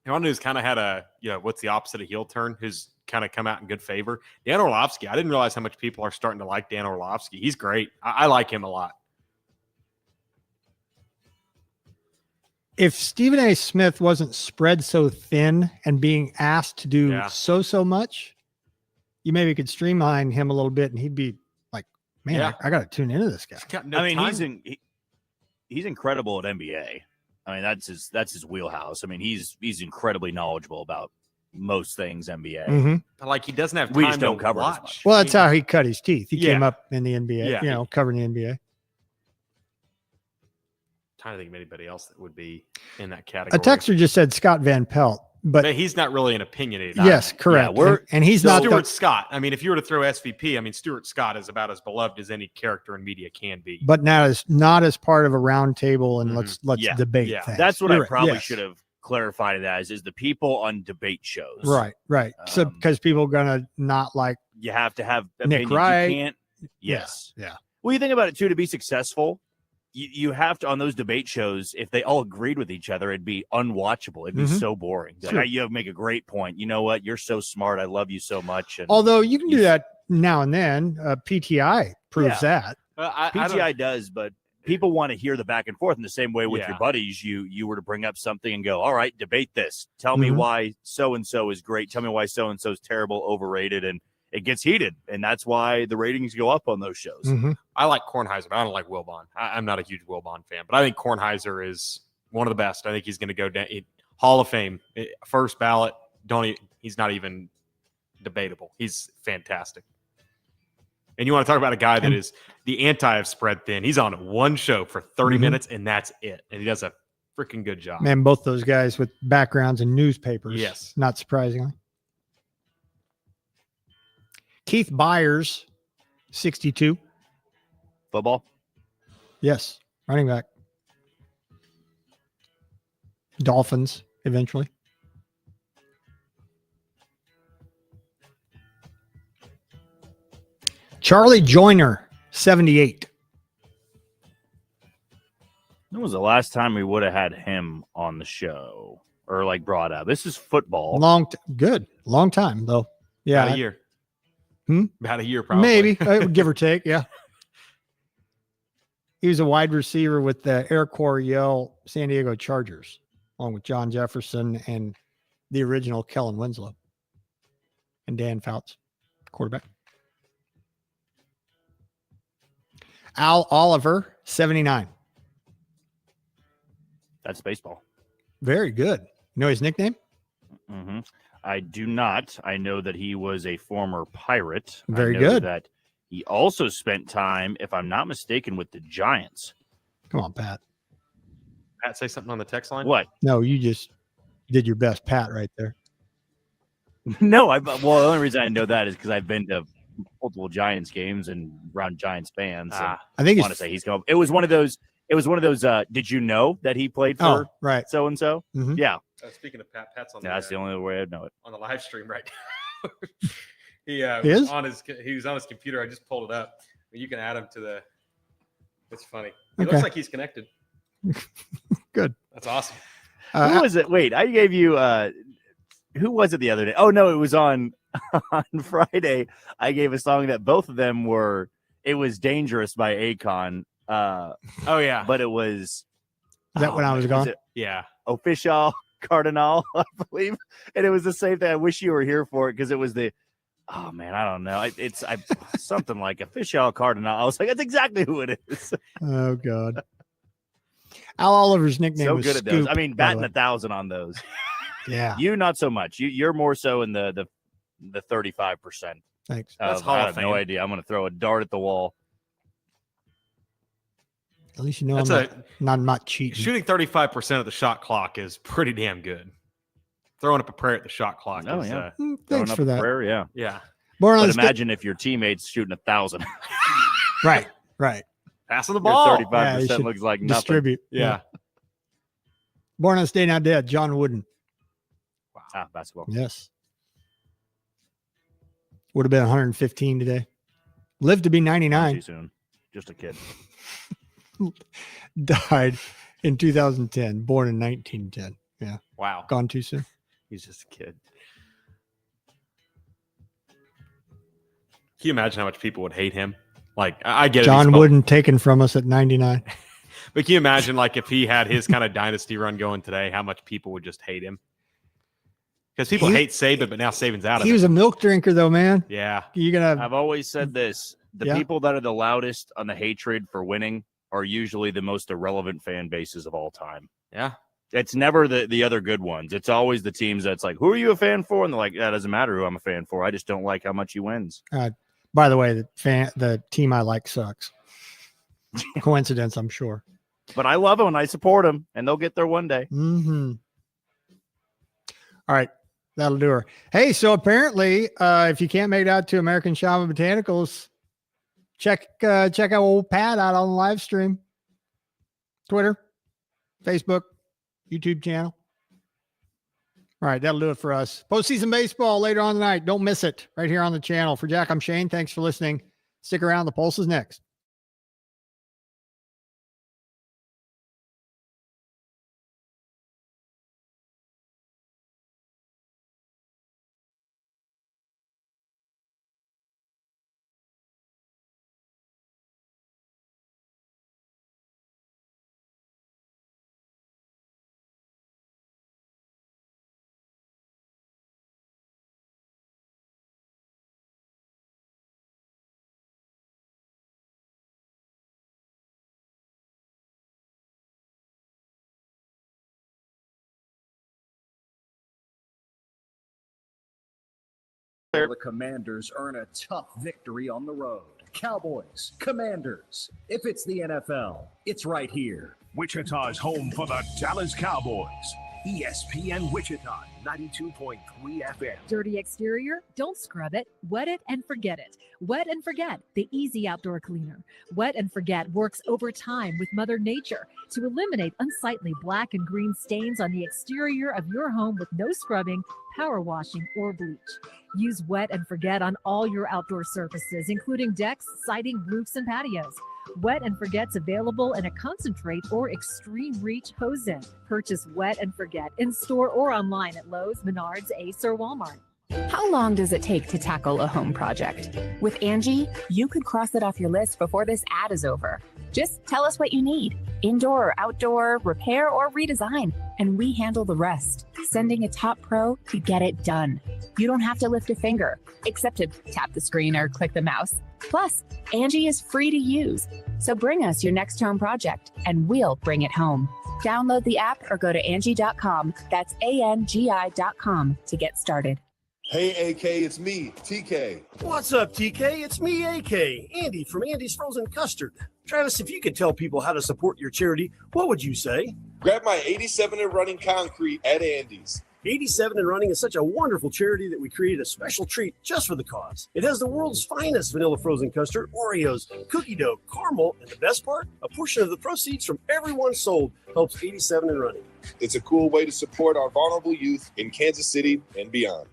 know, one who's kind of had a, what's the opposite of heel turn? Who's kind of come out in good favor? Dan Orlovsky. I didn't realize how much people are starting to like Dan Orlovsky. He's great. I like him a lot. If Stephen A. Smith wasn't spread so thin and being asked to do so much, you maybe could streamline him a little bit and he'd be like, man, Yeah. I got to tune into this guy. I mean, he's incredible at NBA. I mean, that's his wheelhouse. I mean, he's incredibly knowledgeable about most things NBA. But like, he doesn't have time We just don't to cover it as watch. much. Well, that's how he cut his teeth. He Yeah. came up in the NBA, Yeah. covering the NBA. Trying to think of anybody else that would be in that A category. texter just said Scott Van Pelt, but he's not really an opinionated. yes, correct. And he's not Stuart the, Scott. I mean, if you were to throw SVP, I mean, Stuart Scott is about as beloved as any character in media can be. but not as part of a round table and let's Yeah. debate Yeah. things. That's what You're I right. probably Yes. should have clarified it as is the people on debate shows. Right. So because people are gonna not like You have to have Nick opinions. Wright. You can't. Yes. Yeah. Well, you think about it too. To be successful, you have to on those debate shows. If they all agreed with each other, it'd be unwatchable. It'd be Mhm. so boring. Like, Sure. you make a great point. You know what? You're so smart. I love you so much. And Although you can do that now and then. PTI proves that. PTI does, but people want to hear the back and forth in the same way with Yeah. your buddies. You were to bring up something and go, all right, debate this. Tell me Mhm. why so-and-so is great. Tell me why so-and-so is terrible, overrated. And it gets heated. And that's why the ratings go up on those shows. Mhm. I like Kornheiser, but I don't like Wilbon. I'm not a huge Wilbon fan, but I think Kornheiser is one of the best. I think he's going to go down Hall of Fame, first ballot. He's not even debatable. He's fantastic. And you want to talk about a guy that is the anti of spread thin. He's on one show for 30 Mhm. minutes, and that's it. And he does a freaking good job. Man, both those guys with backgrounds in newspapers. Yes. Not surprisingly. Keith Byers, 62. Football. Yes. Running back. Dolphins, eventually. Charlie Joyner, 78. When was the last time we would have had him on the show or like brought up? This is football. Good. Long time, though. Yeah. About a year. Hmm? About a year, probably. Maybe, give or take. Yeah. He was a wide receiver with the Air Corps Yale San Diego Chargers, along with John Jefferson and the original Kellen Winslow and Dan Fouts, quarterback. Al Oliver, 79. That's baseball. Very good. You know his nickname? Mm-hmm. I do not. I know that he was a former Pirate. Very I know good. That he also spent time, if I'm not mistaken, with the Giants. Come on, Pat. Pat, say something on the text line. What? No, you just did your best, Pat, right there. No, well, the only reason I know that is because I've been to multiple Giants games and around Giants fans. I think want to say he's going. It was one of those. Did you know that he played for right so and so? Mhm. Yeah. Speaking of Pat, Pat's on. That's the only way I'd know it. On the live stream right now. He was on his computer. I just pulled it up. You can add him to the. It's funny. He looks like he's connected. Good. That's awesome. Who was it? Wait, I gave you. Who was it the other day? Oh no, it was on Friday. I gave a song that both of them were. It was "Dangerous" by Akon. Oh yeah, but it was. Is that when I was gone? Yeah. Official Cardinal, I believe, and it was the same thing. I wish you were here for it because it was the. Oh man, I don't know. It's something like Official Cardinal. I was like, that's exactly who it is. Oh God. Al Oliver's nickname So was good at Scoop, those. I mean, by the batting way. 1,000 on those. Yeah. You not so much. You're more so in the 35%. Thanks. That's I Hall of have no Fame. idea. I'm going to throw a dart at the wall. At least you know That's I'm not cheating. Shooting 35% of the shot clock is pretty damn good. Throwing up a prayer at the shot clock. Oh, is, yeah. Thanks Throwing up for a that. prayer, yeah. Yeah. Born on But this day- imagine if your teammate's shooting 1,000. Right. Passing the Your ball. 35% Yeah, you should looks like nothing. distribute. Yeah. Born on this day, now dead. John Wooden. Basketball. Yes. Would have been 115 today. Lived to be Not 99. too soon. Just a kid. Died in 2010. Born in 1910. Yeah. Wow. Gone too soon. He's just a kid. Can you imagine how much people would hate him? Like, I get it. John Wooden taken from us at 99. But can you imagine, like, if he had his kind of dynasty run going today, how much people would just hate him? Because people hate Saban, but now Saban's out of He it. was a milk drinker, though, man. Yeah. You're gonna. I've always said this. The Yeah. people that are the loudest on the hatred for winning are usually the most irrelevant fan bases of all time. Yeah. It's never the other good ones. It's always the teams that's like, who are you a fan for? And they're like, that doesn't matter who I'm a fan for. I just don't like how much he wins. By the way, the team I like sucks. Coincidence, I'm sure. But I love them and I support them, and they'll get there one day. Mm-hmm. All right. That'll do her. Hey, so apparently, if you can't make it out to American Shaman Botanicals, check out old Pat out on the live stream. Twitter, Facebook, YouTube channel. All right, that'll do it for us. Postseason baseball later on tonight. Don't miss it right here on the channel. For Jack, I'm Shane. Thanks for listening. Stick around. The Pulse is next. The Commanders earn a tough victory on the road. Cowboys, Commanders. If it's the NFL, it's right here. Wichita's home for the Dallas Cowboys. ESPN Wichita, 92.3 FM. Dirty exterior? Don't scrub it. Wet it and forget it. Wet and Forget, the easy outdoor cleaner. Wet and Forget works overtime with Mother Nature to eliminate unsightly black and green stains on the exterior of your home with no scrubbing, power washing, or bleach. Use Wet and Forget on all your outdoor surfaces, including decks, siding, roofs, and patios. Wet and Forget's available in a concentrate or extreme reach hose-in. Purchase Wet and Forget in store or online at Lowe's, Menards, Ace, or Walmart. How long does it take to tackle a home project? With Angie, you could cross it off your list before this ad is over. Just tell us what you need, indoor or outdoor, repair or redesign, and we handle the rest, sending a top pro to get it done. You don't have to lift a finger, except to tap the screen or click the mouse. Plus, Angie is free to use. So bring us your next home project, and we'll bring it home. Download the app or go to Angie.com. That's ANGI.com to get started. Hey, AK, it's me, TK. What's up, TK? It's me, AK, Andy from Andy's Frozen Custard. Travis, if you could tell people how to support your charity, what would you say? Grab my 87 and running concrete at Andy's. 87 and Running is such a wonderful charity that we created a special treat just for the cause. It has the world's finest vanilla frozen custard, Oreos, cookie dough, caramel, and the best part, a portion of the proceeds from every one sold helps 87 and Running. It's a cool way to support our vulnerable youth in Kansas City and beyond.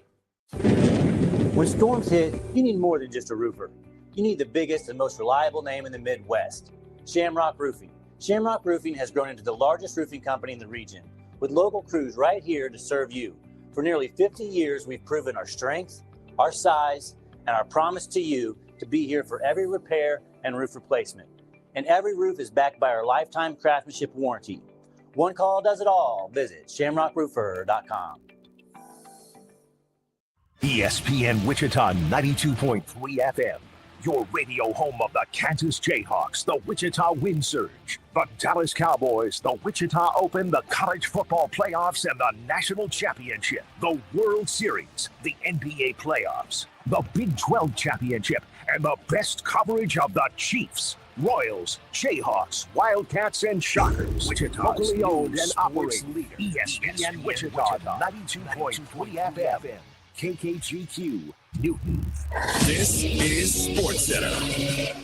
When storms hit, you need more than just a roofer. You need the biggest and most reliable name in the Midwest, Shamrock Roofing. Shamrock Roofing has grown into the largest roofing company in the region, with local crews right here to serve you. For nearly 50 years, we've proven our strength, our size, and our promise to you to be here for every repair and roof replacement. And every roof is backed by our lifetime craftsmanship warranty. One call does it all. Visit shamrockroofer.com. ESPN Wichita 92.3 FM. Your radio home of the Kansas Jayhawks, the Wichita Wind Surge, the Dallas Cowboys, the Wichita Open, the college football playoffs, and the national championship, the World Series, the NBA playoffs, the Big 12 championship, and the best coverage of the Chiefs, Royals, Jayhawks, Wildcats, and Shockers. Wichita's locally owned and operated. ESPN Wichita 92.3 FM. KKGQ, Newton. This is SportsCenter.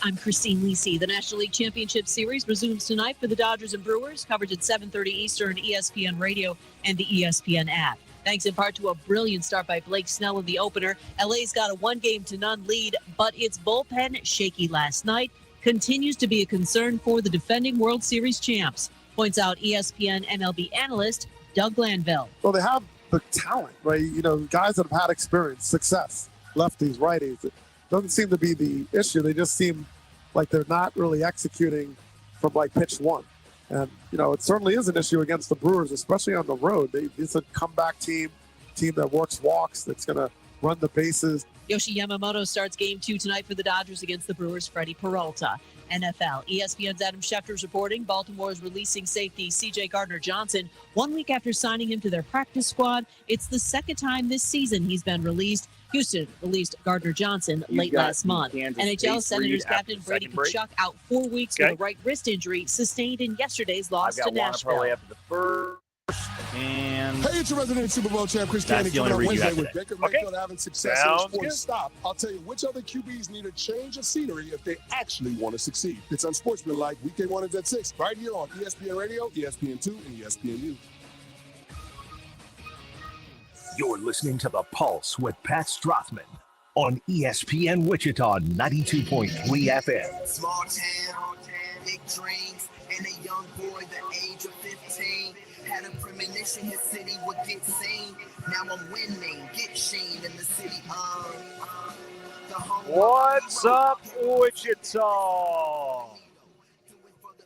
I'm Christine Lisi. The National League Championship Series resumes tonight for the Dodgers and Brewers. Coverage at 7:30 Eastern, ESPN Radio and the ESPN app. Thanks in part to a brilliant start by Blake Snell in the opener. LA's got a 1-0 lead, but its bullpen, shaky last night, continues to be a concern for the defending World Series champs, points out ESPN MLB analyst Doug Glanville. Well, they have the talent, right? You know, guys that have had experience, success, lefties, righties. It doesn't seem to be the issue. They just seem like they're not really executing from like pitch one. And, you know, it certainly is an issue against the Brewers, especially on the road. It's a comeback team that works walks, that's going to run the bases. Yoshi Yamamoto starts Game 2 tonight for the Dodgers against the Brewers' Freddie Peralta. NFL. ESPN's Adam Schefter's reporting Baltimore is releasing safety C.J. Gardner-Johnson 1 week after signing him to their practice squad. It's the second time this season he's been released. Houston released Gardner-Johnson late last month. NHL Senators captain Brady Tkachuk out 4 weeks with a right wrist injury sustained in yesterday's loss to Nashville. After the first. And hey, it's your resident Super Bowl champ, Chris that's Candy. the only read you have with today. Baker Mayfield having success in sports. Stop. I'll tell you which other QBs need a change of scenery if they actually want to succeed. It's Unsportsmanlike. Weekday mornings at 6, right here on ESPN Radio, ESPN2, and ESPNU. You're listening to The Pulse with Pat Strathman on ESPN Wichita 92.3 FM. Small town, big dreams, and a young boy the age of 15. Had a premonition his city would get seen. Now I'm winning, get Sheen in the city of the home. What's up, Wichita?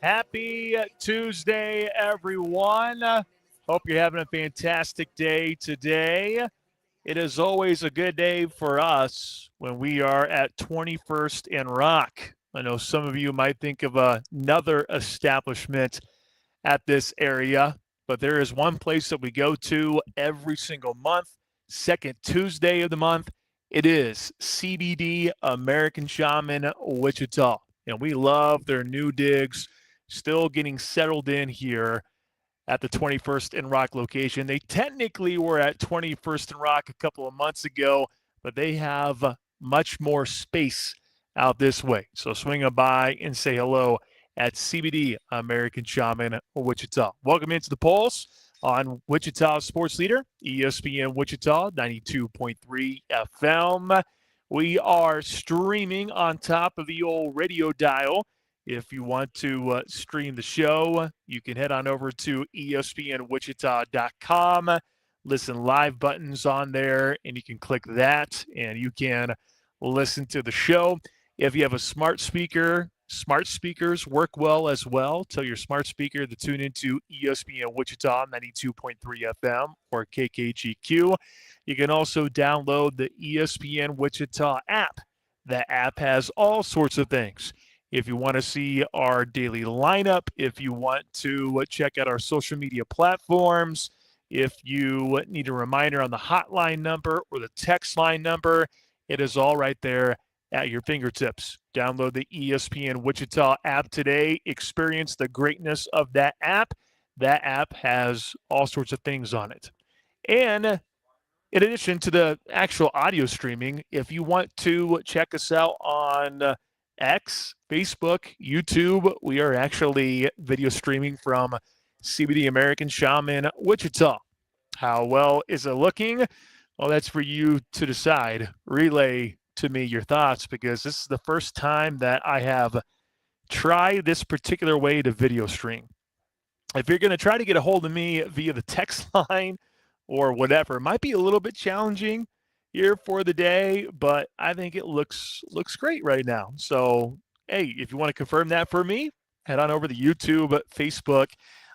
Happy Tuesday, everyone. Hope you're having a fantastic day today. It is always a good day for us when we are at 21st and Rock. I know some of you might think of another establishment at this area, but there is one place that we go to every single month, second Tuesday of the month. It is CBD American Shaman Wichita. And we love their new digs, still getting settled in here at the 21st and Rock location. They technically were at 21st and Rock a couple of months ago, but they have much more space out this way. So swing by and say hello at CBD American Shaman Wichita. Welcome into the Pulse on Wichita Sports Leader, ESPN Wichita 92.3 FM. We are streaming on top of the old radio dial. If you want to stream the show, you can head on over to espnwichita.com. Listen live buttons on there, and you can click that, and you can listen to the show. If you have a smart speaker, smart speakers work well as well. Tell your smart speaker to tune into ESPN Wichita 92.3 FM or KKGQ. You can also download the ESPN Wichita app. The app has all sorts of things. If you want to see our daily lineup, if you want to check out our social media platforms, if you need a reminder on the hotline number or the text line number, it is all right there at your fingertips. Download the ESPN Wichita app today. Experience the greatness of that app. That app has all sorts of things on it. And in addition to the actual audio streaming, if you want to check us out on X, Facebook, YouTube, we are actually video streaming from CBD American Shaman Wichita. How well is it looking? Well, that's for you to decide. Relay to me your thoughts, because this is the first time that I have tried this particular way to video stream. If you're going to try to get a hold of me via the text line or whatever, it might be a little bit challenging here for the day, but I think it looks great right now. So, hey, if you want to confirm that for me, head on over to YouTube, Facebook,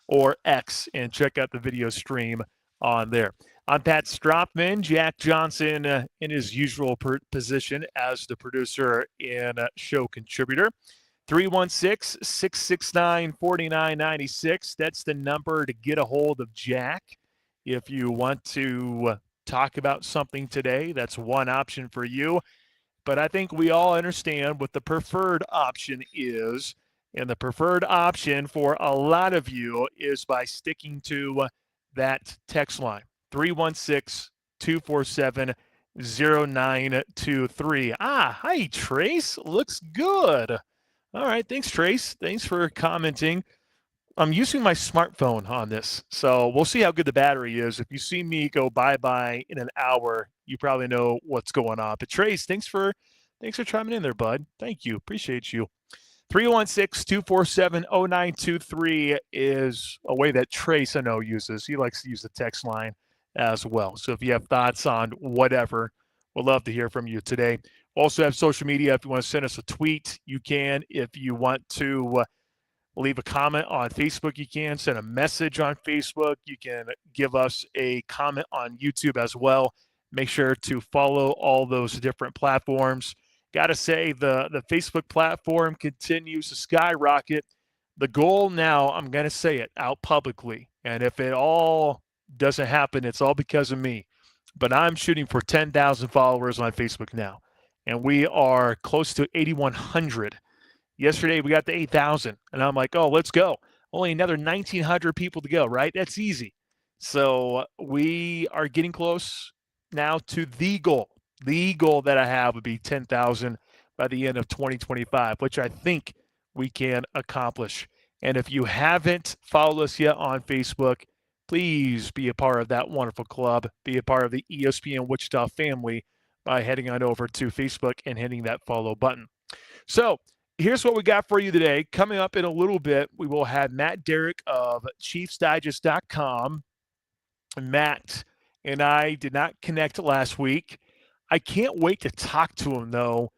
or X and check out the video stream on there. I'm Pat Strathman. Jack Johnson in his usual position as the producer and show contributor. 316-669-4996. That's the number to get a hold of Jack. If you want to talk about something today, that's one option for you. But I think we all understand what the preferred option is. And the preferred option for a lot of you is by sticking to that text line, 316-247-0923. Hi, Trace. Looks good. All right. Thanks, Trace. Thanks for commenting. I'm using my smartphone on this, so we'll see how good the battery is. If you see me go bye-bye in an hour, you probably know what's going on. But Trace, thanks for chiming in there, bud. Thank you. Appreciate you. 316-247-0923 is a way that Trace, I know, uses. He likes to use the text line as well. So if you have thoughts on whatever, we'd love to hear from you today. Also have social media. If you want to send us a tweet, you can. If you want to leave a comment on Facebook, you can. Send a message on Facebook. You can give us a comment on YouTube as well. Make sure to follow all those different platforms. Got to say, the Facebook platform continues to skyrocket. The goal now, I'm going to say it out publicly, and if it all doesn't happen, it's all because of me. But I'm shooting for 10,000 followers on Facebook now, and we are close to 8,100. Yesterday, we got to 8,000, and I'm like, oh, let's go. Only another 1,900 people to go, right? That's easy. So we are getting close now to the goal. The goal that I have would be 10,000 by the end of 2025, which I think we can accomplish. And if you haven't followed us yet on Facebook, please be a part of that wonderful club. Be a part of the ESPN Wichita family by heading on over to Facebook and hitting that follow button. So here's what we got for you today. Coming up in a little bit, we will have Matt Derrick of ChiefsDigest.com. Matt and I did not connect last week. I can't wait to talk to him, though,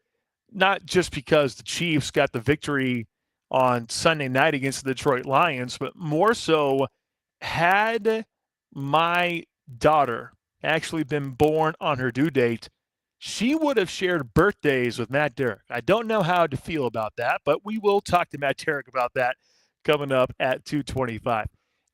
not just because the Chiefs got the victory on Sunday night against the Detroit Lions, but more so, had my daughter actually been born on her due date, she would have shared birthdays with Matt Derrick. I don't know how to feel about that, but we will talk to Matt Derrick about that coming up at 2:25.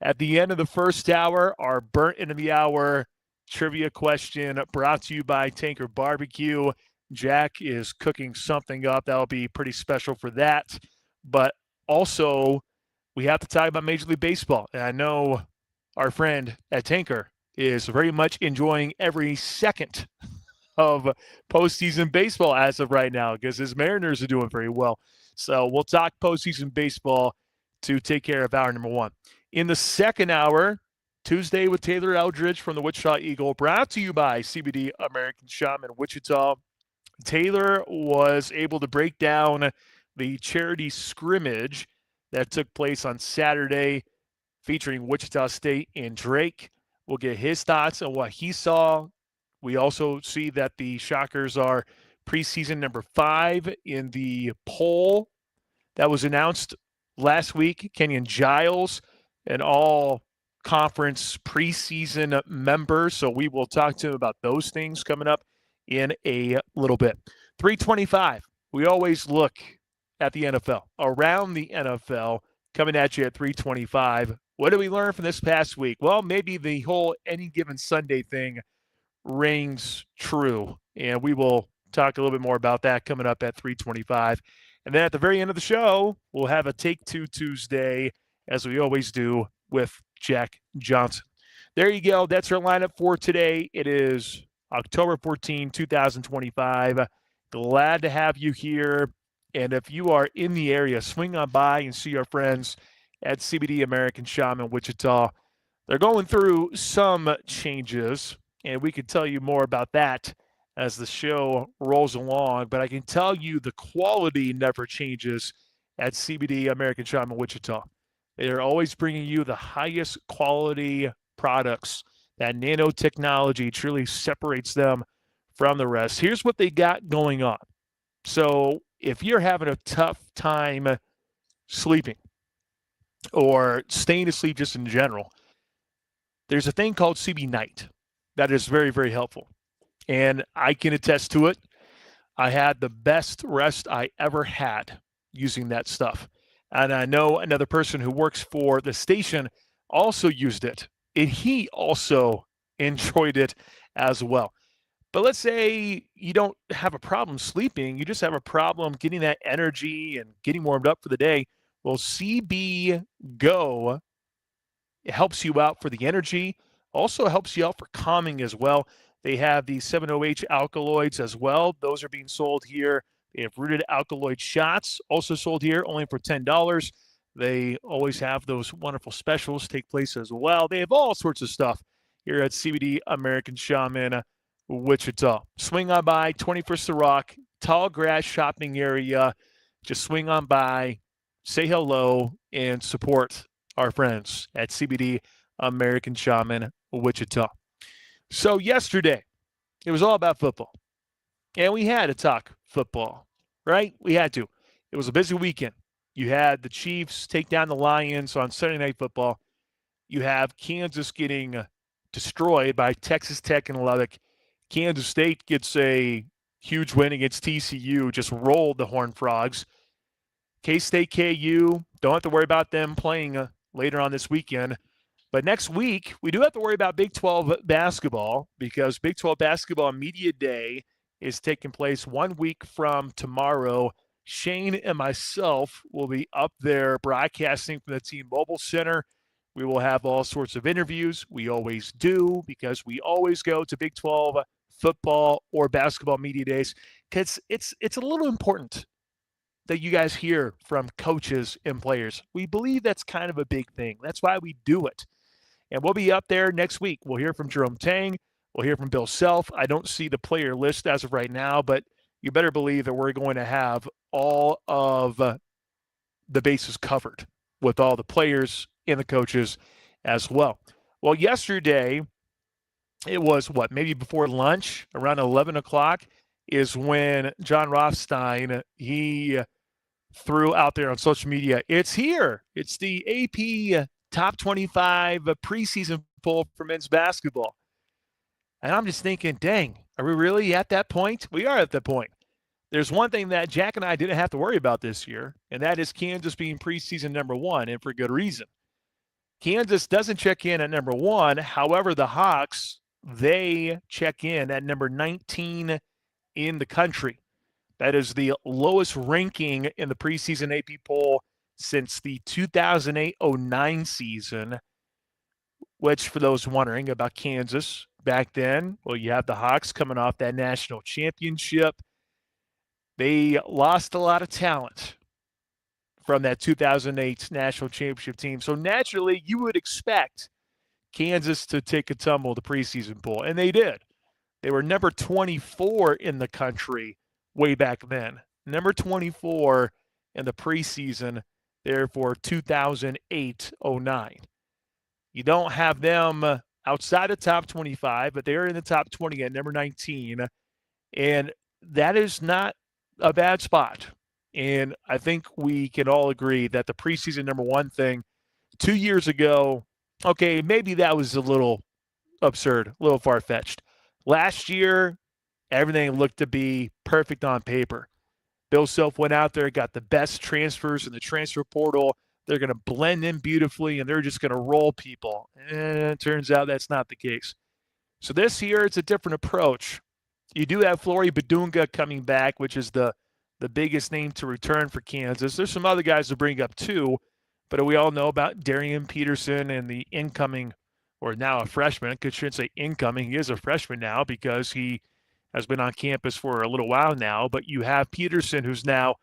At the end of the first hour, our burnt into the hour trivia question brought to you by Tanker Barbecue. Jack is cooking something up. That'll be pretty special for that. But also, we have to talk about Major League Baseball. And I know our friend at Tanker is very much enjoying every second of postseason baseball as of right now because his Mariners are doing very well. So we'll talk postseason baseball to take care of hour number one. In the second hour, Tuesday with Taylor Eldridge from the Wichita Eagle, brought to you by CBD American Shaman Wichita. Taylor was able to break down the charity scrimmage that took place on Saturday featuring Wichita State and Drake. We'll get his thoughts on what he saw. We also see that the Shockers are preseason number 5 in the poll that was announced last week. Kenyon Giles, an all-conference preseason member. So we will talk to him about those things coming up in a little bit. 3:25. We always look at the NFL, around the NFL, coming at you at 325. What did we learn from this past week? Well, maybe the whole any given Sunday thing rings true, and we will talk a little bit more about that coming up at 325. And then at the very end of the show, we'll have a Take Two Tuesday, as we always do, with Jack Johnson. There you go. That's our lineup for today. It is October 14, 2025. Glad to have you here. And if you are in the area, swing on by and see our friends at CBD American Shaman Wichita. They're going through some changes, and we can tell you more about that as the show rolls along. But I can tell you the quality never changes at CBD American Shaman Wichita. They are always bringing you the highest quality products. That nanotechnology truly separates them from the rest. Here's what they got going on. So if you're having a tough time sleeping or staying asleep just in general, there's a thing called CB Night that is very, very helpful. And I can attest to it. I had the best rest I ever had using that stuff. And I know another person who works for the station also used it, and he also enjoyed it as well. But let's say you don't have a problem sleeping, you just have a problem getting that energy and getting warmed up for the day. Well, CB Go helps you out for the energy, also helps you out for calming as well. They have the 7-OH alkaloids as well. Those are being sold here. They have rooted alkaloid shots, also sold here, only for $10. They always have those wonderful specials take place as well. They have all sorts of stuff here at CBD American Shaman Wichita. Swing on by, 21st to Rock, tall grass shopping area. Just swing on by, say hello, and support our friends at CBD American Shaman Wichita. So yesterday, it was all about football. And we had to talk football, right? We had to. It was a busy weekend. You had the Chiefs take down the Lions on Sunday Night Football. You have Kansas getting destroyed by Texas Tech and Lubbock. Kansas State gets a huge win against TCU, just rolled the Horned Frogs. K-State, KU, don't have to worry about them playing later on this weekend. But next week, we do have to worry about Big 12 basketball because Big 12 Basketball Media Day is taking place 1 week from tomorrow. Shane and myself will be up there broadcasting from the T-Mobile Center. We will have all sorts of interviews. We always do because we always go to Big 12 football or basketball media days because it's a little important that you guys hear from coaches and players. We believe that's kind of a big thing. That's why we do it. And we'll be up there next week. We'll hear from Jerome Tang. We'll hear from Bill Self. I don't see the player list as of right now, but you better believe that we're going to have all of the bases covered with all the players and the coaches as well. Well, yesterday, it was maybe before lunch, around 11 o'clock, is when John Rothstein, he threw out there on social media, it's here. It's the AP Top 25 preseason poll for men's basketball. And I'm just thinking, dang, are we really at that point? We are at that point. There's one thing that Jack and I didn't have to worry about this year, and that is Kansas being preseason number one, and for good reason. Kansas doesn't check in at number one. However, the Hawks, they check in at number 19 in the country. That is the lowest ranking in the preseason AP poll since the 2008-09 season, which for those wondering about Kansas back then, well, you have the Hawks coming off that national championship. They lost a lot of talent from that 2008 national championship team. So naturally, you would expect Kansas to take a tumble the preseason poll, and they did. They were number 24 in the country way back then. Number 24 in the preseason there for 2008-09. You don't have them outside the top 25, but they're in the top 20 at number 19. And that is not a bad spot. And I think we can all agree that the preseason number one thing 2 years ago, okay, maybe that was a little absurd, a little far-fetched. Last year, everything looked to be perfect on paper. Bill Self went out there, got the best transfers in the transfer portal. They're going to blend in beautifully, and they're just going to roll people. And it turns out that's not the case. So this year, it's a different approach. You do have Flory Badunga coming back, which is the biggest name to return for Kansas. There's some other guys to bring up too, but we all know about Darian Peterson and the incoming, or now a freshman. I shouldn't say incoming. He is a freshman now because he has been on campus for a little while now. But you have Peterson, who's now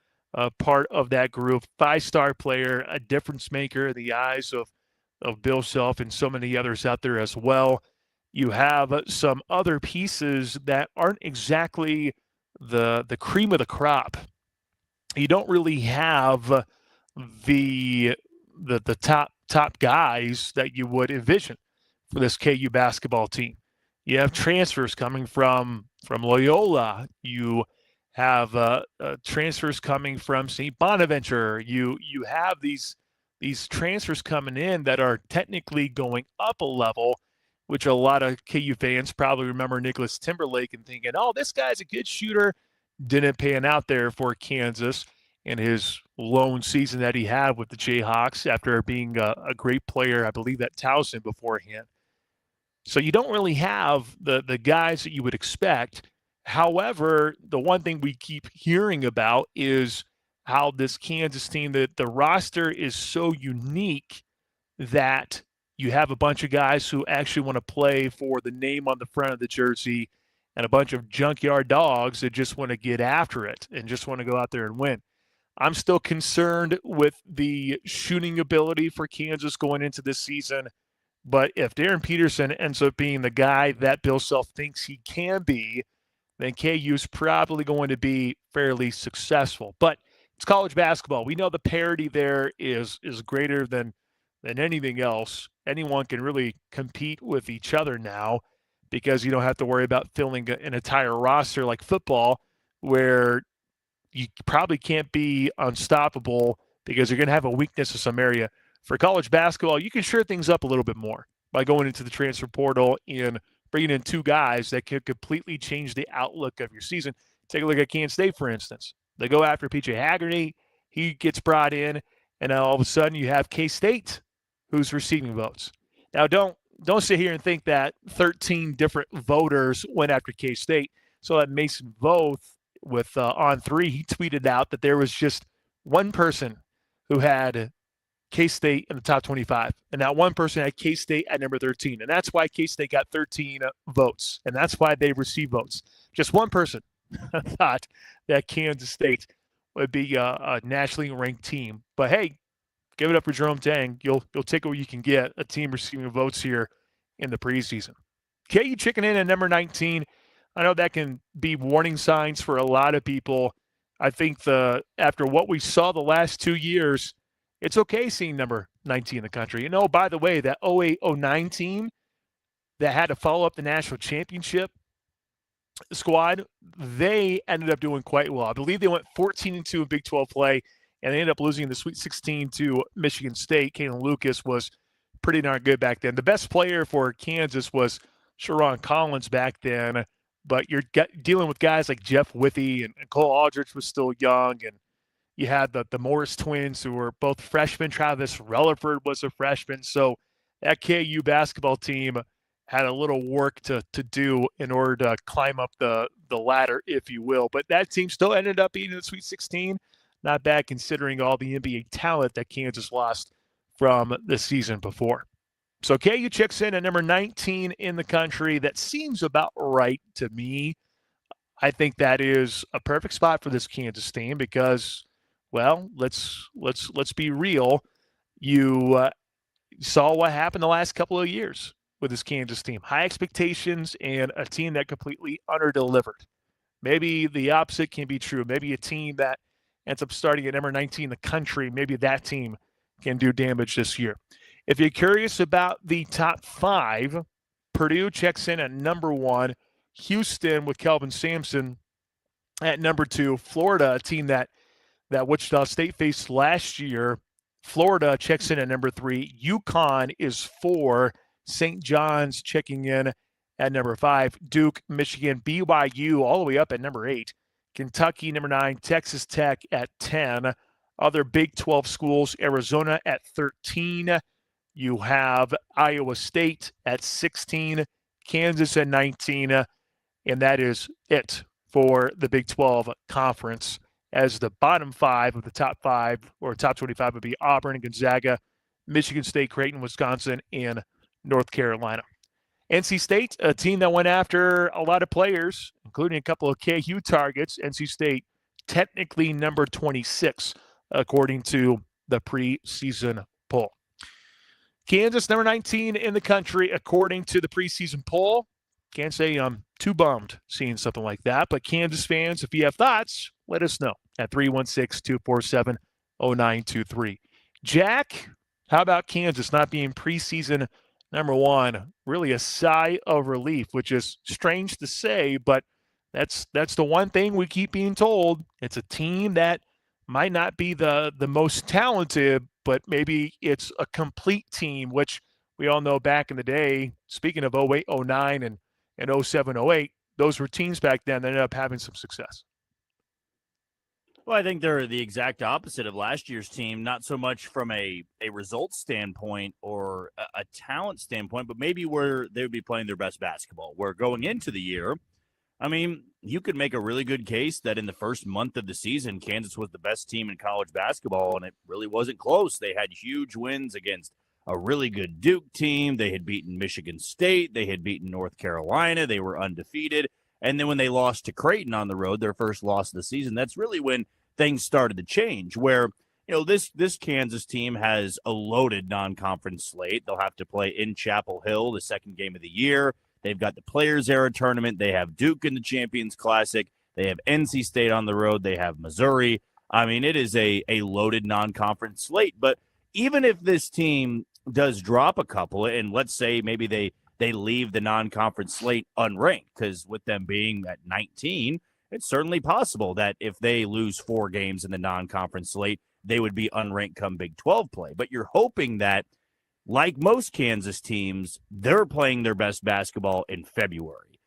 part of that group, 5-star player, a difference maker in the eyes of Bill Self and so many others out there as well. You have some other pieces that aren't exactly the cream of the crop. You don't really have the top guys that you would envision for this KU basketball team. You have transfers coming from Loyola. You have transfers coming from St. Bonaventure. You have these transfers coming in that are technically going up a level, which a lot of KU fans probably remember Nicholas Timberlake and thinking, oh, this guy's a good shooter. Didn't pan out there for Kansas in his lone season that he had with the Jayhawks after being a great player, I believe, at Towson beforehand. So you don't really have the guys that you would expect. However, the one thing we keep hearing about is how this Kansas team, the roster is so unique that you have a bunch of guys who actually want to play for the name on the front of the jersey and a bunch of junkyard dogs that just want to get after it and just want to go out there and win. I'm still concerned with the shooting ability for Kansas going into this season. But if Darren Peterson ends up being the guy that Bill Self thinks he can be, then KU is probably going to be fairly successful. But it's college basketball. We know the parity there is greater than anything else. Anyone can really compete with each other now because you don't have to worry about filling an entire roster like football where you probably can't be unstoppable because you're going to have a weakness in some area. For college basketball, you can shore things up a little bit more by going into the transfer portal and bringing in 2 guys that could completely change the outlook of your season. Take a look at Kansas State, for instance. They go after PJ Haggerty. He gets brought in, and now all of a sudden you have K-State who's receiving votes. Now, don't sit here and think that 13 different voters went after K-State. So that Mason Voth with On3, he tweeted out that there was just one person who had K-State in the top 25, and that one person had K-State at number 13, and that's why K-State got 13 votes, and that's why they received votes. Just one person thought that Kansas State would be a nationally ranked team. But hey, give it up for Jerome Tang. You'll take what you can get, a team receiving votes here in the preseason. KU chicken in at number 19. I know that can be warning signs for a lot of people. I think after what we saw the last 2 years, it's okay seeing number 19 in the country. You know, by the way, that 08-09 team that had to follow up the national championship squad, they ended up doing quite well. I believe they went 14-2 in Big 12 play, and they ended up losing the Sweet 16 to Michigan State. Kalen Lucas was pretty darn good back then. The best player for Kansas was Sharon Collins back then, but you're dealing with guys like Jeff Withey and Cole Aldrich was still young, and you had the Morris twins who were both freshmen. Travis Relaford was a freshman. So that KU basketball team had a little work to do in order to climb up the ladder, if you will. But that team still ended up being in the Sweet 16. Not bad considering all the NBA talent that Kansas lost from the season before. So KU checks in at number 19 in the country. That seems about right to me. I think that is a perfect spot for this Kansas team because, well, let's be real. You saw what happened the last couple of years with this Kansas team. High expectations and a team that completely under-delivered. Maybe the opposite can be true. Maybe a team that ends up starting at number 19 in the country, maybe that team can do damage this year. If you're curious about the top 5, Purdue checks in at number 1. Houston with Kelvin Sampson at number 2. Florida, a team that Wichita State faced last year. Florida checks in at number 3. UConn is 4. St. John's checking in at number 5. Duke, Michigan, BYU all the way up at number 8. Kentucky, number 9, Texas Tech at 10. Other Big 12 schools, Arizona at 13. You have Iowa State at 16, Kansas at 19, and that is it for the Big 12 conference, as the bottom 5 of the top 5 or top 25 would be Auburn and Gonzaga, Michigan State, Creighton, Wisconsin, and North Carolina. NC State, a team that went after a lot of players, including a couple of KU targets. NC State technically number 26, according to the preseason poll. Kansas, number 19 in the country, according to the preseason poll. Can't say I'm too bummed seeing something like that, but Kansas fans, if you have thoughts, let us know at 316-247-0923. Jack, how about Kansas not being preseason number 1? Really a sigh of relief, which is strange to say, but that's the one thing we keep being told. It's a team that might not be the most talented, but maybe it's a complete team, which we all know back in the day, speaking of 08, 09, and 07, 08, those were teams back then that ended up having some success. Well, I think they're the exact opposite of last year's team, not so much from a results standpoint or a talent standpoint, but maybe where they would be playing their best basketball. Where going into the year, I mean, you could make a really good case that in the first month of the season, Kansas was the best team in college basketball, and it really wasn't close. They had huge wins against a really good Duke team. They had beaten Michigan State. They had beaten North Carolina. They were undefeated. And then when they lost to Creighton on the road, their first loss of the season, that's really when things started to change, where, you know, this Kansas team has a loaded non-conference slate. They'll have to play in Chapel Hill, the second game of the year. They've got the Players Era tournament. They have Duke in the Champions Classic. They have NC State on the road. They have Missouri. I mean, it is a loaded non-conference slate. But even if this team does drop a couple, and let's say maybe they leave the non-conference slate unranked, because with them being at 19, it's certainly possible that if they lose 4 games in the non-conference slate, they would be unranked come Big 12 play. But you're hoping that, like most Kansas teams, they're playing their best basketball in February,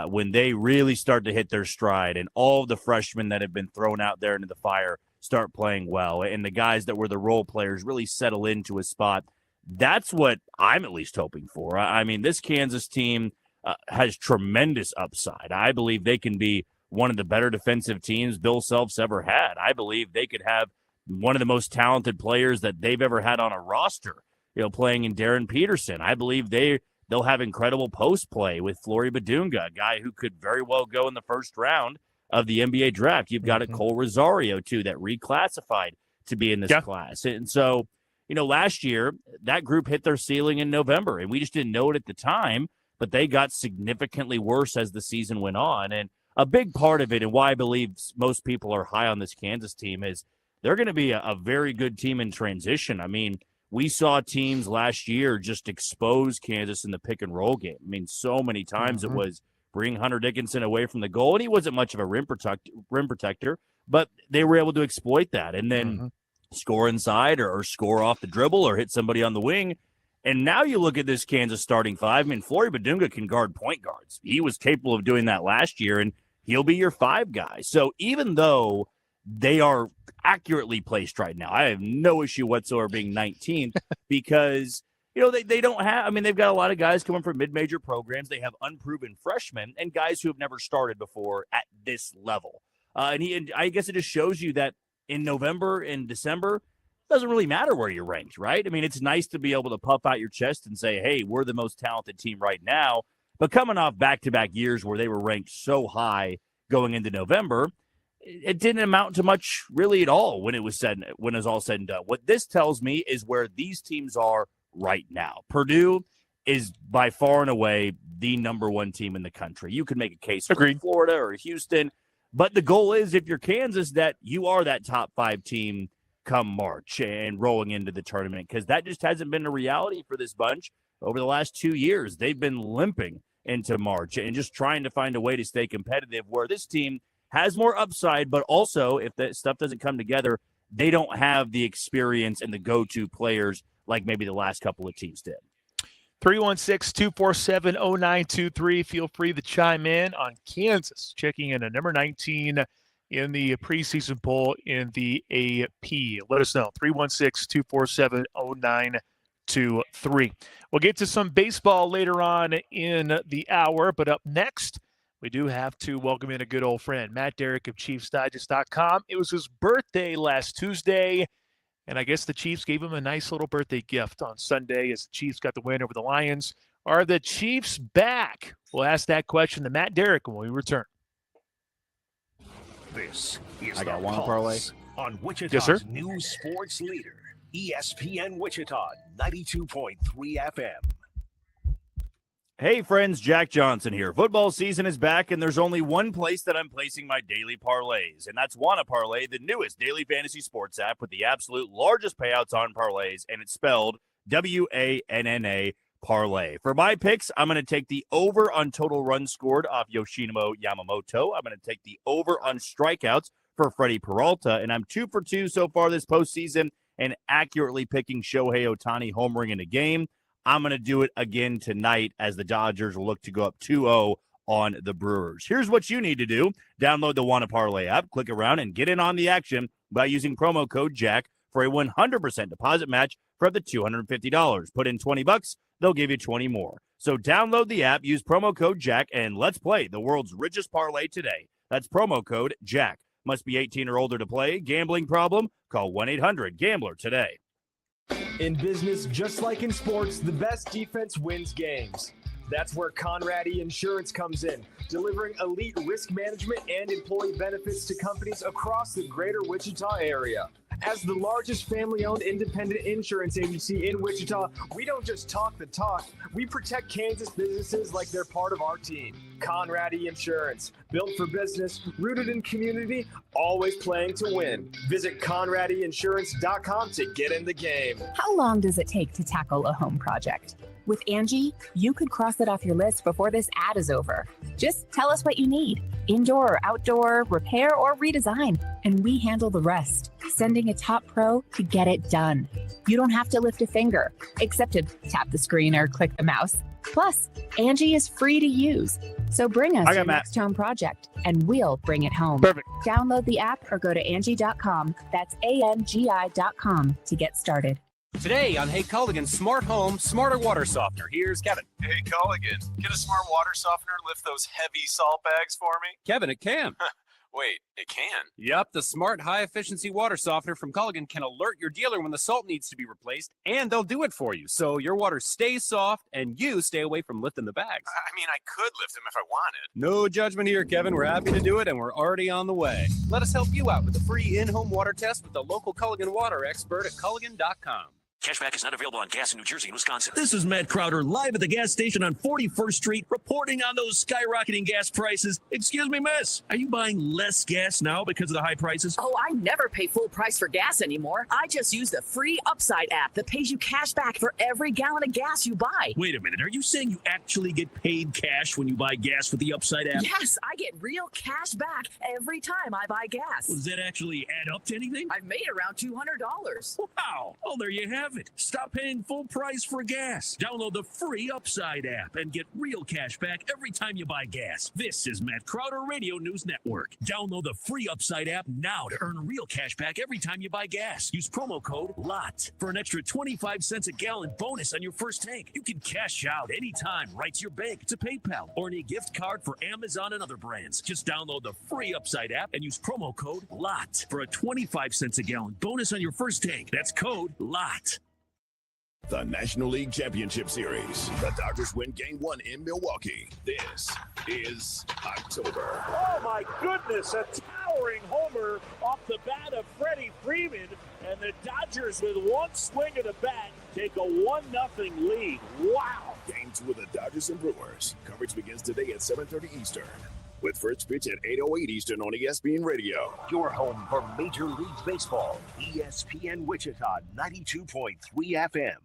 when they really start to hit their stride and all the freshmen that have been thrown out there into the fire start playing well, and the guys that were the role players really settle into a spot. That's what I'm at least hoping for. I mean, this Kansas team has tremendous upside. I believe they can be one of the better defensive teams Bill Self's ever had. I believe they could have one of the most talented players that they've ever had on a roster, you know, playing in Darren Peterson. I believe they'll have incredible post play with Flory Badunga, a guy who could very well go in the first round of the NBA draft. You've got a Cole Rosario, too, that reclassified to be in this class. And so, you know, last year, that group hit their ceiling in November, and we just didn't know it at the time, but they got significantly worse as the season went on. And a big part of it, and why I believe most people are high on this Kansas team, is they're going to be a very good team in transition. I mean, we saw teams last year just expose Kansas in the pick and roll game. I mean, so many times it was bring Hunter Dickinson away from the goal, and he wasn't much of a rim protector, but they were able to exploit that and then score inside or score off the dribble or hit somebody on the wing. And now you look at this Kansas starting 5. I mean, Flory Badunga can guard point guards. He was capable of doing that last year, and he'll be your 5 guy. So even though they are accurately placed right now, I have no issue whatsoever being 19th because, you know, they don't have – I mean, they've got a lot of guys coming from mid-major programs. They have unproven freshmen and guys who have never started before at this level. And I guess it just shows you that in November and December, it doesn't really matter where you're ranked, right? I mean, it's nice to be able to puff out your chest and say, hey, we're the most talented team right now. But coming off back-to-back years where they were ranked so high going into November, it didn't amount to much really at all when it was all said and done. What this tells me is where these teams are right now. Purdue is by far and away the number 1 team in the country. You could make a case for Florida or Houston, but the goal is, if you're Kansas, that you are that top 5 team come March and rolling into the tournament, because that just hasn't been a reality for this bunch over the last 2 years. They've been limping into March and just trying to find a way to stay competitive, where this team has more upside, but also if that stuff doesn't come together, they don't have the experience and the go-to players like maybe the last couple of teams did. 316-247-0923. Feel free to chime in on Kansas, checking in at number 19 in the preseason poll in the AP? Let us know. 316-247-0923. We'll get to some baseball later on in the hour, but up next, we do have to welcome in a good old friend, Matt Derrick of ChiefsDigest.com. It was his birthday last Tuesday, and I guess the Chiefs gave him a nice little birthday gift on Sunday as the Chiefs got the win over the Lions. Are the Chiefs back? We'll ask that question to Matt Derrick when we return. This is I got the one Pulse parlay. on Wichita's Yes, sir. new sports leader, ESPN Wichita, 92.3 FM. Hey friends, Jack Johnson here. Football season is back, and there's only one place that I'm placing my daily parlays, and that's Wanna Parlay, the newest daily fantasy sports app with the absolute largest payouts on parlays, and it's spelled WANNA Parlay. For my picks, I'm going to take the over on total runs scored off Yoshinobu Yamamoto. I'm going to take the over on strikeouts for Freddie Peralta, and I'm 2 for 2 so far this postseason and accurately picking Shohei Ohtani homering in a game. I'm going to do it again tonight as the Dodgers will look to go up 2-0 on the Brewers. Here's what you need to do. Download the Wanna Parlay app, click around, and get in on the action by using promo code JACK for a 100% deposit match for up to $250. Put in $20, they'll give you 20 more. So download the app, use promo code JACK, and let's play the world's richest parlay today. That's promo code JACK. Must be 18 or older to play. Gambling problem? Call 1-800-GAMBLER today. In business, just like in sports, the best defense wins games. That's where Conradi Insurance comes in, delivering elite risk management and employee benefits to companies across the greater Wichita area. As the largest family-owned independent insurance agency in Wichita, we don't just talk the talk, we protect Kansas businesses like they're part of our team. Conradi Insurance, built for business, rooted in community, always playing to win. Visit ConradiInsurance.com to get in the game. How long does it take to tackle a home project? With Angie, you could cross it off your list before this ad is over. Just tell us what you need. Indoor, outdoor, repair, or redesign, and we handle the rest, sending a top pro to get it done. You don't have to lift a finger, except to tap the screen or click the mouse. Plus, Angie is free to use. So bring us your next home project, and we'll bring it home. Perfect. Download the app or go to Angie.com. That's ANGI.com to get started. Today on Hey Culligan's Smart Home, Smarter Water Softener. Here's Kevin. Hey Culligan, can a smart water softener lift those heavy salt bags for me? Kevin, it can. Wait, it can? Yep, the smart high-efficiency water softener from Culligan can alert your dealer when the salt needs to be replaced, and they'll do it for you, so your water stays soft and you stay away from lifting the bags. I mean, I could lift them if I wanted. No judgment here, Kevin. We're happy to do it, and we're already on the way. Let us help you out with a free in-home water test with the local Culligan water expert at Culligan.com. Cashback is not available on gas in New Jersey and Wisconsin. This is Matt Crowder live at the gas station on 41st Street reporting on those skyrocketing gas prices. Excuse me, miss. Are you buying less gas now because of the high prices? Oh, I never pay full price for gas anymore. I just use the free Upside app that pays you cash back for every gallon of gas you buy. Wait a minute. Are you saying you actually get paid cash when you buy gas with the Upside app? Yes, I get real cash back every time I buy gas. Well, does that actually add up to anything? I've made around $200. Wow. Well, there you have it. Stop paying full price for gas. Download the free Upside app and get real cash back every time you buy gas. This is Matt Crowder Radio News Network. Download the free Upside app now to earn real cash back every time you buy gas. Use promo code LOT for an extra 25 cents a gallon bonus on your first tank. You can cash out anytime right to your bank, to PayPal, or any gift card for Amazon and other brands. Just download the free Upside app and use promo code LOT for a 25 cents a gallon bonus on your first tank. That's code LOT. The National League Championship Series. The Dodgers win Game 1 in Milwaukee. This is October. Oh, my goodness. A towering homer off the bat of Freddie Freeman. And the Dodgers, with one swing of the bat, take a 1-0 lead. Wow. Game 2 of the Dodgers and Brewers. Coverage begins today at 7:30 Eastern. With first pitch at 8:08 Eastern on ESPN Radio. Your home for Major League Baseball. ESPN Wichita, 92.3 FM.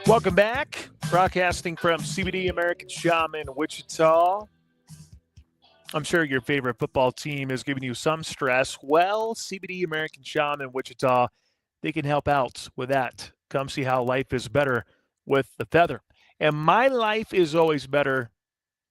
Welcome back. Broadcasting from CBD American Shaman, Wichita. I'm sure your favorite football team is giving you some stress. Well, CBD American Shaman, Wichita, they can help out with that Come see how life is better with the feather. And my life is always better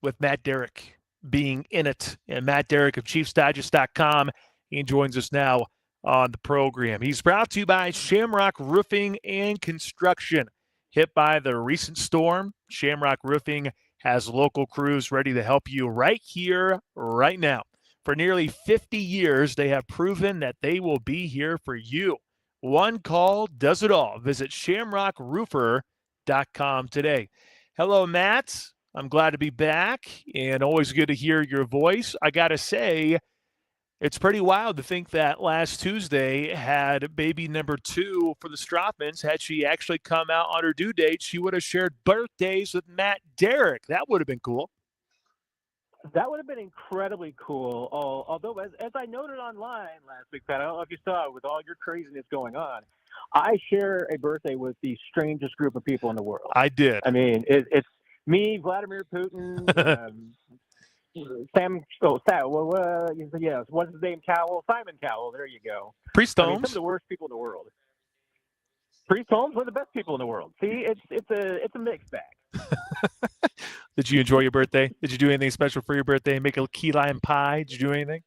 with Matt Derrick being in it. And Matt Derrick of ChiefsDigest.com, he joins us now on the program. He's brought to you by Shamrock Roofing and Construction. Hit by the recent storm, Shamrock Roofing has local crews ready to help you right here, right now. For nearly 50 years, they have proven that they will be here for you. One call does it all. Visit shamrockroofer.com today. Hello, Matt. I'm glad to be back, and always good to hear your voice. I got to say, it's pretty wild to think that last Tuesday had baby number 2 for the Strathmans. Had she actually come out on her due date, she would have shared birthdays with Matt Derrick. That would have been cool. That would have been incredibly cool. Although, as I noted online last week, Pat, I don't know if you saw it, with all your craziness going on, I share a birthday with the strangest group of people in the world. I did. I mean, it's me, Vladimir Putin, Sam. Yes, what's his name? Cowell, Simon Cowell. There you go. Priest Holmes. I mean, some of the worst people in the world. Priest Holmes, one of the best people in the world. See, it's a mixed bag. Did you enjoy your birthday? Did you do anything special for your birthday? Make a key lime pie? Did you do anything?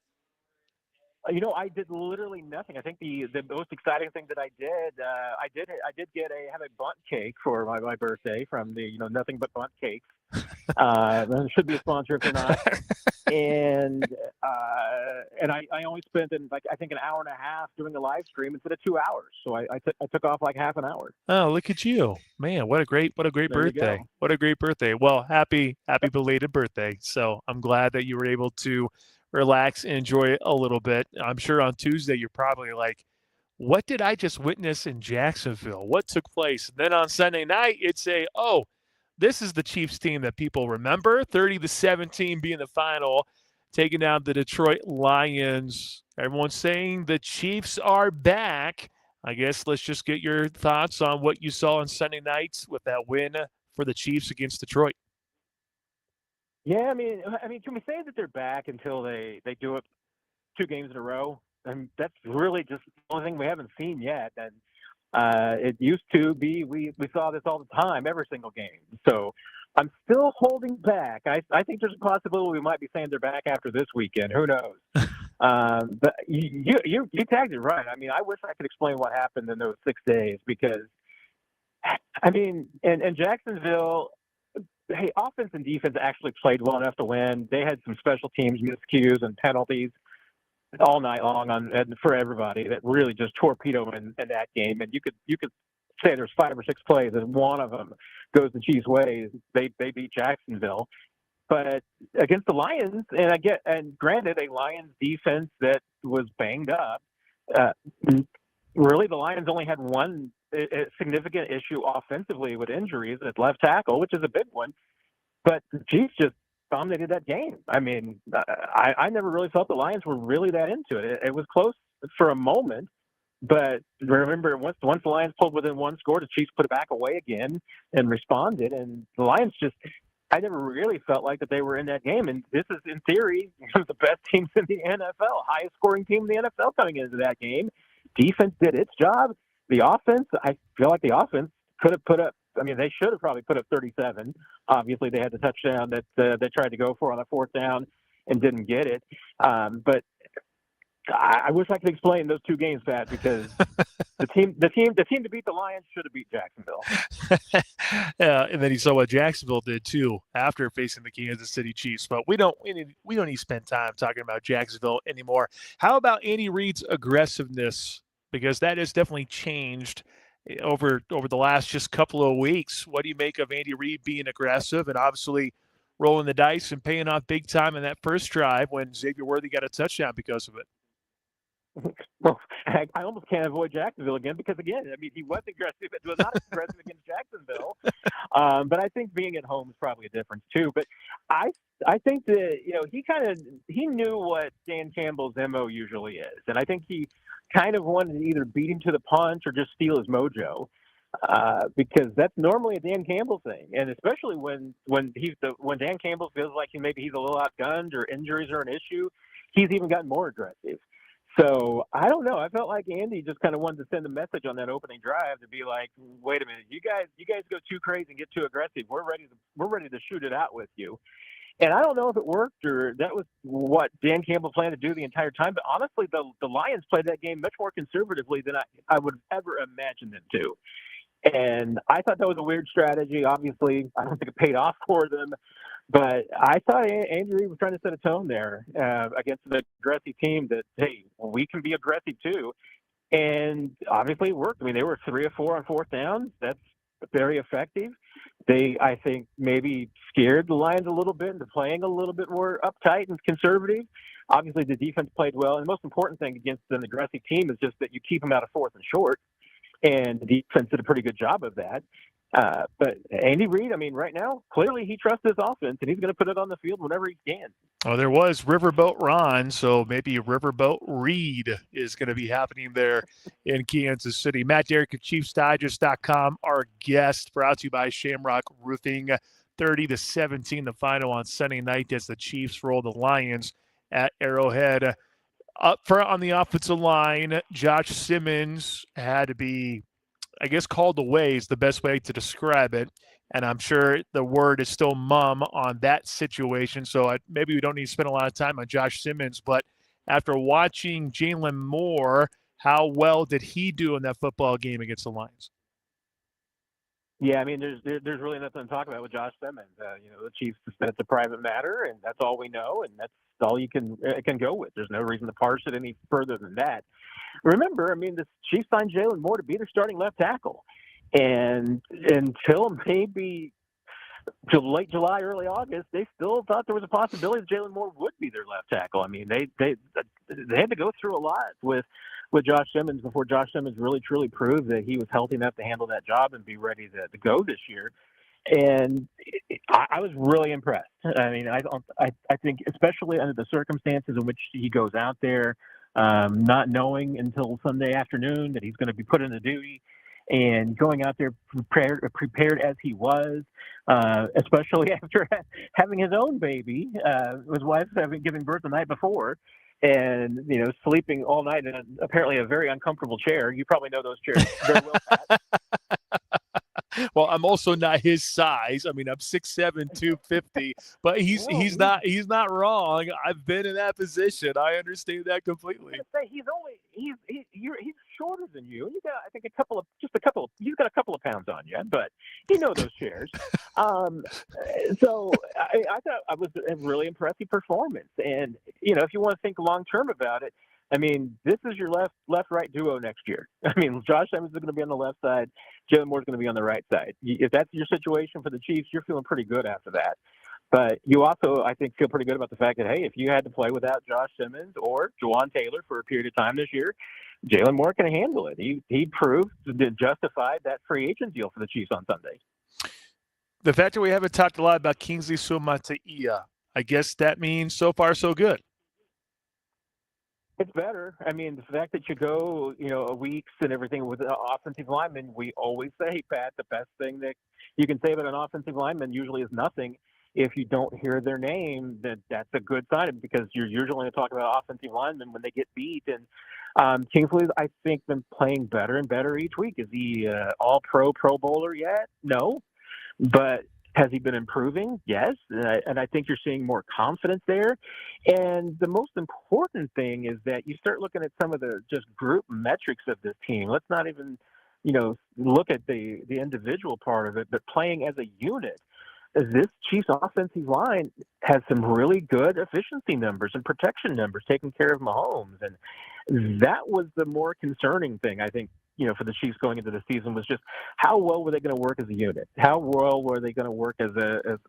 I did literally nothing. I think the most exciting thing that I did have a bundt cake for my birthday from the Nothing But Bundt Cakes. Should be a sponsor if they're not. And I only spent I think an hour and a half doing a live stream instead of 2 hours. So I took off like half an hour. Oh, look at you, man! What a great birthday! What a great birthday! Well, happy belated birthday! So I'm glad that you were able to relax and enjoy it a little bit. I'm sure on Tuesday you're probably like, what did I just witness in Jacksonville? What took place? And then on Sunday night, it's this is the Chiefs team that people remember, 30-17 being the final, taking down the Detroit Lions. Everyone's saying the Chiefs are back. I guess let's just get your thoughts on what you saw on Sunday night with that win for the Chiefs against Detroit. Yeah, I mean, can we say that they're back until they do it 2 games in a row? And that's really just the only thing we haven't seen yet. And it used to be we saw this all the time, every single game. So I'm still holding back. I think there's a possibility we might be saying they're back after this weekend. Who knows? But you tagged it right. I mean, I wish I could explain what happened in those 6 days because, I mean, in Jacksonville, hey, offense and defense actually played well enough to win. They had some special teams miscues and penalties all night long for everybody that really just torpedoed in that game. And you could say there's 5 or 6 plays, and one of them goes the Chiefs' way. They beat Jacksonville. But against the Lions, and granted, a Lions defense that was banged up. Really, the Lions only had one significant issue offensively with injuries at left tackle, which is a big one. But the Chiefs just dominated that game. I mean, I never really felt the Lions were really that into it. It was close for a moment, but remember, once the Lions pulled within 1 score, the Chiefs put it back away again and responded. And the Lions I never really felt like that they were in that game. And this is, in theory, one of the best teams in the NFL, highest scoring team in the NFL coming into that game. Defense did its job. The offense, I feel like the offense could have put up, I mean, they should have probably put up 37. Obviously, they had the touchdown that they tried to go for on a 4th down and didn't get it. But I wish I could explain those 2 games, Pat, because the team to beat the Lions should have beat Jacksonville. Yeah, and then you saw what Jacksonville did too after facing the Kansas City Chiefs. But we don't need to spend time talking about Jacksonville anymore. How about Andy Reid's aggressiveness? Because that has definitely changed over the last just couple of weeks. What do you make of Andy Reid being aggressive and obviously rolling the dice and paying off big time in that first drive when Xavier Worthy got a touchdown because of it? Well, I almost can't avoid Jacksonville again because, again, I mean, he was aggressive. It was not aggressive against Jacksonville. But I think being at home is probably a difference, too. But I think that, he knew what Dan Campbell's MO usually is. And I think he kind of wanted to either beat him to the punch or just steal his mojo. Because that's normally a Dan Campbell thing. And especially when Dan Campbell feels like maybe he's a little outgunned or injuries are an issue, he's even gotten more aggressive. So I don't know. I felt like Andy just kind of wanted to send a message on that opening drive to be like, "Wait a minute, you guys go too crazy and get too aggressive. We're ready to shoot it out with you." And I don't know if it worked or that was what Dan Campbell planned to do the entire time. But honestly, the Lions played that game much more conservatively than I would have ever imagined them to. And I thought that was a weird strategy. Obviously, I don't think it paid off for them. But I thought Andy Reid was trying to set a tone there against an aggressive team that, hey, we can be aggressive too. And obviously it worked. I mean, they were 3 of 4 on fourth downs. That's very effective. They, I think, maybe scared the Lions a little bit into playing a little bit more uptight and conservative. Obviously, the defense played well. And the most important thing against an aggressive team is just that you keep them out of fourth and short. And the defense did a pretty good job of that. But Andy Reid, I mean, right now, clearly he trusts his offense, and he's going to put it on the field whenever he can. Oh, there was Riverboat Ron, so maybe Riverboat Reed is going to be happening there in Kansas City. Matt Derrick of ChiefsDigest.com, our guest, brought to you by Shamrock Roofing. 30-17, the final on Sunday night as the Chiefs roll the Lions at Arrowhead. Up front on the offensive line, Josh Simmons had to be, I guess, called away is the best way to describe it. And I'm sure the word is still mum on that situation. So maybe we don't need to spend a lot of time on Josh Simmons. But after watching Jalen Moore, how well did he do in that football game against the Lions? Yeah, I mean, there's really nothing to talk about with Josh Simmons. The Chiefs said it's a private matter, and that's all we know, and that's all you can go with. There's no reason to parse it any further than that. Remember, I mean, the Chiefs signed Jalen Moore to be their starting left tackle, and until maybe late July, early August, they still thought there was a possibility that Jalen Moore would be their left tackle. I mean, they had to go through a lot with Josh Simmons before Josh Simmons really truly proved that he was healthy enough to handle that job and be ready to go this year. And I was really impressed. I mean, I think especially under the circumstances in which he goes out there, not knowing until Sunday afternoon that he's going to be put into duty, and going out there prepared as he was, especially after having his own baby, his wife giving birth the night before, and sleeping all night in apparently a very uncomfortable chair. You probably know those chairs very well, Pat. Well, I'm also not his size. I mean, I'm 6'7", 250, but he's not wrong. I've been in that position. I understand that completely. He's shorter than you. You got, I think, he's got a couple of pounds on you, but you know those chairs. So I thought it was a really impressive performance. And if you want to think long term about it, I mean, this is your left-right duo next year. I mean, Josh Simmons is going to be on the left side. Jalen Moore's going to be on the right side. If that's your situation for the Chiefs, you're feeling pretty good after that. But you also, I think, feel pretty good about the fact that, hey, if you had to play without Josh Simmons or Juwan Taylor for a period of time this year, Jalen Moore can handle it. He proved to justify that free agent deal for the Chiefs on Sunday. The fact that we haven't talked a lot about Kingsley Suamataia, I guess that means so far so good. It's better. I mean, the fact that you go, weeks and everything with an offensive lineman, we always say, Pat, the best thing that you can say about an offensive lineman usually is nothing. If you don't hear their name, then that's a good sign because you're usually going to talk about offensive linemen when they get beat. And Kingsley's, I think, been playing better and better each week. Is he all-pro, Pro Bowler yet? No. But has he been improving? Yes. And I think you're seeing more confidence there. And the most important thing is that you start looking at some of the just group metrics of this team. Let's not even, look at the individual part of it, but playing as a unit. This Chiefs offensive line has some really good efficiency numbers and protection numbers taking care of Mahomes. And that was the more concerning thing, I think, for the Chiefs going into the season was just how well were they going to work as a unit? How well were they going to work as a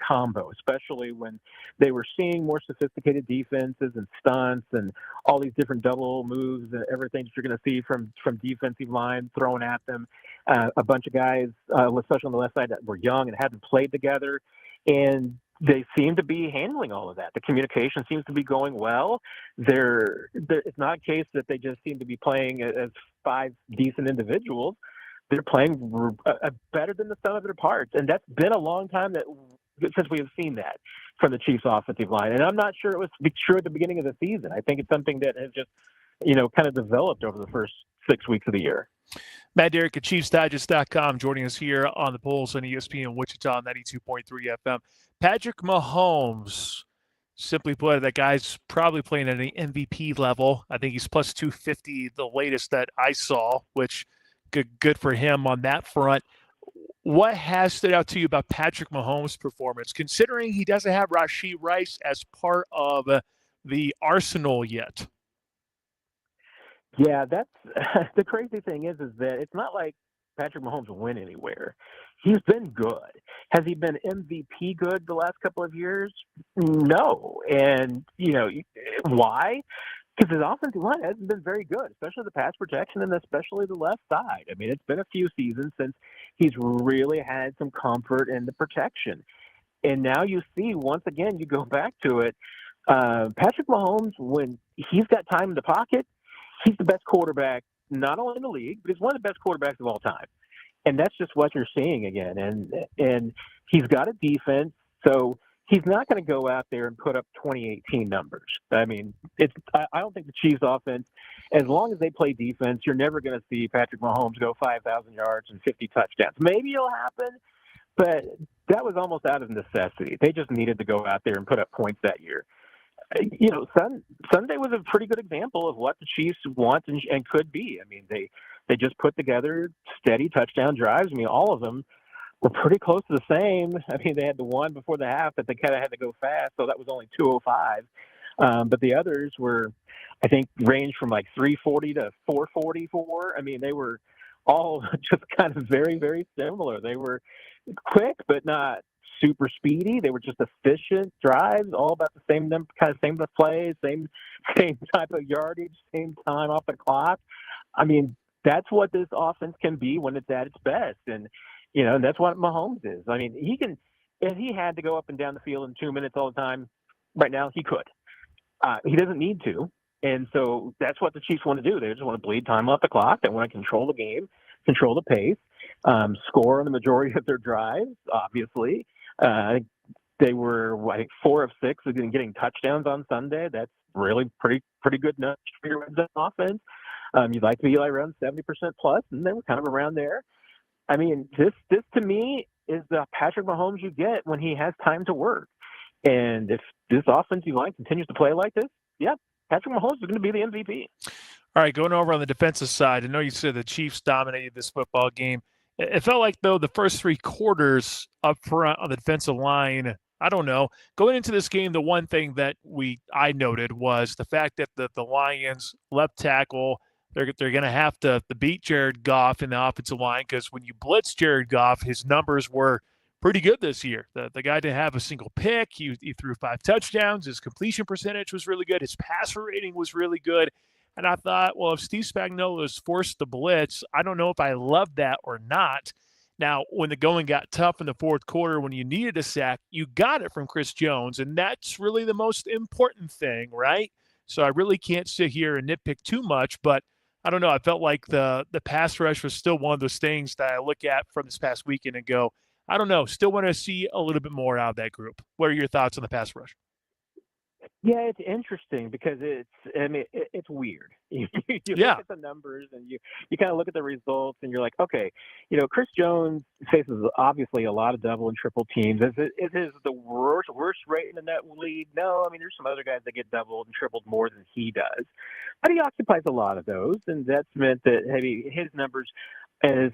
combo, especially when they were seeing more sophisticated defenses and stunts and all these different double moves and everything that you're going to see from defensive line thrown at them. A bunch of guys, especially on the left side, that were young and hadn't played together, and they seem to be handling all of that. The communication seems to be going well. It's not a case that they just seem to be playing as five decent individuals. They're playing better than the sum of their parts, and that's been a long time since we have seen that from the Chiefs offensive line. And I'm not sure it was true at the beginning of the season. I think it's something that has just kind of developed over the first 6 weeks of the year. Matt Derrick at ChiefsDigest.com joining us here on the Pulse on ESPN Wichita 92.3 FM. Patrick Mahomes, simply put, that guy's probably playing at an MVP level. I think he's plus 250, the latest that I saw, which good for him on that front. What has stood out to you about Patrick Mahomes' performance, considering he doesn't have Rashee Rice as part of the arsenal yet? Yeah, that's the crazy thing is that it's not like Patrick Mahomes went anywhere. He's been good. Has he been MVP good the last couple of years? No. And, why? Because his offensive line hasn't been very good, especially the pass protection and especially the left side. I mean, it's been a few seasons since he's really had some comfort in the protection. And now you see, once again, you go back to it, Patrick Mahomes, when he's got time in the pocket, he's the best quarterback, not only in the league, but he's one of the best quarterbacks of all time. And that's just what you're seeing again. And he's got a defense, so he's not going to go out there and put up 2018 numbers. I mean, I don't think the Chiefs offense, as long as they play defense, you're never going to see Patrick Mahomes go 5,000 yards and 50 touchdowns. Maybe it'll happen, but that was almost out of necessity. They just needed to go out there and put up points that year. Sunday was a pretty good example of what the Chiefs want and could be. I mean, they just put together steady touchdown drives. I mean, all of them were pretty close to the same. I mean, they had the one before the half that they kind of had to go fast, so that was only 205. But the others were, I think, ranged from like 340 to 444. I mean, they were all just kind of very, very similar. They were quick, but not super speedy. They were just efficient drives, all about the same same plays, same type of yardage, same time off the clock. I mean, that's what this offense can be when it's at its best. And that's what Mahomes is. I mean, he can, if he had to go up and down the field in 2 minutes all the time, right now he could. He doesn't need to. And so that's what the Chiefs want to do. They just want to bleed time off the clock. They want to control the game, control the pace, score on the majority of their drives, obviously. They were, 4 of 6 getting touchdowns on Sunday. That's really pretty good numbers for your red zone offense. You'd like to be around 70% plus, and they were kind of around there. I mean, this to me is the Patrick Mahomes you get when he has time to work. And if this offensive line continues to play like this, yeah, Patrick Mahomes is going to be the MVP. All right, going over on the defensive side, I know you said the Chiefs dominated this football game. It felt like, though, the first 3 quarters up front on the defensive line, I don't know. Going into this game, the one thing that I noted was the fact that the Lions left tackle, they're going to have to beat Jared Goff in the offensive line, because when you blitz Jared Goff, his numbers were pretty good this year. The guy didn't have a single pick. He threw 5 touchdowns. His completion percentage was really good. His passer rating was really good. And I thought, well, if Steve Spagnuolo is forced to blitz, I don't know if I love that or not. Now, when the going got tough in the fourth quarter, when you needed a sack, you got it from Chris Jones, and that's really the most important thing, right? So I really can't sit here and nitpick too much, but I don't know. I felt like the pass rush was still one of those things that I look at from this past weekend and go, I don't know, still want to see a little bit more out of that group. What are your thoughts on the pass rush? Yeah, it's interesting because it's weird. You look at the numbers and you kind of look at the results and you're like, okay, Chris Jones faces obviously a lot of double and triple teams. Is it the worst rate in that league? No, I mean, there's some other guys that get doubled and tripled more than he does, but he occupies a lot of those, and that's meant that maybe his numbers and his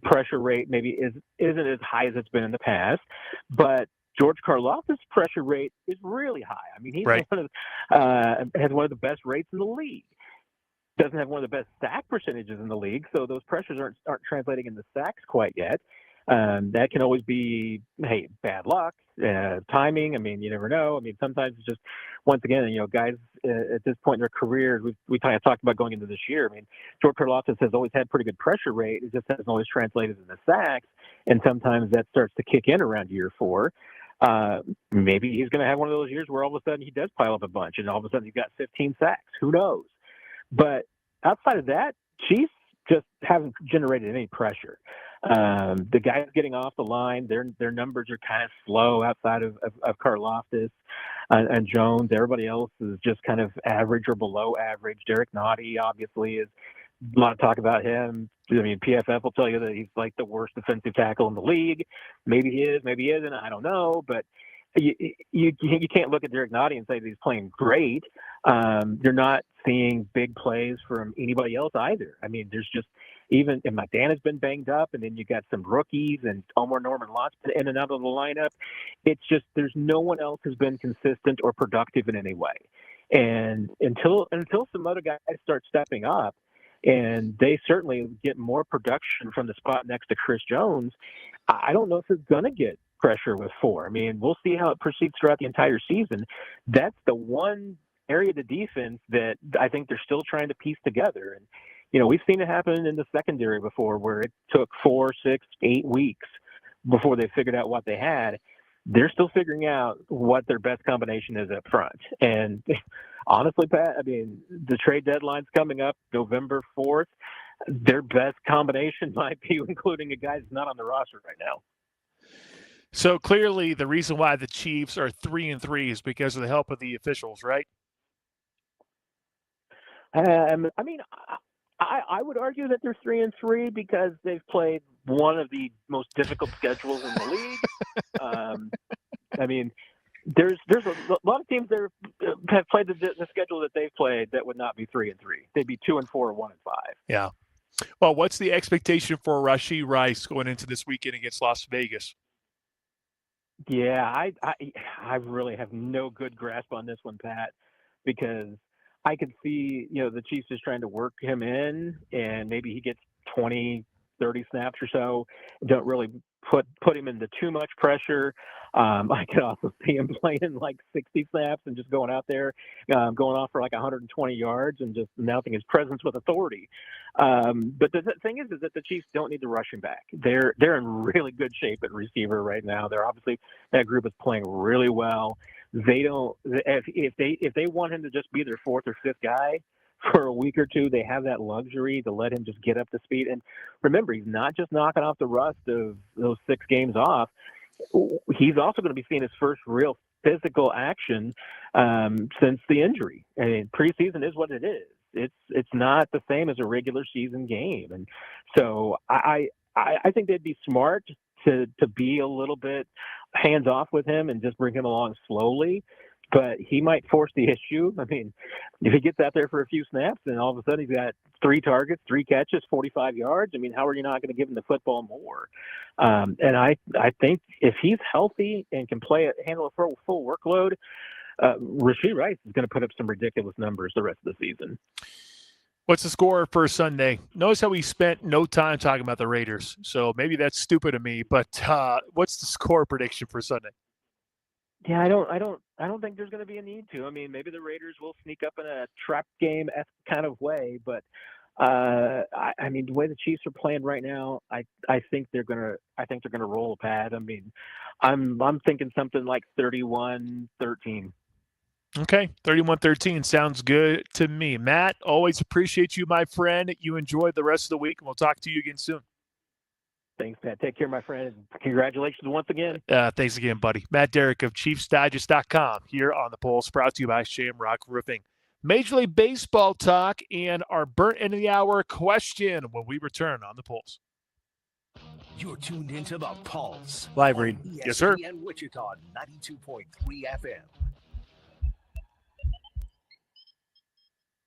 pressure rate maybe isn't as high as it's been in the past, but George Karlaftis' pressure rate is really high. I mean, he's has one of the best rates in the league. Doesn't have one of the best sack percentages in the league, so those pressures aren't translating into sacks quite yet. That can always be, bad luck, timing. I mean, you never know. I mean, sometimes it's just, once again, guys at this point in their careers, we kind of talked about going into this year. I mean, George Karlaftis has always had pretty good pressure rate. It just hasn't always translated into sacks, and sometimes that starts to kick in around year 4. Maybe he's going to have one of those years where all of a sudden he does pile up a bunch and all of a sudden he's got 15 sacks. Who knows? But outside of that, Chiefs just haven't generated any pressure. The guys getting off the line, their numbers are kind of slow outside of Karlaftis and Jones. Everybody else is just kind of average or below average. Derek Nottie obviously is a lot of talk about him. I mean, PFF will tell you that he's like the worst defensive tackle in the league. Maybe he is, maybe he isn't. I don't know, but you can't look at Derek Nottie and say that he's playing great. You're not seeing big plays from anybody else either. I mean, there's just and McDaniel's been banged up, and then you got some rookies and Omar Norman Lott's been in and out of the lineup. It's just there's no one else who's been consistent or productive in any way. And until some other guys start stepping up, and they certainly get more production from the spot next to Chris Jones, I don't know if it's going to get pressure with 4. I mean, we'll see how it proceeds throughout the entire season. That's the one area of the defense that I think they're still trying to piece together. And, we've seen it happen in the secondary before where it took 4, 6, 8 weeks before they figured out what they had. They're still figuring out what their best combination is up front. And honestly, Pat, I mean, the trade deadline's coming up November 4th. Their best combination might be including a guy that's not on the roster right now. So clearly the reason why the Chiefs are 3-3 is because of the help of the officials, right? I mean, I would argue that they're 3-3 because they've played one of the most difficult schedules in the league. I mean, there's a lot of teams that have played the schedule that they've played that would not be 3-3. They'd be 2-4 or 1-5. Yeah. Well, what's the expectation for Rashee Rice going into this weekend against Las Vegas? Yeah, I really have no good grasp on this one, Pat, because I could see, the Chiefs just trying to work him in, and maybe he gets 20, 30 snaps or so. Don't really put him into too much pressure. I could also see him playing like 60 snaps and just going out there, going off for like 120 yards and just announcing his presence with authority. But the thing is that the Chiefs don't need to rush him back. They're in really good shape at receiver right now. They're obviously, that group is playing really well. They don't, if they want him to just be their 4th or 5th guy for a week or two, they have that luxury to let him just get up to speed. And remember, he's not just knocking off the rust of those 6 games off. He's also going to be seeing his first real physical action since the injury. And preseason is what it is. It's not the same as a regular season game. And so I think they'd be smart to be a little bit hands off with him and just bring him along slowly. But he might force the issue. I mean, if he gets out there for a few snaps and all of a sudden he's got 3 targets, 3 catches, 45 yards, I mean, how are you not going to give him the football more? And I think if he's healthy and can handle a full workload, Rashee Rice is going to put up some ridiculous numbers the rest of the season. What's the score for Sunday? Notice how we spent no time talking about the Raiders. So maybe that's stupid of me, but what's the score prediction for Sunday? Yeah, I don't think there's going to be a need to. I mean, maybe the Raiders will sneak up in a trap game kind of way, but I mean, the way the Chiefs are playing right now, I think they're gonna roll a pad. I mean, I'm thinking something like 31-13. Okay, 31-13 sounds good to me. Matt, always appreciate you, my friend. You enjoy the rest of the week, and we'll talk to you again soon. Thanks, Pat. Take care, my friend. Congratulations once again. Thanks again, buddy. Matt Derrick of ChiefsDigest.com here on The Pulse, brought to you by Shamrock Roofing. Major League Baseball talk and our burnt end of the hour question when we return on The Pulse. You're tuned into The Pulse. Live read. Yes, sir. ESPN Wichita 92.3 FM.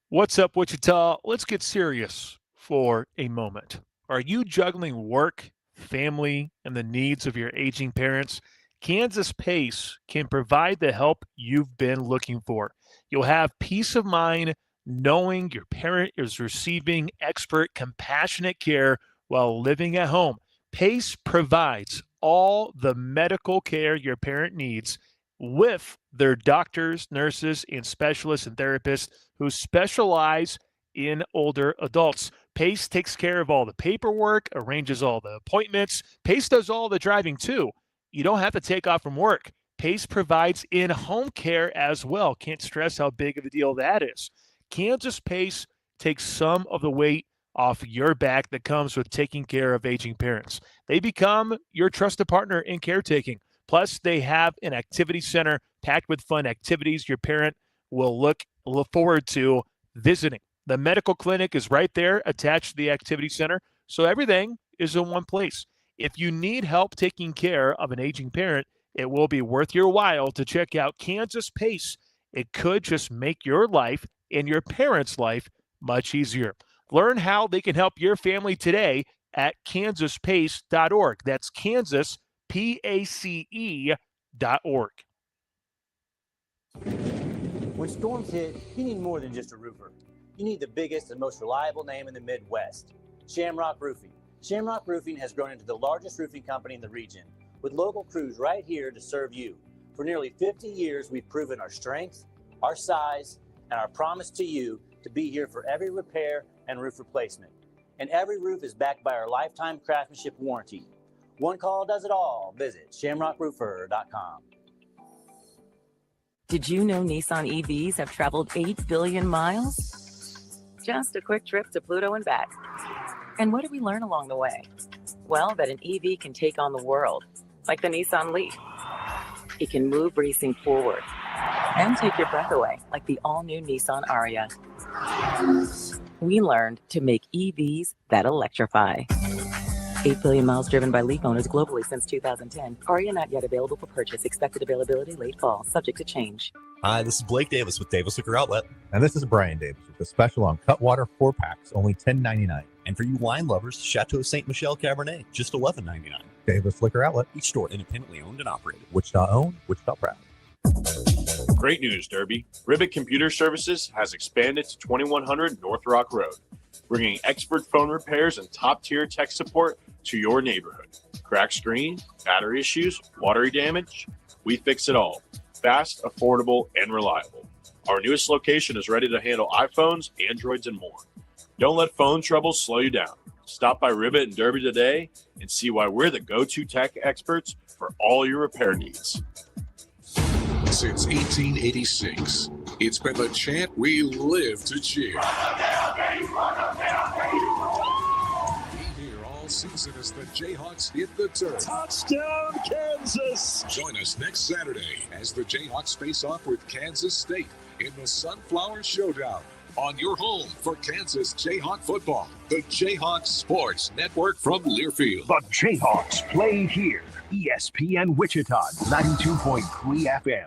What's up, Wichita? Let's get serious for a moment. Are you juggling work, family, and the needs of your aging parents? Kansas Pace can provide the help you've been looking for. You'll have peace of mind knowing your parent is receiving expert, compassionate care while living at home. Pace provides all the medical care your parent needs with their doctors, nurses, and specialists and therapists who specialize in older adults. Pace takes care of all the paperwork, arranges all the appointments. Pace does all the driving too. You don't have to take off from work. Pace provides in-home care as well. Can't stress how big of a deal that is. Kansas Pace takes some of the weight off your back that comes with taking care of aging parents. They become your trusted partner in caretaking. Plus, they have an activity center packed with fun activities your parent will look forward to visiting. The medical clinic is right there attached to the activity center, so everything is in one place. If you need help taking care of an aging parent, it will be worth your while to check out Kansas Pace. It could just make your life and your parents' life much easier. Learn how they can help your family today at kansaspace.org. That's Kansas, PACE.org. When storms hit, you need more than just a roofer. You need the biggest and most reliable name in the Midwest, Shamrock Roofing. Shamrock Roofing has grown into the largest roofing company in the region, with local crews right here to serve you. For nearly 50 years, we've proven our strength, our size, and our promise to you to be here for every repair and roof replacement. And every roof is backed by our lifetime craftsmanship warranty. One call does it all. Visit shamrockroofer.com. Did you know Nissan EVs have traveled 8 billion miles? Just a quick trip to Pluto and back. And what did we learn along the way? Well, that an EV can take on the world, like the Nissan Leaf. It can move racing forward and take your breath away, like the all-new Nissan Ariya. We learned to make EVs that electrify. 8 billion miles driven by Leaf owners globally since 2010. Ariya not yet available for purchase. Expected availability late fall, subject to change. Hi, this is Blake Davis with Davis Liquor Outlet. And this is Brian Davis with a special on Cutwater 4-packs, only $10.99. And for you wine lovers, Chateau Ste. Michelle Cabernet, just $11.99. Davis Liquor Outlet. Each store independently owned and operated. Wichita owned, Wichita proud. Great news, Derby. Ribbit Computer Services has expanded to 2100 North Rock Road, bringing expert phone repairs and top-tier tech support to your neighborhood. Cracked screen, battery issues, watery damage, we fix it all. Fast, affordable, and reliable. Our newest location is ready to handle iPhones, Androids, and more. Don't let phone troubles slow you down. Stop by Ribbit and Derby today and see why we're the go-to tech experts for all your repair needs. Since 1886, it's been the chant we live to cheer. Be here all season as the Jayhawks hit the turf. Touchdown, Kansas! Join us next Saturday as the Jayhawks face off with Kansas State in the Sunflower Showdown on your home for Kansas Jayhawk football. The Jayhawks Sports Network from Learfield. The Jayhawks play here. ESPN Wichita, 92.3 FM.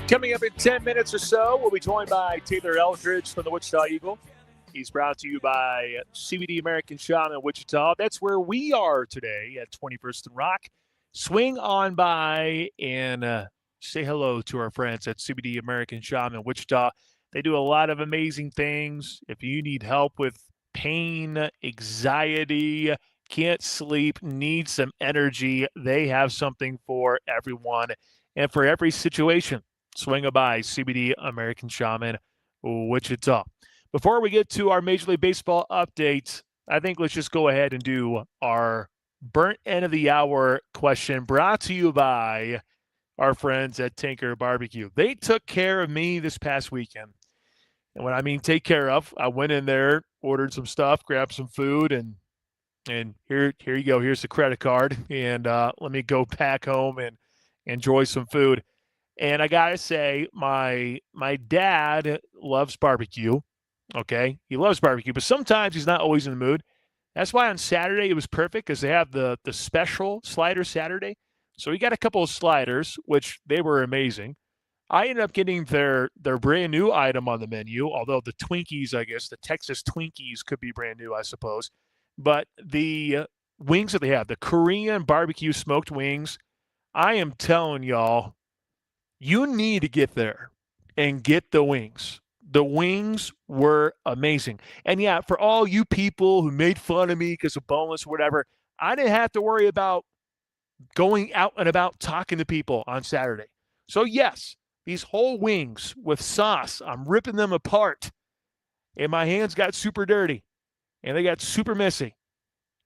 Coming up in 10 minutes or so, we'll be joined by Taylor Eldridge from the Wichita Eagle. He's brought to you by CBD American Shop in Wichita. That's where we are today at 21st and Rock. Swing on by and say hello to our friends at CBD American Shop in Wichita. They do a lot of amazing things. If you need help with pain, anxiety, can't sleep, need some energy, they have something for everyone and for every situation. Swing by CBD American Shaman, Wichita. Before we get to our Major League Baseball update, I think let's just go ahead and do our burnt end of the hour question brought to you by our friends at Tinker Barbecue. They took care of me this past weekend. And when I mean take care of, I went in there, ordered some stuff, grabbed some food, and here you go. Here's the credit card. And let me go back home and enjoy some food. And I got to say, my dad loves barbecue, okay? He loves barbecue, but sometimes he's not always in the mood. That's why on Saturday it was perfect because they have the special slider Saturday. So he got a couple of sliders, which they were amazing. I ended up getting their brand new item on the menu, although the Twinkies, I guess, the Texas Twinkies could be brand new, I suppose. But the wings that they have, the Korean barbecue smoked wings, I am telling y'all, you need to get there and get the wings. The wings were amazing. And yeah, for all you people who made fun of me because of boneless or whatever, I didn't have to worry about going out and about talking to people on Saturday. So yes, these whole wings with sauce, I'm ripping them apart. And my hands got super dirty. And they got super messy.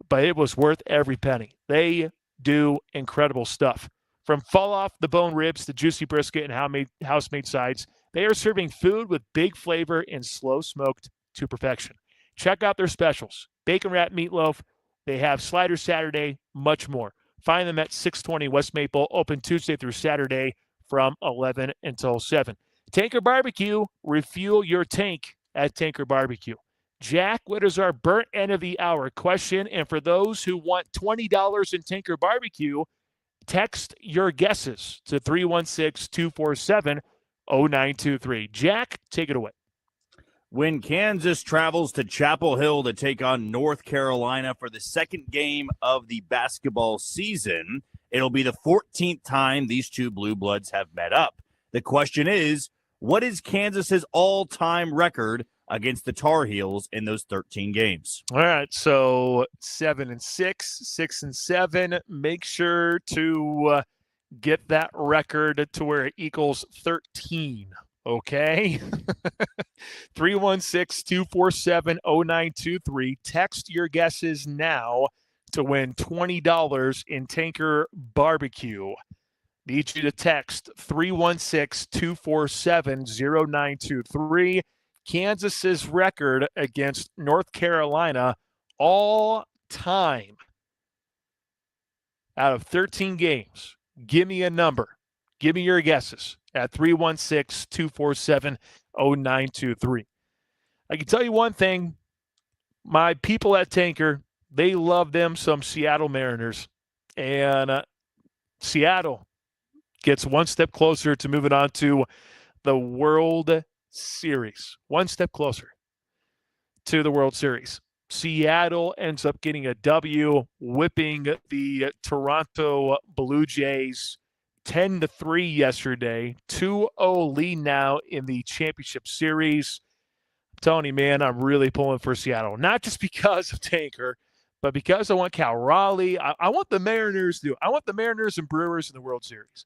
But it was worth every penny. They do incredible stuff. From fall-off-the-bone ribs to juicy brisket and house-made sides, they are serving food with big flavor and slow-smoked to perfection. Check out their specials. Bacon wrap meatloaf. They have Slider Saturday, much more. Find them at 620 West Maple, open Tuesday through Saturday from 11 until 7. Tanker Barbecue, refuel your tank at Tanker Barbecue. Jack, what is our burnt end of the hour question? And for those who want $20 in Tanker Barbecue, text your guesses to 316-247-0923. Jack, take it away. When Kansas travels to Chapel Hill to take on North Carolina for the second game of the basketball season, it'll be the 14th time these two blue bloods have met up. The question is, what is Kansas's all-time record against the Tar Heels in those 13 games? All right, so 7-6, 6-7. Make sure to get that record to where it equals 13. Okay. 316-247-0923. Text your guesses now to win $20 in Tanker Barbecue. Need you to text 316-247-0923. Kansas's record against North Carolina all time out of 13 games. Give me a number. Give me your guesses at 316-247-0923. I can tell you one thing. My people at Tanker, they love them some Seattle Mariners. And Seattle gets one step closer to moving on to the World Series. One step closer to the World Series. Seattle ends up getting a W, whipping the Toronto Blue Jays 10-3 yesterday. 2-0 lead now in the championship series. I'm telling you, man, I'm really pulling for Seattle. Not just because of Tanker, but because I want Cal Raleigh. I want the Mariners to. I want the Mariners and Brewers in the World Series.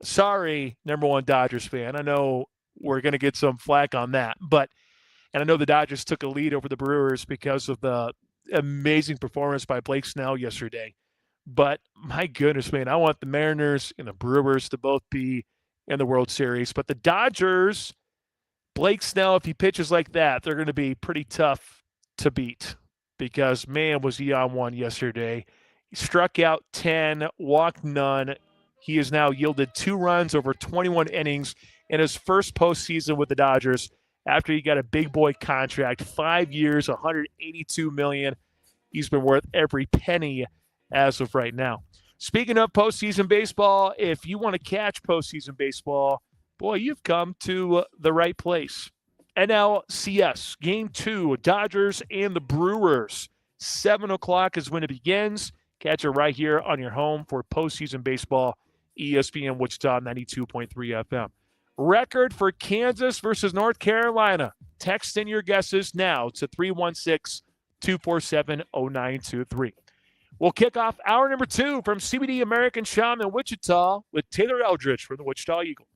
Sorry, number one Dodgers fan. I know we're going to get some flack on that. And I know the Dodgers took a lead over the Brewers because of the amazing performance by Blake Snell yesterday. But my goodness, man, I want the Mariners and the Brewers to both be in the World Series. But the Dodgers, Blake Snell, if he pitches like that, they're going to be pretty tough to beat because, man, was he on one yesterday. He struck out 10, walked none. He has now yielded 2 runs over 21 innings in his first postseason with the Dodgers after he got a big boy contract, 5 years, $182 million. He's been worth every penny as of right now. Speaking of postseason baseball, if you want to catch postseason baseball, boy, you've come to the right place. NLCS, Game 2, Dodgers and the Brewers. 7 o'clock is when it begins. Catch it right here on your home for postseason baseball, ESPN Wichita 92.3 FM. Record for Kansas versus North Carolina. Text in your guesses now to 316-247-0923. We'll kick off hour number 2 from CBD American Shop in Wichita with Taylor Eldridge from the Wichita Eagle.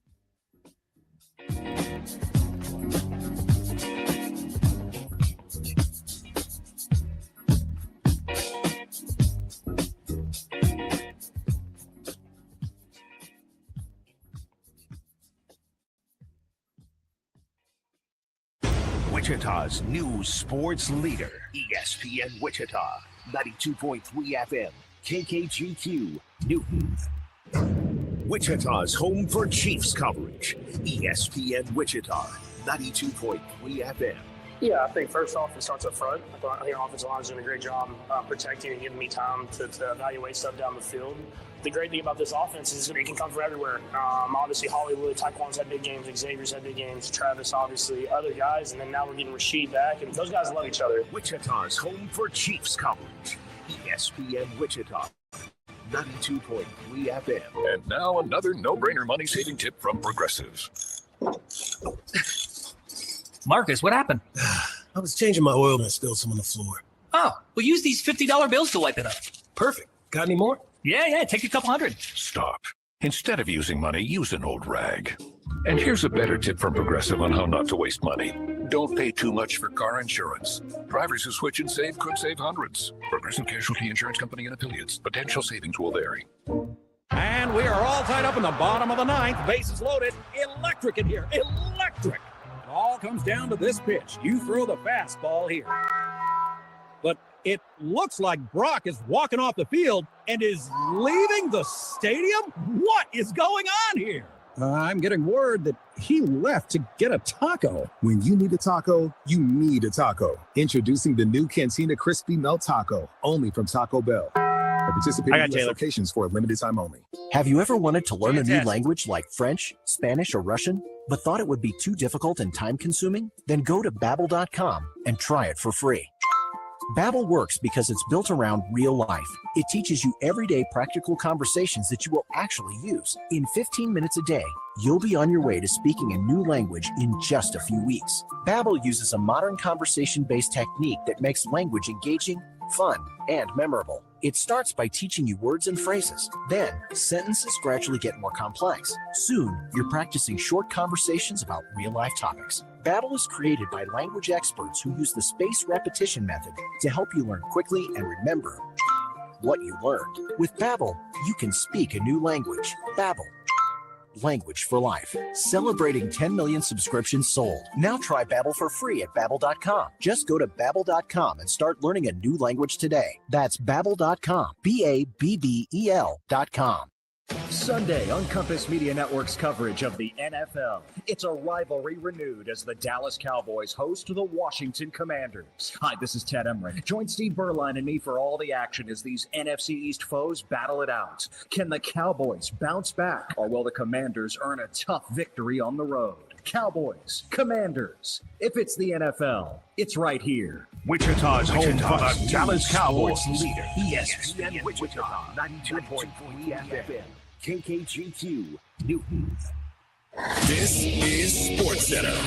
Wichita's new sports leader, ESPN Wichita, 92.3 FM, KKGQ, Newton. Wichita's home for Chiefs coverage, ESPN Wichita, 92.3 FM. Yeah, I think first off, it starts up front. I think our offensive line is doing a great job protecting and giving me time to evaluate stuff down the field. The great thing about this offense is it can come from everywhere. Obviously, Hollywood, Taekwon's had big games, Xavier's had big games, Travis, obviously, other guys, and then now we're getting Rasheed back, and those guys love each other. Wichita's home for Chiefs coverage, ESPN Wichita, 92.3 FM. And now another no-brainer money-saving tip from Progressive. Marcus, what happened? I was changing my oil and I spilled some on the floor. Oh, well, use these $50 bills to wipe it up. Perfect. Got any more? Yeah, take a couple hundred. Stop. Instead of using money, use an old rag. And here's a better tip from Progressive on how not to waste money. Don't pay too much for car insurance. Drivers who switch and save could save hundreds. Progressive Casualty Insurance Company and affiliates. Potential savings will vary. And we are all tied up in the bottom of the ninth. Bases loaded. Electric in here. Electric. It all comes down to this pitch. You throw the fastball here. But it looks like Brock is walking off the field and is leaving the stadium. What is going on here? I'm getting word that he left to get a taco. When you need a taco, you need a taco. Introducing the new Cantina Crispy Melt Taco, only from Taco Bell. At participating US locations for a limited time only. Have you ever wanted to learn a new language like French, Spanish, or Russian, but thought it would be too difficult and time-consuming? Then go to Babbel.com and try it for free. Babbel works because it's built around real life. It teaches you everyday practical conversations that you will actually use. In 15 minutes a day, you'll be on your way to speaking a new language in just a few weeks. Babbel uses a modern conversation-based technique that makes language engaging, fun, and memorable. It starts by teaching you words and phrases. Then, sentences gradually get more complex. Soon, you're practicing short conversations about real-life topics. Babbel is created by language experts who use the spaced repetition method to help you learn quickly and remember what you learned. With Babbel, you can speak a new language. Babbel. Language for life. Celebrating 10 million subscriptions sold. Now try Babbel for free at Babbel.com. Just go to Babbel.com and start learning a new language today. That's Babbel.com. Babbel.com. Sunday on Compass Media Network's coverage of the NFL. It's a rivalry renewed as the Dallas Cowboys host the Washington Commanders. Hi, this is Ted Emmerich. Join Steve Berline and me for all the action as these NFC East foes battle it out. Can the Cowboys bounce back, or will the Commanders earn a tough victory on the road? Cowboys, Commanders. If it's the NFL, it's right here. Wichita's home for the Dallas Cowboys. Leader, ESPN Wichita, 92.3 FM. KKGQ, Newton. This is SportsCenter.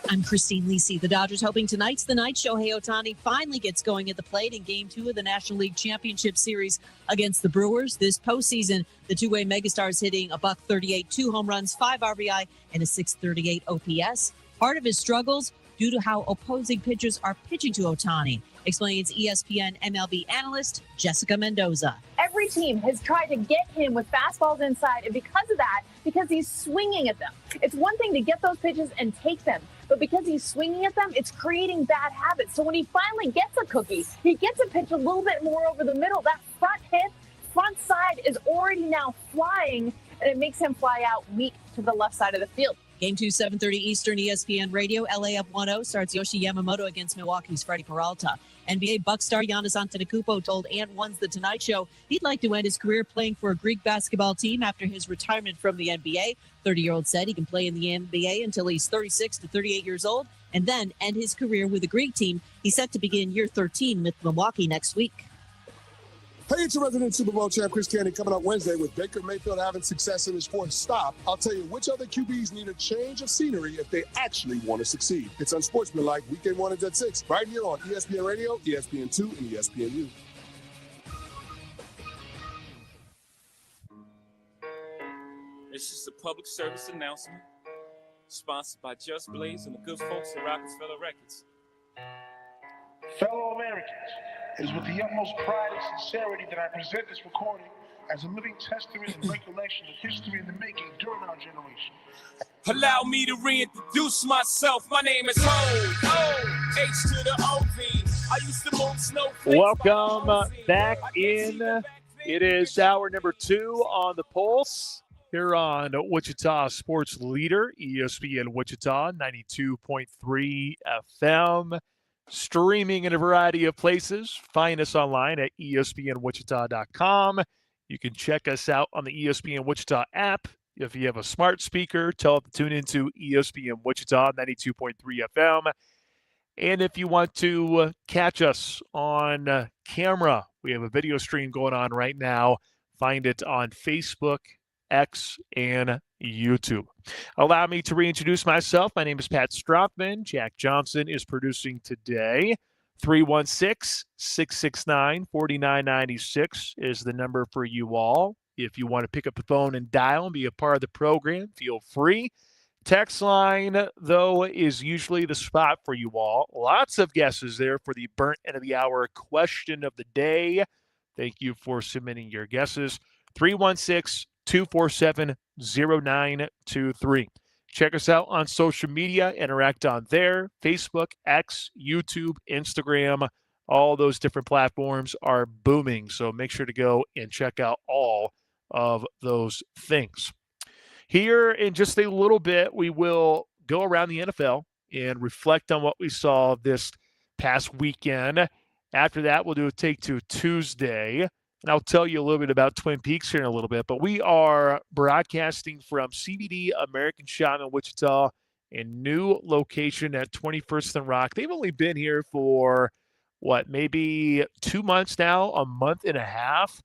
I'm Christine Lisi. The Dodgers hoping tonight's the night Shohei Ohtani finally gets going at the plate in Game 2 of the National League Championship Series against the Brewers. This postseason, the two-way megastar's hitting a .138, 2 home runs, 5 RBI, and a .638 OPS. Part of his struggles due to how opposing pitchers are pitching to Ohtani, explains ESPN MLB analyst Jessica Mendoza. Every team has tried to get him with fastballs inside, and because of that, because he's swinging at them. It's one thing to get those pitches and take them, but because he's swinging at them, it's creating bad habits. So when he finally gets a cookie, he gets a pitch a little bit more over the middle. That front side is already now flying, and it makes him fly out weak to the left side of the field. Game 2, 7:30 Eastern, ESPN Radio. LA up 1-0 starts Yoshi Yamamoto against Milwaukee's Freddie Peralta. NBA Bucks star Giannis Antetokounmpo told And One's The Tonight Show he'd like to end his career playing for a Greek basketball team after his retirement from the NBA. 30-year-old said he can play in the NBA until he's 36 to 38 years old and then end his career with a Greek team. He's set to begin year 13 with Milwaukee next week. Hey, it's your resident Super Bowl champ, Chris Candy, coming up Wednesday with Baker Mayfield having success in his fourth stop. I'll tell you which other QBs need a change of scenery if they actually want to succeed. It's unsportsmanlike, weekday mornings at 6, right here on ESPN Radio, ESPN2, and ESPNU. It's just a public service announcement sponsored by Just Blaze and the good folks at Rockefeller Records. Fellow Americans, it is with the utmost pride and sincerity that I present this recording as a living testament and recollection of history in the making during our generation. Allow me to reintroduce myself. My name is Ho, H to the O-V. I used to move snowflakes. Welcome back in. It is hour number 2 on the Pulse here on Wichita Sports Leader, ESPN Wichita, 92.3 FM. Streaming in a variety of places. Find us online at espnwichita.com. You can check us out on the ESPN Wichita app. If you have a smart speaker, tell it to tune into ESPN Wichita, 92.3 FM. And if you want to catch us on camera, we have a video stream going on right now. Find it on Facebook, X, and YouTube. Allow me to reintroduce myself. My name is Pat Strathman. Jack Johnson is producing today. 316-669-4996 is the number for you all. If you want to pick up the phone and dial and be a part of the program, feel free. Text line, though, is usually the spot for you all. Lots of guesses there for the burnt end of the hour question of the day. Thank you for submitting your guesses. 316-247-0923. Check us out on social media. Interact on there. Facebook, X, YouTube, Instagram. All those different platforms are booming. So make sure to go and check out all of those things. Here in just a little bit, we will go around the NFL and reflect on what we saw this past weekend. After that, we'll do a Take Two Tuesday. And I'll tell you a little bit about Twin Peaks here in a little bit. But we are broadcasting from CBD American Shop in Wichita, a new location at 21st and Rock. They've only been here for, maybe 2 months now, a month and a half.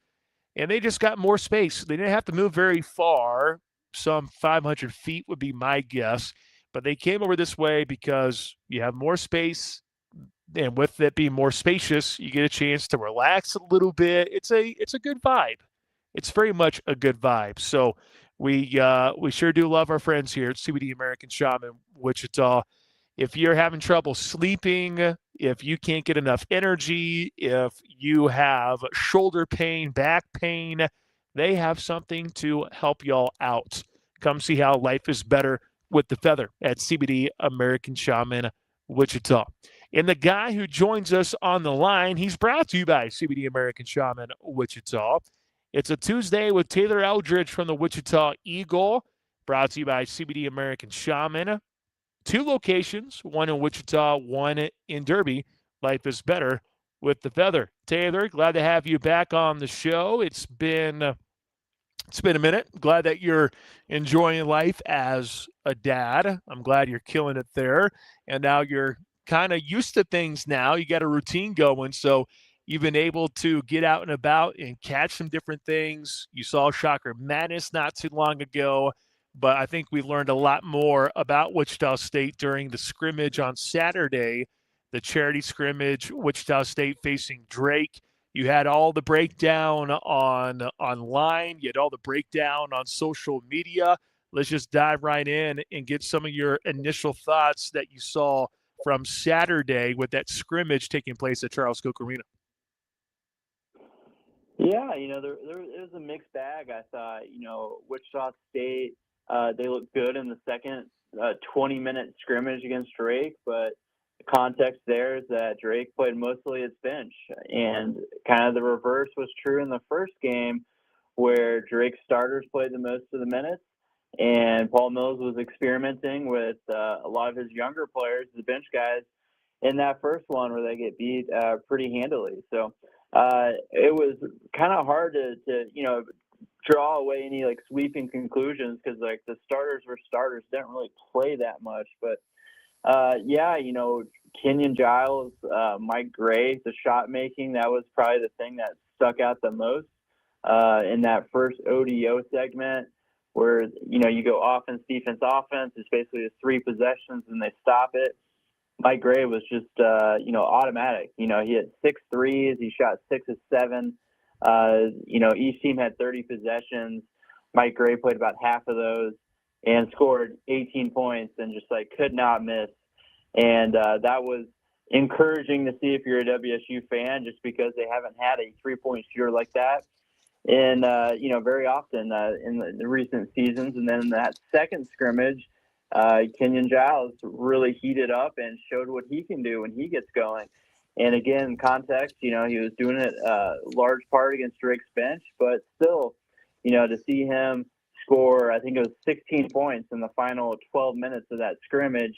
And they just got more space. They didn't have to move very far. Some 500 feet would be my guess. But they came over this way because you have more space. And with it being more spacious, you get a chance to relax a little bit. It's a good vibe. It's very much a good vibe. So we sure do love our friends here at CBD American Shop in Wichita. If you're having trouble sleeping, if you can't get enough energy, if you have shoulder pain, back pain, they have something to help y'all out. Come see how life is better with the feather at CBD American Shaman Wichita. And the guy who joins us on the line, he's brought to you by CBD American Shaman Wichita. It's a Tuesday with Taylor Eldridge from the Wichita Eagle, brought to you by CBD American Shaman. 2 locations, one in Wichita, one in Derby. Life is better with the feather. Taylor, glad to have you back on the show. It's been a minute. Glad that you're enjoying life as a dad. I'm glad you're killing it there. And now you're kind of used to things now. You got a routine going. So you've been able to get out and about and catch some different things. You saw Shocker Madness not too long ago. But I think we learned a lot more about Wichita State during the scrimmage on Saturday, the charity scrimmage, Wichita State facing Drake. You had all the breakdown online. You had all the breakdown on social media. Let's just dive right in and get some of your initial thoughts that you saw from Saturday with that scrimmage taking place at Charles Cook Arena. Yeah, there was a mixed bag. I thought, Wichita State, they looked good in the second 20-minute scrimmage against Drake, but the context there is that Drake played mostly as bench, and kind of the reverse was true in the first game where Drake's starters played the most of the minutes, and Paul Mills was experimenting with a lot of his younger players, the bench guys, in that first one where they get beat pretty handily. So it was kind of hard to draw away any sweeping conclusions because the starters didn't really play that much. But Kenyon Giles, Mike Gray, the shot making, that was probably the thing that stuck out the most in that first ODO segment where, you go offense, defense, offense. It's basically 3 possessions and they stop it. Mike Gray was just, automatic. He had 6 threes. He shot 6 of 7. Each team had 30 possessions. Mike Gray played about half of those and scored 18 points and just could not miss. And that was encouraging to see if you're a WSU fan, just because they haven't had a 3-point shooter like that in very often in the recent seasons. And then that second scrimmage, Kenyon Giles really heated up and showed what he can do when he gets going. And again, context, he was doing it large part against Drake's bench, but still, to see him score, I think it was 16 points in the final 12 minutes of that scrimmage,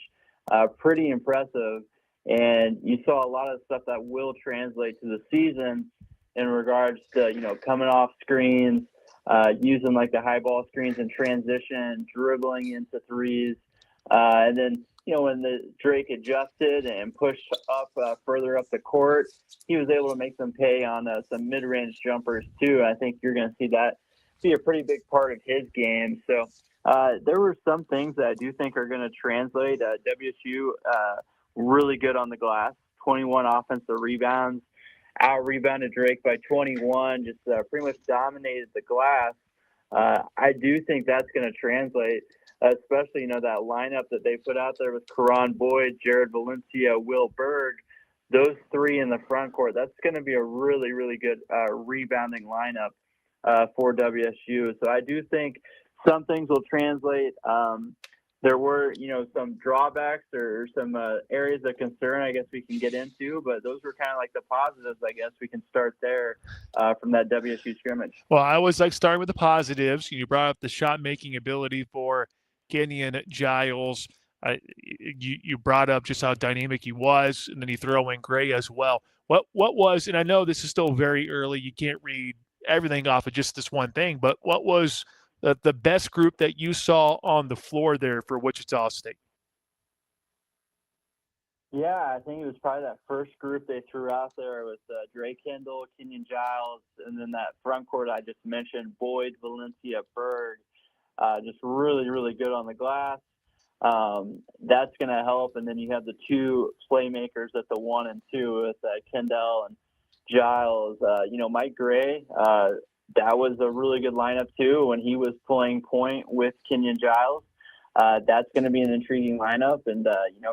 pretty impressive. And you saw a lot of stuff that will translate to the season in regards to, coming off screens, using the high ball screens in transition, dribbling into threes. And then, when the Drake adjusted and pushed up further up the court, he was able to make them pay on some mid-range jumpers too. I think you're going to see that be a pretty big part of his game. So there were some things that I do think are going to translate. WSU really good on the glass, 21 offensive rebounds, out-rebounded Drake by 21, just pretty much dominated the glass. I do think that's going to translate especially, that lineup that they put out there with Karan Boyd, Jared Valencia, Will Berg. Those three in the front court, that's going to be a really, really good rebounding lineup for WSU. So I do think some things will translate. There were, some drawbacks or some areas of concern I guess we can get into, but those were kind of like the positives. I guess we can start there from that WSU scrimmage. Well, I always like starting with the positives. You brought up the shot-making ability for Kenyon Giles. You brought up just how dynamic he was, and then you throw in Gray as well. What was, and I know this is still very early, you can't read everything off of just this one thing, but what was the best group that you saw on the floor there for Wichita State? Yeah, I think it was probably that first group they threw out there with Dre Kendall, Kenyon Giles, and then that front court I just mentioned, Boyd, Valencia, Berg, just really, really good on the glass. That's going to help. And then you have the two playmakers at the 1 and 2 with Kendall and Giles. Mike Gray, that was a really good lineup too when he was playing point with Kenyon Giles. That's going to be an intriguing lineup. And,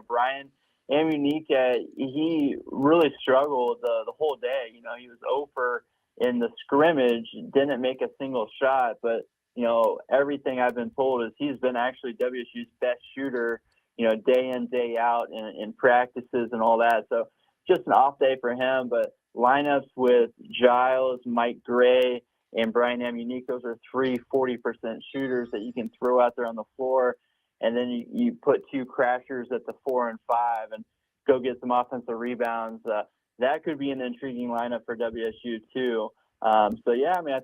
Brian Amunique, he really struggled the whole day. He was 0 for in the scrimmage, didn't make a single shot, but everything I've been told is he's been actually WSU's best shooter, day in, day out in practices and all that. So just an off day for him. But lineups with Giles, Mike Gray, and Brian Amunique, those are 3 40% shooters that you can throw out there on the floor. And then you put 2 crashers at the 4 and 5 and go get some offensive rebounds. That could be an intriguing lineup for WSU too. I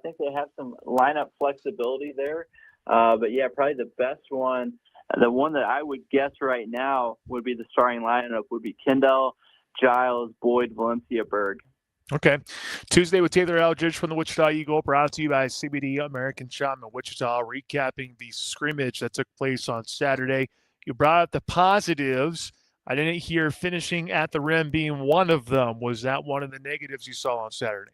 think they have some lineup flexibility there. But yeah, probably the best one, the one that I would guess right now would be the starting lineup would be Kendall, Giles, Boyd, Valencia, Berg. Okay. Tuesday with Taylor Eldridge from the Wichita Eagle, brought to you by CBD American Shop in Wichita, recapping the scrimmage that took place on Saturday. You brought up the positives. I didn't hear finishing at the rim being one of them. Was that one of the negatives you saw on Saturday?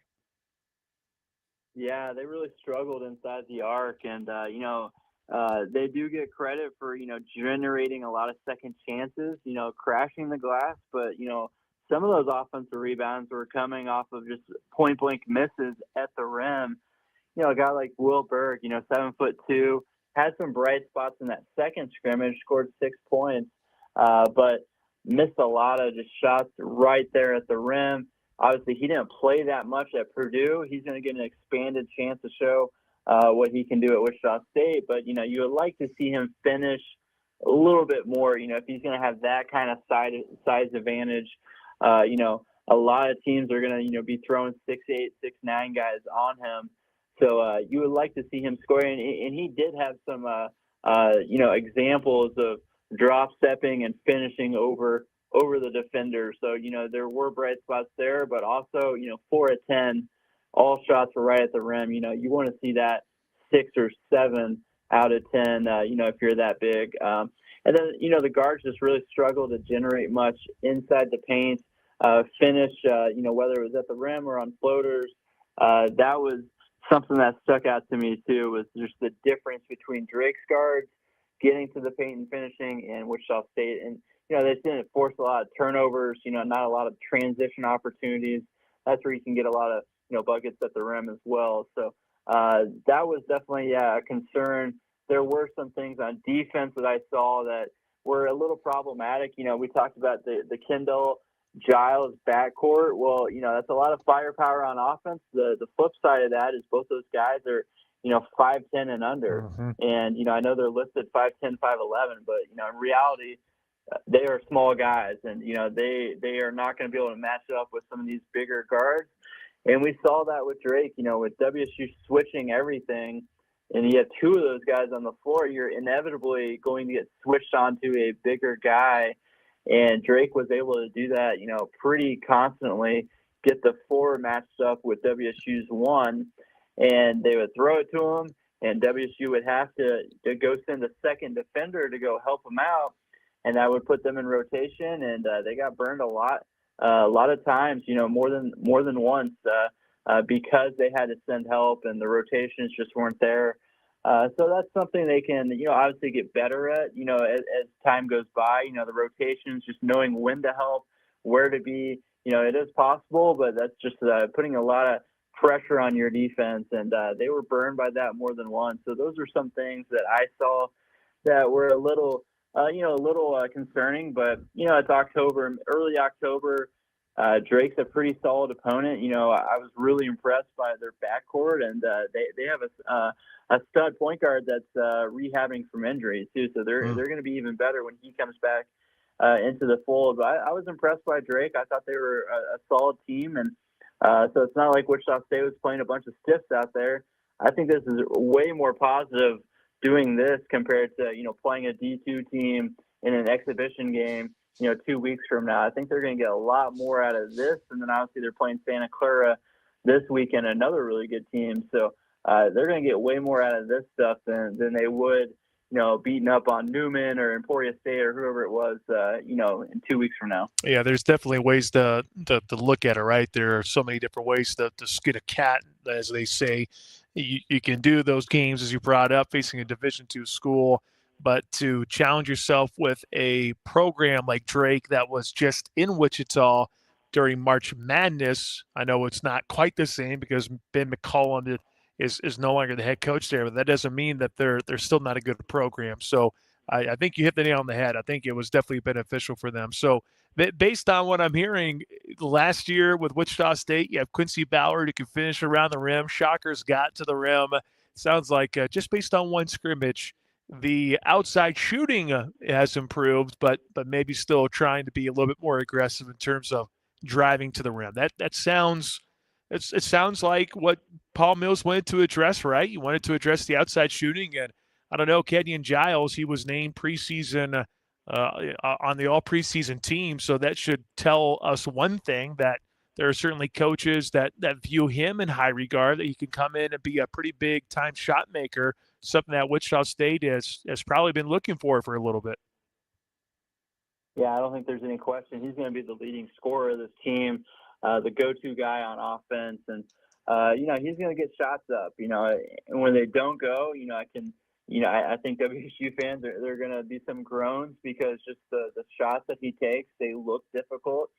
Yeah, they really struggled inside the arc, and they do get credit for generating a lot of second chances, crashing the glass, but some of those offensive rebounds were coming off of just point blank misses at the rim. A guy like Will Berg, 7'2", had some bright spots in that second scrimmage, scored 6 points, but missed a lot of just shots right there at the rim. Obviously, he didn't play that much at Purdue. He's going to get an expanded chance to show what he can do at Wichita State. But, you would like to see him finish a little bit more, if he's going to have that kind of size advantage. A lot of teams are going to, be throwing 6'8", 6'9" guys on him. So you would like to see him score. And he did have some, examples of drop stepping and finishing over the defender. So, there were bright spots there, but also, 4 of 10, all shots were right at the rim. You want to see that 6 or 7 out of 10, if you're that big. And then, the guards just really struggled to generate much inside the paint, finish, whether it was at the rim or on floaters. That was something that stuck out to me too, was just the difference between Drake's guards getting to the paint and finishing and Wichita State. And, they didn't force a lot of turnovers, not a lot of transition opportunities. That's where you can get a lot of, buckets at the rim as well. So that was definitely, a concern. There were some things on defense that I saw that were a little problematic. We talked about the Kendall Giles backcourt. Well, that's a lot of firepower on offense. The flip side of that is both those guys are, 5'10" and under. Mm-hmm. And, I know they're listed 5'10", 5'11", but, in reality, they are small guys, and they are not going to be able to match it up with some of these bigger guards. And we saw that with Drake, with WSU switching everything, and you have 2 of those guys on the floor, you're inevitably going to get switched onto a bigger guy. And Drake was able to do that, pretty constantly, get the 4 matched up with WSU's 1, and they would throw it to him, and WSU would have to go send a second defender to go help him out. And that would put them in rotation, and they got burned a lot of times, more than once, because they had to send help and the rotations just weren't there. So that's something they can, obviously get better at, as time goes by, the rotations, just knowing when to help, where to be, it is possible, but that's just putting a lot of pressure on your defense. And they were burned by that more than once. So those are some things that I saw that were a little concerning, but, it's October, early October. Drake's a pretty solid opponent. I was really impressed by their backcourt, and they have a stud point guard that's rehabbing from injuries too. So they're going to be even better when he comes back into the fold. But I was impressed by Drake. I thought they were a solid team, and so it's not like Wichita State was playing a bunch of stiffs out there. I think this is way more positive doing this compared to playing a D2 team in an exhibition game. 2 weeks from now, I think they're going to get a lot more out of this. And then obviously they're playing Santa Clara this weekend, another really good team. So they're going to get way more out of this stuff than they would, beating up on Newman or Emporia State or whoever it was, in 2 weeks from now. Yeah, there's definitely ways to look at it, right? There are so many different ways to skin a cat, as they say. You can do those games, as you brought up, facing a Division II school. But to challenge yourself with a program like Drake that was just in Wichita during March Madness, I know it's not quite the same because Ben McCollum is no longer the head coach there, but that doesn't mean that they're still not a good program. So I think you hit the nail on the head. I think it was definitely beneficial for them. So based on what I'm hearing, last year with Wichita State, you have Quincy Ballard who can finish around the rim. Shockers got to the rim. Sounds like just based on one scrimmage, the outside shooting has improved, but maybe still trying to be a little bit more aggressive in terms of driving to the rim. That sounds it sounds like what Paul Mills wanted to address, right? He wanted to address the outside shooting, and I don't know, Kenyon Giles, he was named preseason on the all preseason team, so that should tell us one thing, that there are certainly coaches that view him in high regard, that he can come in and be a pretty big time shot maker, something that Wichita State has probably been looking for a little bit. Yeah, I don't think there's any question. He's going to be the leading scorer of this team, the go-to guy on offense. And, he's going to get shots up, and when they don't go, I think WSU fans, there are going to be some groans because just the shots that he takes, they look difficult.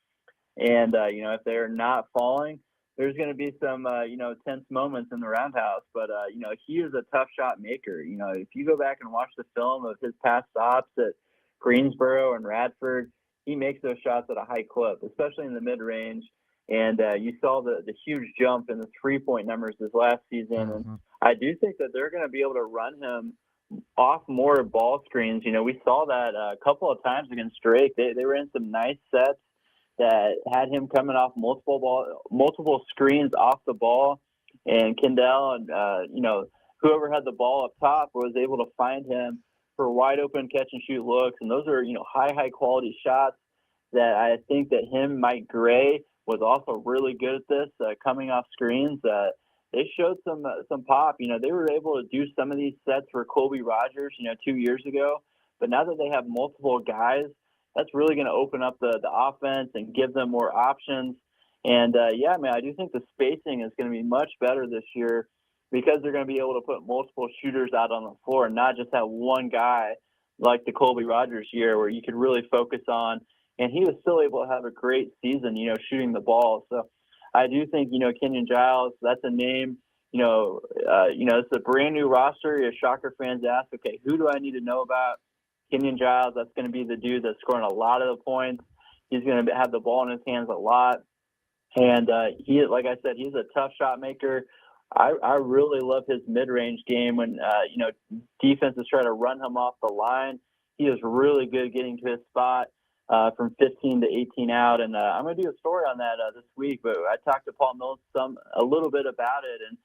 And, if they're not falling, there's going to be some, tense moments in the roundhouse. But, he is a tough shot maker. If you go back and watch the film of his past stops at Greensboro and Radford, he makes those shots at a high clip, especially in the mid-range. And you saw the huge jump in the three-point numbers this last season. Mm-hmm. And I do think that they're going to be able to run him off more ball screens. We saw that a couple of times against Drake. They were in some nice sets that had him coming off multiple screens off the ball, and Kendall and whoever had the ball up top was able to find him for wide open catch and shoot looks, and those are high quality shots that I think that Mike Gray was also really good at this coming off screens. They showed some pop. They were able to do some of these sets for Colby Rogers 2 years ago, but now that they have multiple guys, that's really going to open up the offense and give them more options. And, I do think the spacing is going to be much better this year because they're going to be able to put multiple shooters out on the floor and not just have one guy like the Colby Rogers year where you could really focus on. And he was still able to have a great season, shooting the ball. So I do think, Kenyon Giles, that's a name, it's a brand new roster. As Shocker fans ask, okay, who do I need to know about? Kenyon Giles, that's going to be the dude that's scoring a lot of the points. He's going to have the ball in his hands a lot. And he, like I said, he's a tough shot maker. I really love his mid-range game when, defenses try to run him off the line. He is really good getting to his spot from 15 to 18 out. And I'm going to do a story on that this week, but I talked to Paul Mills a little bit about it. And,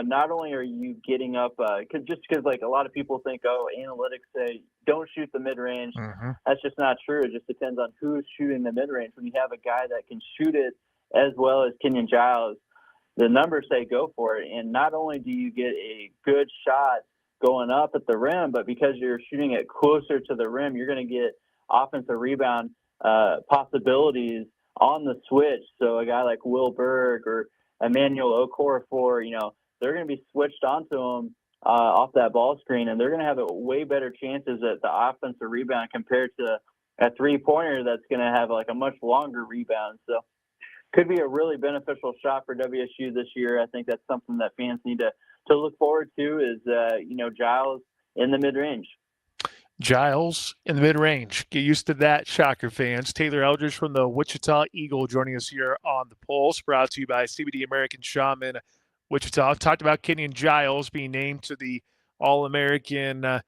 not only are you getting up, because like a lot of people think, analytics say don't shoot the mid-range. Mm-hmm. That's just not true. It just depends on who's shooting the mid-range. When you have a guy that can shoot it as well as Kenyon Giles, the numbers say go for it. And not only do you get a good shot going up at the rim, but because you're shooting it closer to the rim, you're going to get offensive rebound possibilities on the switch. So a guy like Will Berg or Emmanuel Okorafor, they're going to be switched onto him off that ball screen, and they're going to have way better chances at the offensive rebound compared to a three-pointer that's going to have like a much longer rebound. So could be a really beneficial shot for WSU this year. I think that's something that fans need to look forward to is, Giles in the mid-range. Giles in the mid-range. Get used to that, Shocker fans. Taylor Eldridge from the Wichita Eagle joining us here on The Pulse, brought to you by CBD American Shaman Wichita. I've talked about Kenyon Giles being named to the All-American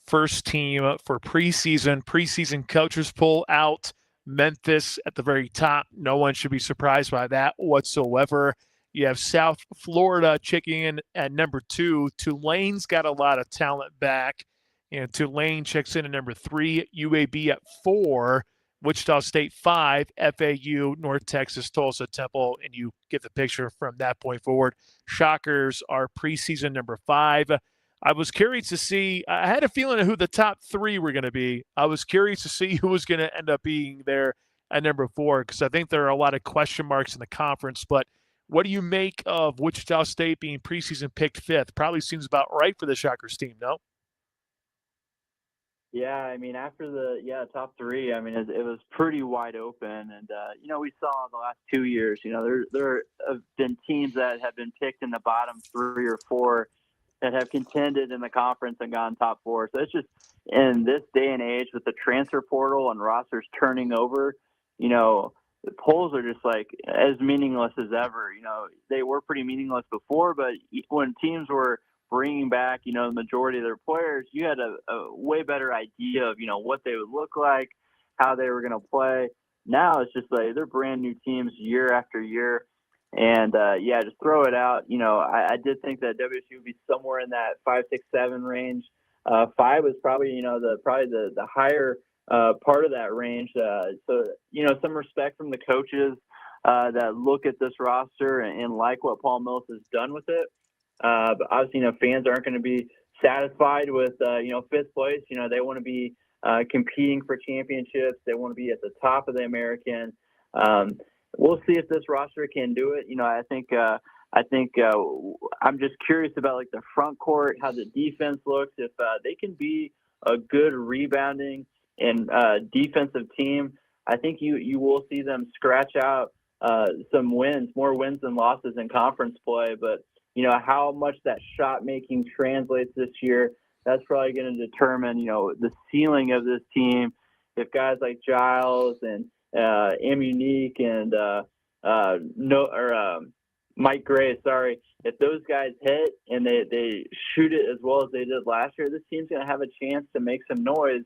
first team for preseason. Preseason coaches poll out. Memphis at the very top. No one should be surprised by that whatsoever. You have South Florida checking in at number 2. Tulane's got a lot of talent back. And Tulane checks in at number 3, UAB at 4, Wichita State 5, FAU, North Texas, Tulsa, Temple, and you get the picture from that point forward. Shockers are preseason number 5. I was curious to see, I had a feeling of who the top 3 were going to be. I was curious to see who was going to end up being there at number 4 because I think there are a lot of question marks in the conference. But what do you make of Wichita State being preseason picked 5th? Probably seems about right for the Shockers team, no? Yeah, I mean, after the top 3, I mean, it was pretty wide open. And, we saw the last 2 years, there have been teams that have been picked in the bottom 3 or 4 that have contended in the conference and gone top 4. So it's just in this day and age with the transfer portal and rosters turning over, the polls are just like as meaningless as ever. They were pretty meaningless before, but when teams were bringing back, the majority of their players, you had a way better idea of, what they would look like, how they were going to play. Now it's just like they're brand new teams year after year. And, just throw it out. I did think that WSU would be somewhere in that 5, 6, 7 range. 5 was probably, the higher part of that range. So, some respect from the coaches that look at this roster and like what Paul Mills has done with it. But obviously, fans aren't going to be satisfied with, 5th place. They want to be competing for championships. They want to be at the top of the American. We'll see if this roster can do it. I think I'm just curious about like the front court, how the defense looks. If they can be a good rebounding and defensive team, I think you will see them scratch out some wins, more wins than losses in conference play. But how much that shot making translates this year, that's probably going to determine the ceiling of this team. If guys like Giles and Unique and Mike Gray, if those guys hit and they shoot it as well as they did last year, this team's going to have a chance to make some noise.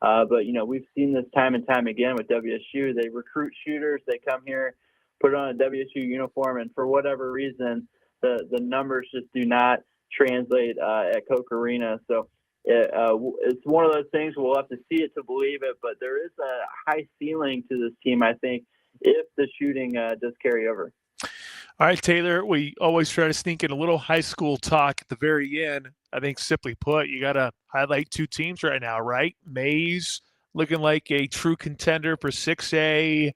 But we've seen this time and time again with WSU. They recruit shooters. They come here, put on a WSU uniform, and for whatever reason, the numbers just do not translate at Koch Arena. So it's one of those things we'll have to see it to believe it, but there is a high ceiling to this team, I think, if the shooting does carry over. All right, Taylor, we always try to sneak in a little high school talk at the very end. I think simply put, you got to highlight 2 teams right now, right? Mays looking like a true contender for 6A,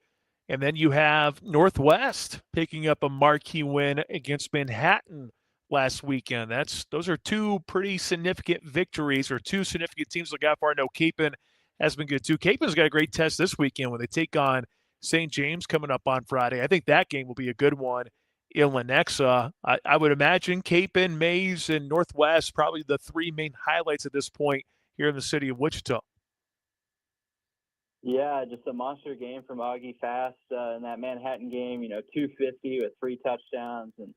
and then you have Northwest picking up a marquee win against Manhattan last weekend. Those are 2 pretty significant victories, or 2 significant teams to look out for. I know Capon has been good too. Capon's got a great test this weekend when they take on St. James coming up on Friday. I think that game will be a good one in Lenexa. I would imagine Capon, Mays, and Northwest probably the 3 main highlights at this point here in the city of Wichita. Yeah, just a monster game from Augie Fast in that Manhattan game, 250 with 3 touchdowns. And,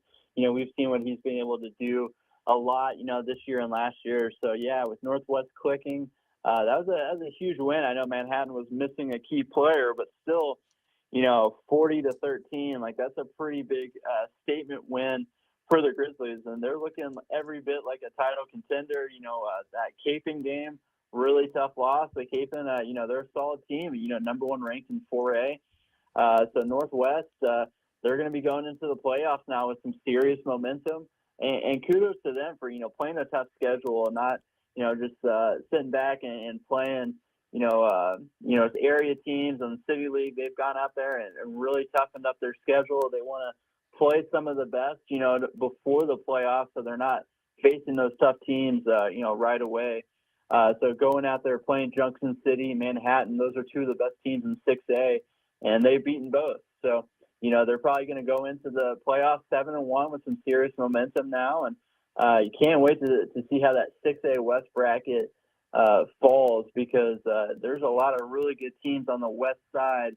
we've seen what he's been able to do a lot, this year and last year. So, yeah, with Northwest clicking, that was a huge win. I know Manhattan was missing a key player, but still, 40-13, like that's a pretty big statement win for the Grizzlies. And they're looking every bit like a title contender. That Capon game, really tough loss, but Capon, they're a solid team, number 1 ranked in 4A. So Northwest, they're going to be going into the playoffs now with some serious momentum, and kudos to them for, playing a tough schedule and not, just sitting back and playing, it's area teams and the City League. They've gone out there and really toughened up their schedule. They want to play some of the best, before the playoffs, so they're not facing those tough teams, right away. So going out there playing Junction City, Manhattan, those are two of the best teams in 6A, and they've beaten both. So, they're probably going to go into the playoffs 7-1 with some serious momentum now, and you can't wait to see how that 6A West bracket falls, because there's a lot of really good teams on the west side,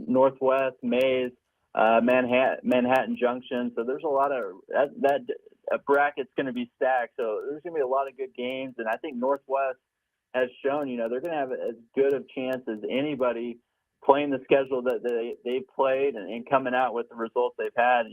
Northwest, Mays, Manhattan Junction. So there's a lot of that bracket's going to be stacked. So there's going to be a lot of good games, and I think Northwest has shown, they're going to have as good of chance as anybody playing the schedule that they've played and coming out with the results they've had.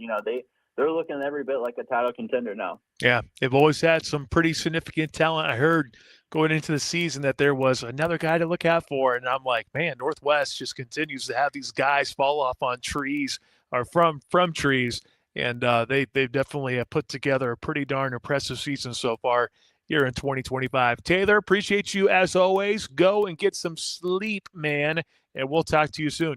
They're looking every bit like a title contender now. Yeah, they've always had some pretty significant talent. I heard going into the season that there was another guy to look out for, and I'm like, man, Northwest just continues to have these guys fall off on trees or from trees, and they've definitely put together a pretty darn impressive season so far here in 2025. Taylor, appreciate you as always. Go and get some sleep, man, and we'll talk to you soon.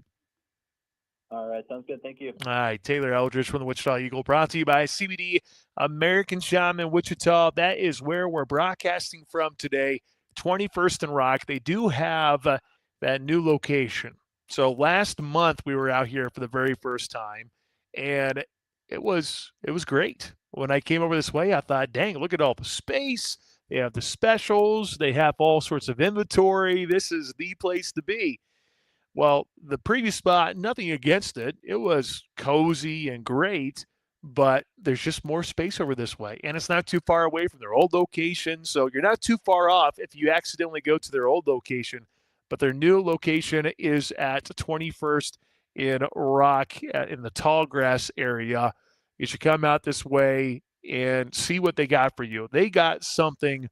All right, sounds good. Thank you. All right, Taylor Eldridge from the Wichita Eagle, brought to you by CBD American Shaman Wichita. That is where we're broadcasting from today, 21st and Rock. They do have that new location. So last month we were out here for the very first time, and it was great. When I came over this way, I thought, dang, look at all the space. They have the specials. They have all sorts of inventory. This is the place to be. Well, the previous spot, nothing against it. It was cozy and great, but there's just more space over this way. And it's not too far away from their old location, so you're not too far off if you accidentally go to their old location. But their new location is at 21st in Rock in the Tallgrass area. You should come out this way and see what they got for you. They got something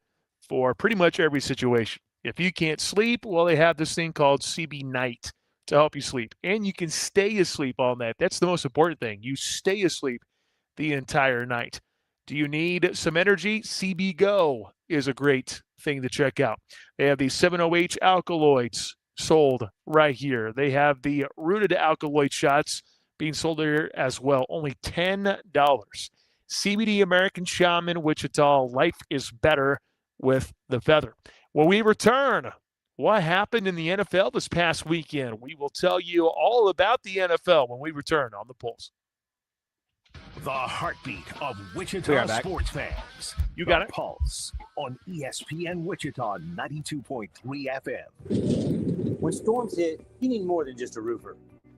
for pretty much every situation. If you can't sleep, well, they have this thing called CB Night to help you sleep. And you can stay asleep all night. That's the most important thing. You stay asleep the entire night. Do you need some energy? CB Go is a great thing to check out. They have these 7OH alkaloids sold right here. They have the rooted alkaloid shots being sold here as well. Only $10. CBD American Shaman Wichita. Life is better with the feather. When we return, what happened in the NFL this past weekend? We will tell you all about the NFL when we return on The Pulse. The heartbeat of Wichita sports fans. You got it. Pulse on ESPN Wichita 92.3 FM. When storms hit, you need more than just a roofer.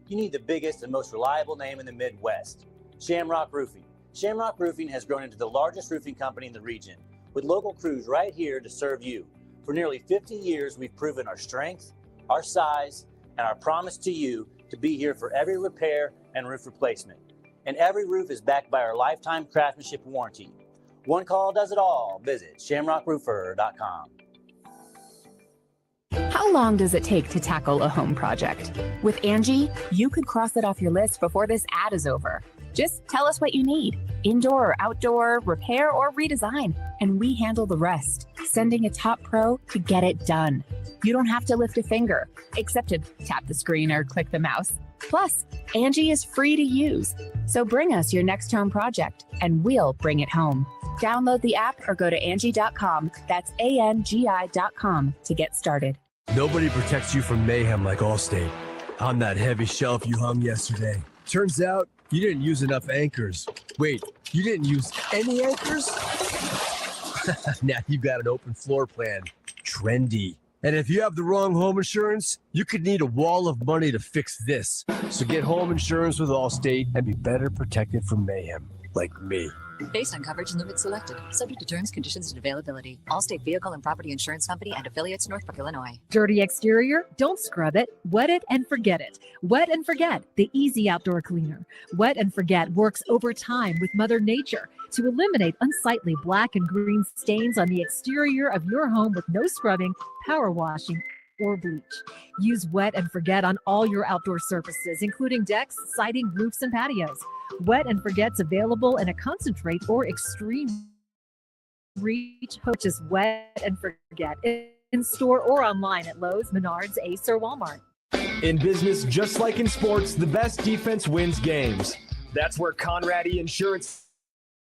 You need the biggest and most reliable name in the Midwest, Shamrock Roofing. Shamrock Roofing has grown into the largest roofing company in the region, with local crews right here to serve you. For nearly 50 years, we've proven our strength, our size, and our promise to you to be here for every repair and roof replacement. And every roof is backed by our lifetime craftsmanship warranty. One call does it all. Visit shamrockroofer.com. How long does it take to tackle a home project? With Angie, you could cross it off your list before this ad is over. Just tell us what you need, indoor or outdoor, repair or redesign, and we handle the rest, sending a top pro to get it done. You don't have to lift a finger, except to tap the screen or click the mouse. Plus, Angie is free to use. So bring us your next home project, and we'll bring it home. Download the app or go to Angie.com. That's ANGI.com to get started. Nobody protects you from mayhem like Allstate. On that heavy shelf you hung yesterday. Turns out you didn't use enough anchors. Wait, you didn't use any anchors? Now you've got an open floor plan. Trendy. And if you have the wrong home insurance, you could need a wall of money to fix this. So get home insurance with Allstate and be better protected from mayhem, like me. Based on coverage and limits selected. Subject to terms, conditions, and availability. Allstate Vehicle and Property Insurance Company and affiliates, Northbrook, Illinois. Dirty exterior? Don't scrub it. Wet it and forget it. Wet and Forget, the easy outdoor cleaner. Wet and Forget works overtime with Mother Nature to eliminate unsightly black and green stains on the exterior of your home with no scrubbing, power washing, or bleach. Use Wet and Forget on all your outdoor surfaces, including decks, siding, roofs, and patios. Wet and Forget's available in a concentrate or extreme reach. Purchase Wet and Forget in store or online at Lowe's, Menards, Ace, or Walmart. In business, just like in sports, the best defense wins games. That's where Conradi Insurance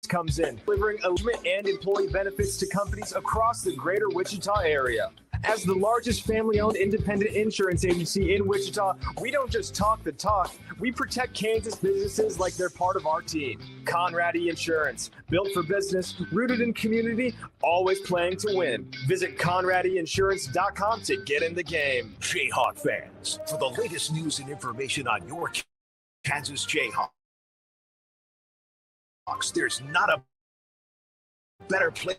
comes in, delivering alignment and employee benefits to companies across the greater Wichita area. As the largest family-owned independent insurance agency in Wichita, we don't just talk the talk, we protect Kansas businesses like they're part of our team. Conradi Insurance, built for business, rooted in community, always playing to win. Visit ConradiInsurance.com to get in the game. Jayhawk fans, for the latest news and information on your Kansas Jayhawks, there's not a better place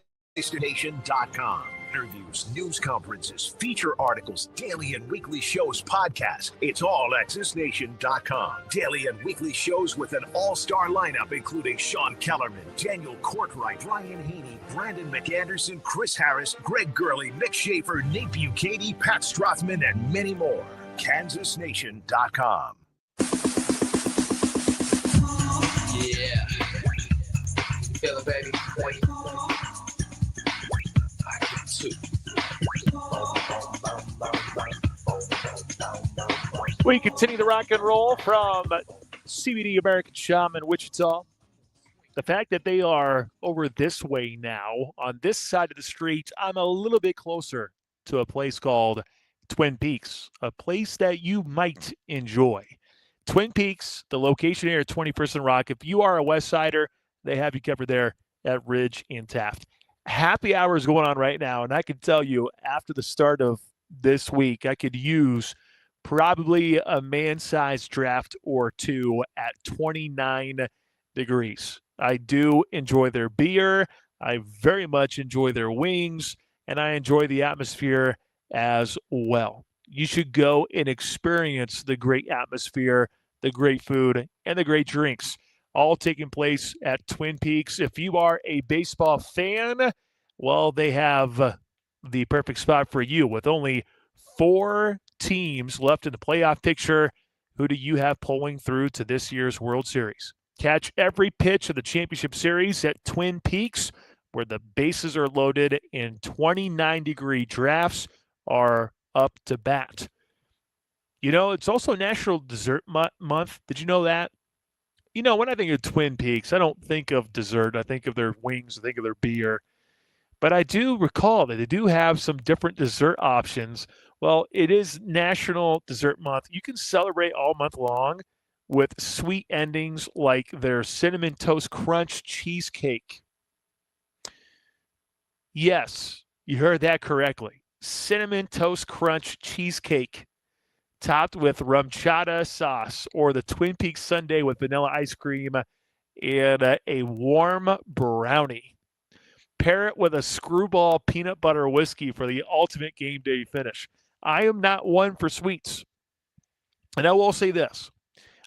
than nation.com. Interviews, news conferences, feature articles, daily and weekly shows, podcasts. It's all at thisnation.com. Daily and weekly shows with an all-star lineup including Sean Kellerman, Daniel Courtwright, Brian Haney, Brandon McAnderson, Chris Harris, Greg Gurley, Nick Schaefer, Nate Bucati, Pat Strathman, and many more. KansasNation.com. Yeah. Feel it, baby. We continue the rock and roll from CBD American Shaman, Wichita. The fact that they are over this way now, on this side of the street, I'm a little bit closer to a place called Twin Peaks, a place that you might enjoy. Twin Peaks, the location here at 21st and Rock. If you are a West Sider, they have you covered there at Ridge and Taft. Happy hour is going on right now, and I can tell you after the start of this week, I could use probably a man-sized draft or two at 29 degrees. I do enjoy their beer. I very much enjoy their wings, and I enjoy the atmosphere as well. You should go and experience the great atmosphere, the great food, and the great drinks, all taking place at Twin Peaks. If you are a baseball fan, well, they have the perfect spot for you. With only 4 teams left in the playoff picture, who do you have pulling through to this year's World Series? Catch every pitch of the Championship Series at Twin Peaks, where the bases are loaded and 29-degree drafts are up to bat. You know, it's also National Dessert Month. Did you know that? You know, when I think of Twin Peaks, I don't think of dessert. I think of their wings. I think of their beer. But I do recall that they do have some different dessert options. Well, it is National Dessert Month. You can celebrate all month long with sweet endings like their Cinnamon Toast Crunch cheesecake. Yes, you heard that correctly. Cinnamon Toast Crunch cheesecake, topped with rum chata sauce, or the Twin Peaks sundae with vanilla ice cream and a warm brownie. Pair it with a screwball peanut butter whiskey for the ultimate game day finish. I am not one for sweets. And I will say this.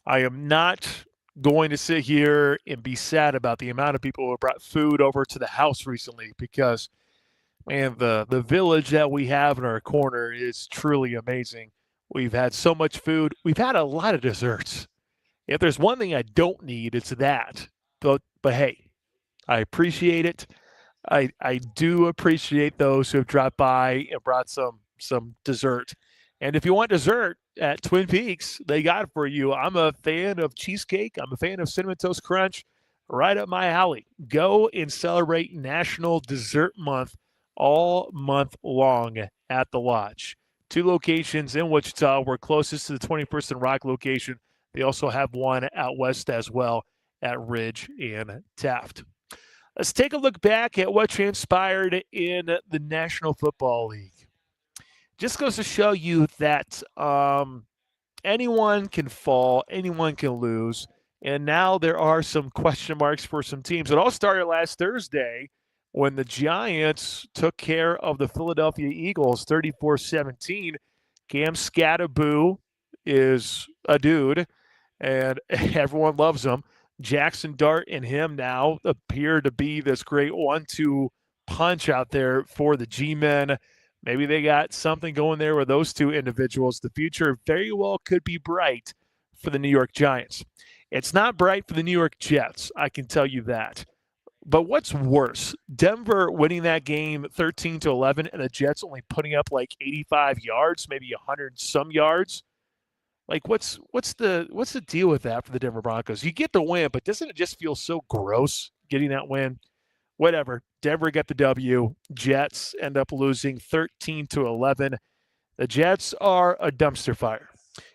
I am not going to sit here and be sad about the amount of people who brought food over to the house recently, because, man, the village that we have in our corner is truly amazing. We've had so much food. We've had a lot of desserts. If there's one thing I don't need, it's that. But hey, I appreciate it. I do appreciate those who have dropped by and brought some dessert. And if you want dessert at Twin Peaks, they got it for you. I'm a fan of cheesecake. I'm a fan of Cinnamon Toast Crunch. Right up my alley. Go and celebrate National Dessert Month all month long at the Lodge. 2 locations in Wichita. We're closest to the 21st and Rock location. They also have one out west as well at Ridge and Taft. Let's take a look back at what transpired in the National Football League. Just goes to show you that anyone can fall, anyone can lose, and now there are some question marks for some teams. It all started last Thursday when the Giants took care of the Philadelphia Eagles 34-17. Cam Scatterboo is a dude, and everyone loves him. Jackson Dart and him now appear to be this great 1-2 punch out there for the G-men. Maybe they got something going there with those 2 individuals. The future very well could be bright for the New York Giants. It's not bright for the New York Jets, I can tell you that. But what's worse, Denver winning that game 13-11 and the Jets only putting up like 85 yards, maybe 100 some yards? Like, what's the deal with that for the Denver Broncos? You get the win, but doesn't it just feel so gross getting that win. Whatever. Denver got the W. Jets end up losing 13-11. The Jets are a dumpster fire.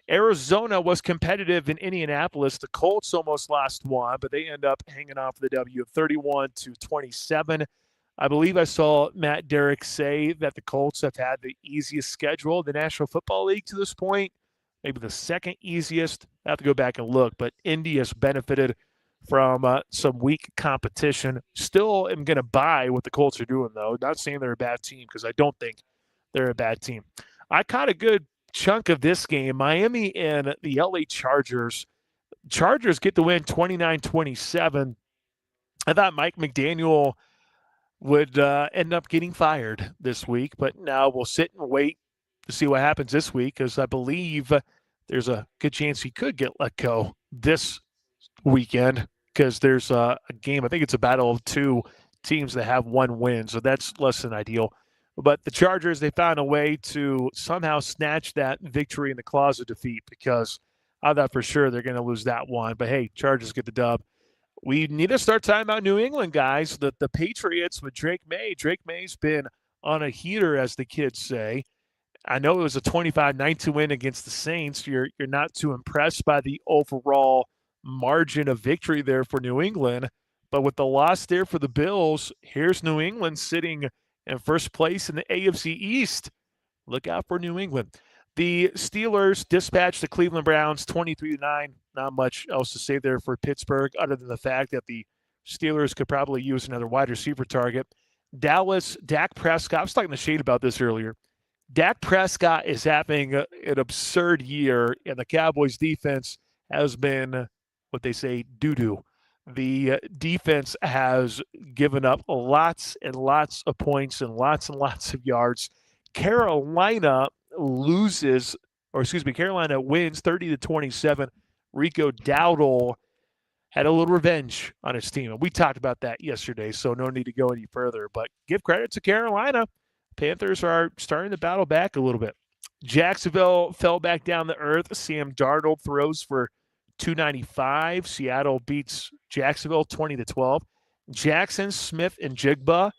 Arizona was competitive in Indianapolis. The Colts almost lost one, but they end up hanging off the W 31-27. I believe I saw Matt Derrick say that the Colts have had the easiest schedule in the National Football League to this point, maybe the second easiest. I have to go back and look, but Indy has benefited from some weak competition. Still am going to buy what the Colts are doing, though. Not saying they're a bad team, because I don't think they're a bad team. I caught a good chunk of this game. Miami and the LA Chargers. Chargers get the win 29-27. I thought Mike McDaniel would end up getting fired this week, but now we'll sit and wait to see what happens this week, because I believe there's a good chance he could get let go this weekend, because there's a game. I think it's a battle of two teams that have one win, so that's less than ideal. But the Chargers, they found a way to somehow snatch that victory in the claws of defeat, because I thought for sure they're going to lose that one. But, hey, Chargers get the dub. We need to start talking about New England, guys. The Patriots with Drake May. Drake May's been on a heater, as the kids say. I know it was a 25-19 win against the Saints. You're not too impressed by the overall margin of victory there for New England. But with the loss there for the Bills, here's New England sitting in first place in the AFC East. Look out for New England. The Steelers dispatched the Cleveland Browns 23-9. Not much else to say there for Pittsburgh, other than the fact that the Steelers could probably use another wide receiver target. Dallas, Dak Prescott. I was talking to Shade about this earlier. Dak Prescott is having an absurd year, and the Cowboys' defense has been what they say doo-doo. The defense has given up lots and lots of points and lots of yards. Carolina wins 30-27. Rico Dowdle had a little revenge on his team. And we talked about that yesterday, so no need to go any further. But give credit to Carolina. Panthers are starting to battle back a little bit. Jacksonville fell back down to earth. Sam Darnold throws for 295. Seattle beats Jacksonville 20-12. Jackson, Smith, and Jigba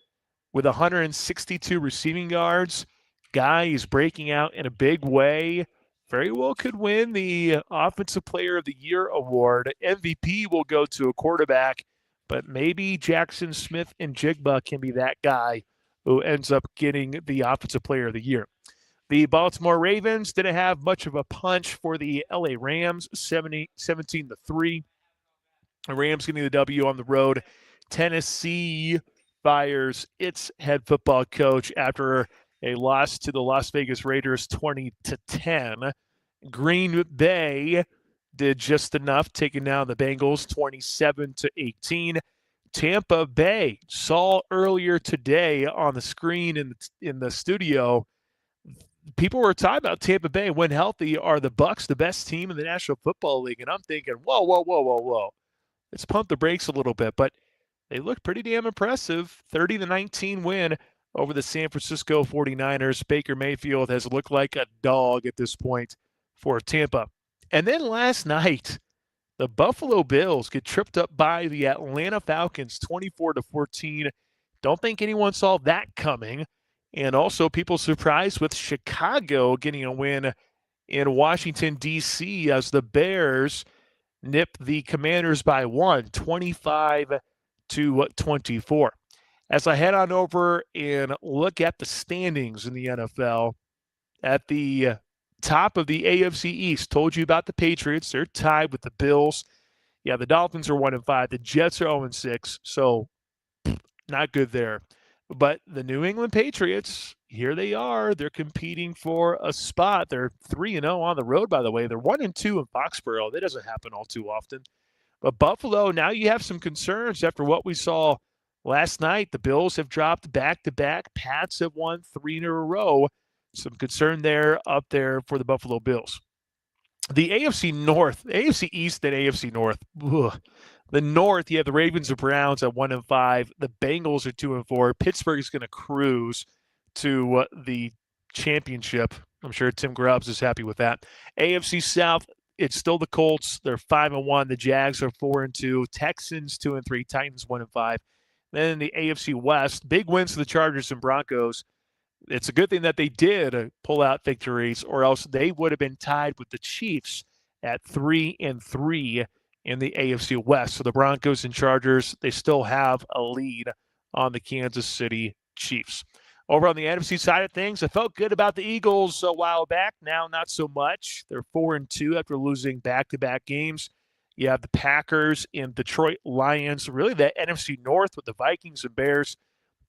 with 162 receiving yards. Guy is breaking out in a big way. Very well could win the Offensive Player of the Year award. MVP will go to a quarterback, but maybe Jackson, Smith, and Jigba can be that guy who ends up getting the Offensive Player of the Year. The Baltimore Ravens didn't have much of a punch for the LA Rams, 17-3. The Rams getting the W on the road. Tennessee fires its head football coach after a loss to the Las Vegas Raiders 20-10. Green Bay did just enough, taking down the Bengals 27-18. Tampa Bay saw earlier today on the screen in the studio, people were talking about Tampa Bay, when healthy, are the Bucs the best team in the National Football League? And I'm thinking, whoa. Let's pump the brakes a little bit. But they look pretty damn impressive. 30-19 win over the San Francisco 49ers. Baker Mayfield has looked like a dog at this point for Tampa. And then last night, the Buffalo Bills get tripped up by the Atlanta Falcons 24-14. Don't think anyone saw that coming. And also people surprised with Chicago getting a win in Washington, D.C. as the Bears nip the Commanders by 25-24. As I head on over and look at the standings in the NFL, at the top of the AFC East, told you about the Patriots. They're tied with the Bills. Yeah, the Dolphins are 1-5. The Jets are 0-6, so not good there. But the New England Patriots, here they are. They're competing for a spot. They're 3-0 on the road, by the way. They're 1-2 in Foxborough. That doesn't happen all too often. But Buffalo, now you have some concerns after what we saw last night. The Bills have dropped back-to-back. Pats have won 3 in a row. Some concern there up there for the Buffalo Bills. The AFC North, AFC East and AFC North. Ugh. The North, you have the Ravens and Browns at 1-5. The Bengals are 2-4. Pittsburgh is going to cruise to the championship. I'm sure Tim Grubbs is happy with that. AFC South, it's still the Colts. They're 5-1. The Jags are 4-2. Texans 2-3. Titans 1-5. Then in the AFC West, big wins for the Chargers and Broncos. It's a good thing that they did pull out victories, or else they would have been tied with the Chiefs at 3-3 in the AFC West. So the Broncos and Chargers, they still have a lead on the Kansas City Chiefs. Over on the NFC side of things, I felt good about the Eagles a while back. Now, not so much. They're 4-2 after losing back-to-back games. You have the Packers and Detroit Lions. Really, the NFC North with the Vikings and Bears.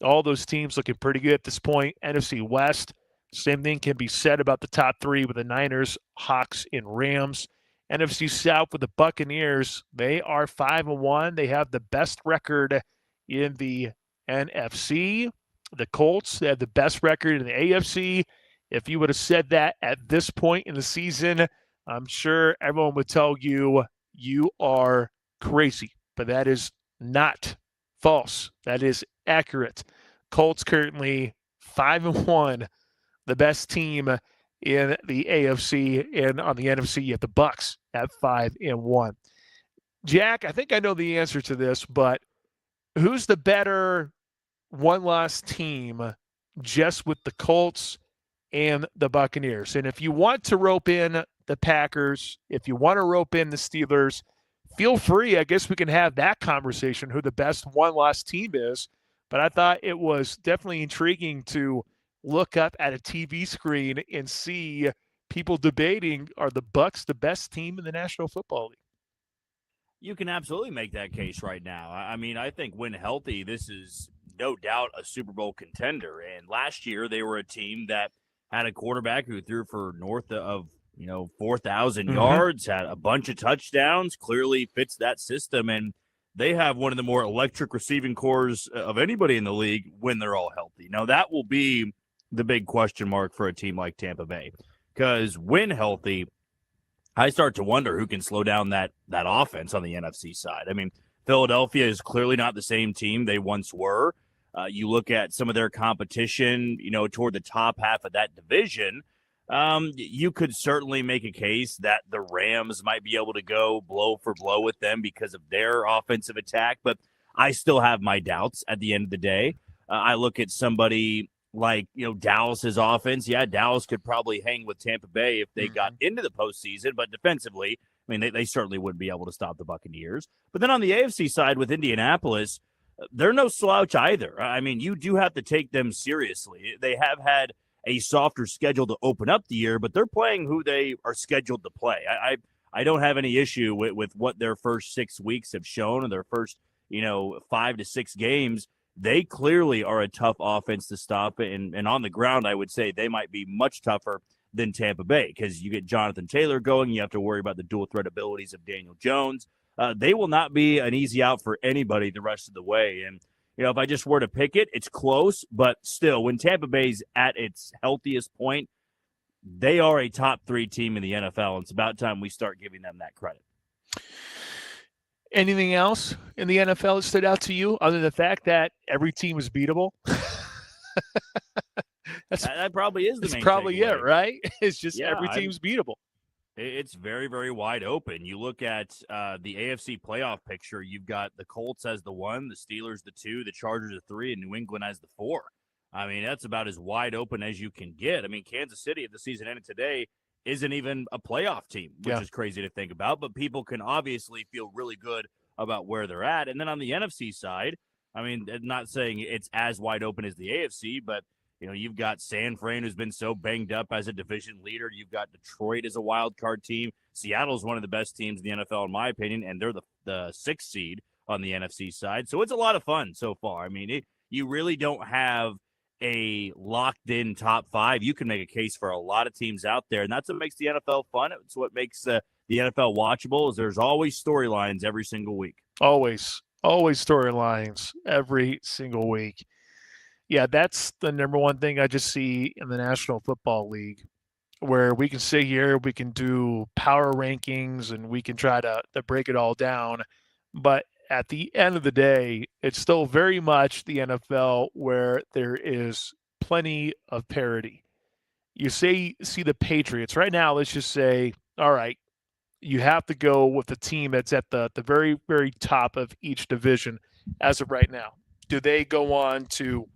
All those teams looking pretty good at this point. NFC West, same thing can be said about the top three with the Niners, Hawks, and Rams. NFC South with the Buccaneers. They are 5-1. They have the best record in the NFC. The Colts, they have the best record in the AFC. If you would have said that at this point in the season, I'm sure everyone would tell you you are crazy. But that is not false. That is accurate. Colts currently 5-1, the best team in the AFC, and on the NFC, you have the Bucs at 5-1. Jack, I think I know the answer to this, but who's the better one-loss team just with the Colts and the Buccaneers? And if you want to rope in the Packers, if you want to rope in the Steelers, feel free. I guess we can have that conversation, who the best one-loss team is. But I thought it was definitely intriguing to look up at a TV screen and see people debating, are the Bucs the best team in the National Football League? You can absolutely make that case right now. I mean, I think when healthy, this is no doubt a Super Bowl contender. And last year, they were a team that had a quarterback who threw for north of 4,000 yards, had a bunch of touchdowns, clearly fits that system. And they have one of the more electric receiving cores of anybody in the league when they're all healthy. Now, that will be the big question mark for a team like Tampa Bay, because when healthy, I start to wonder who can slow down that offense on the NFC side. I mean, Philadelphia is clearly not the same team they once were. You look at some of their competition, toward the top half of that division, you could certainly make a case that the Rams might be able to go blow for blow with them because of their offensive attack, but I still have my doubts at the end of the day. I look at somebody like, Dallas's offense. Yeah, Dallas could probably hang with Tampa Bay if they got into the postseason, but defensively, I mean, they certainly wouldn't be able to stop the Buccaneers. But then on the AFC side with Indianapolis, they're no slouch either. I mean, you do have to take them seriously. They have had a softer schedule to open up the year, but they're playing who they are scheduled to play. I don't have any issue with what their first 6 weeks have shown, and their first 5 to 6 games. They clearly are a tough offense to stop, and on the ground, I would say they might be much tougher than Tampa Bay, because you get Jonathan Taylor going, you have to worry about the dual threat abilities of Daniel Jones. They will not be an easy out for anybody the rest of the way. And, if I just were to pick it, it's close, but still, when Tampa Bay's at its healthiest point, they are a top 3 team in the NFL, and it's about time we start giving them that credit. Anything else in the NFL that stood out to you other than the fact that every team is beatable? That probably is the main That's probably takeaway. it, right? It's just every team's beatable. It's very, very wide open. You look at the AFC playoff picture, you've got the Colts as the 1, the Steelers the 2, the Chargers the 3, and New England as the 4. I mean, that's about as wide open as you can get. I mean, Kansas City, if the season ended today, isn't even a playoff team, which is crazy to think about, but people can obviously feel really good about where they're at. And then on the NFC side, I mean, not saying it's as wide open as the AFC, but you've got San Fran, who's been so banged up as a division leader. You've got Detroit as a wild card team. Seattle's one of the best teams in the NFL, in my opinion, and they're the 6th seed on the NFC side. So it's a lot of fun so far. I mean, you really don't have a locked-in top 5. You can make a case for a lot of teams out there, and that's what makes the NFL fun. It's what makes the NFL watchable, is there's always storylines every single week. Always storylines every single week. Yeah, that's the number one thing I just see in the National Football League, where we can sit here, we can do power rankings, and we can try to break it all down. But at the end of the day, it's still very much the NFL where there is plenty of parity. You see the Patriots. Right now, let's just say, all right, you have to go with the team that's at the very, very top of each division as of right now. Do they go on to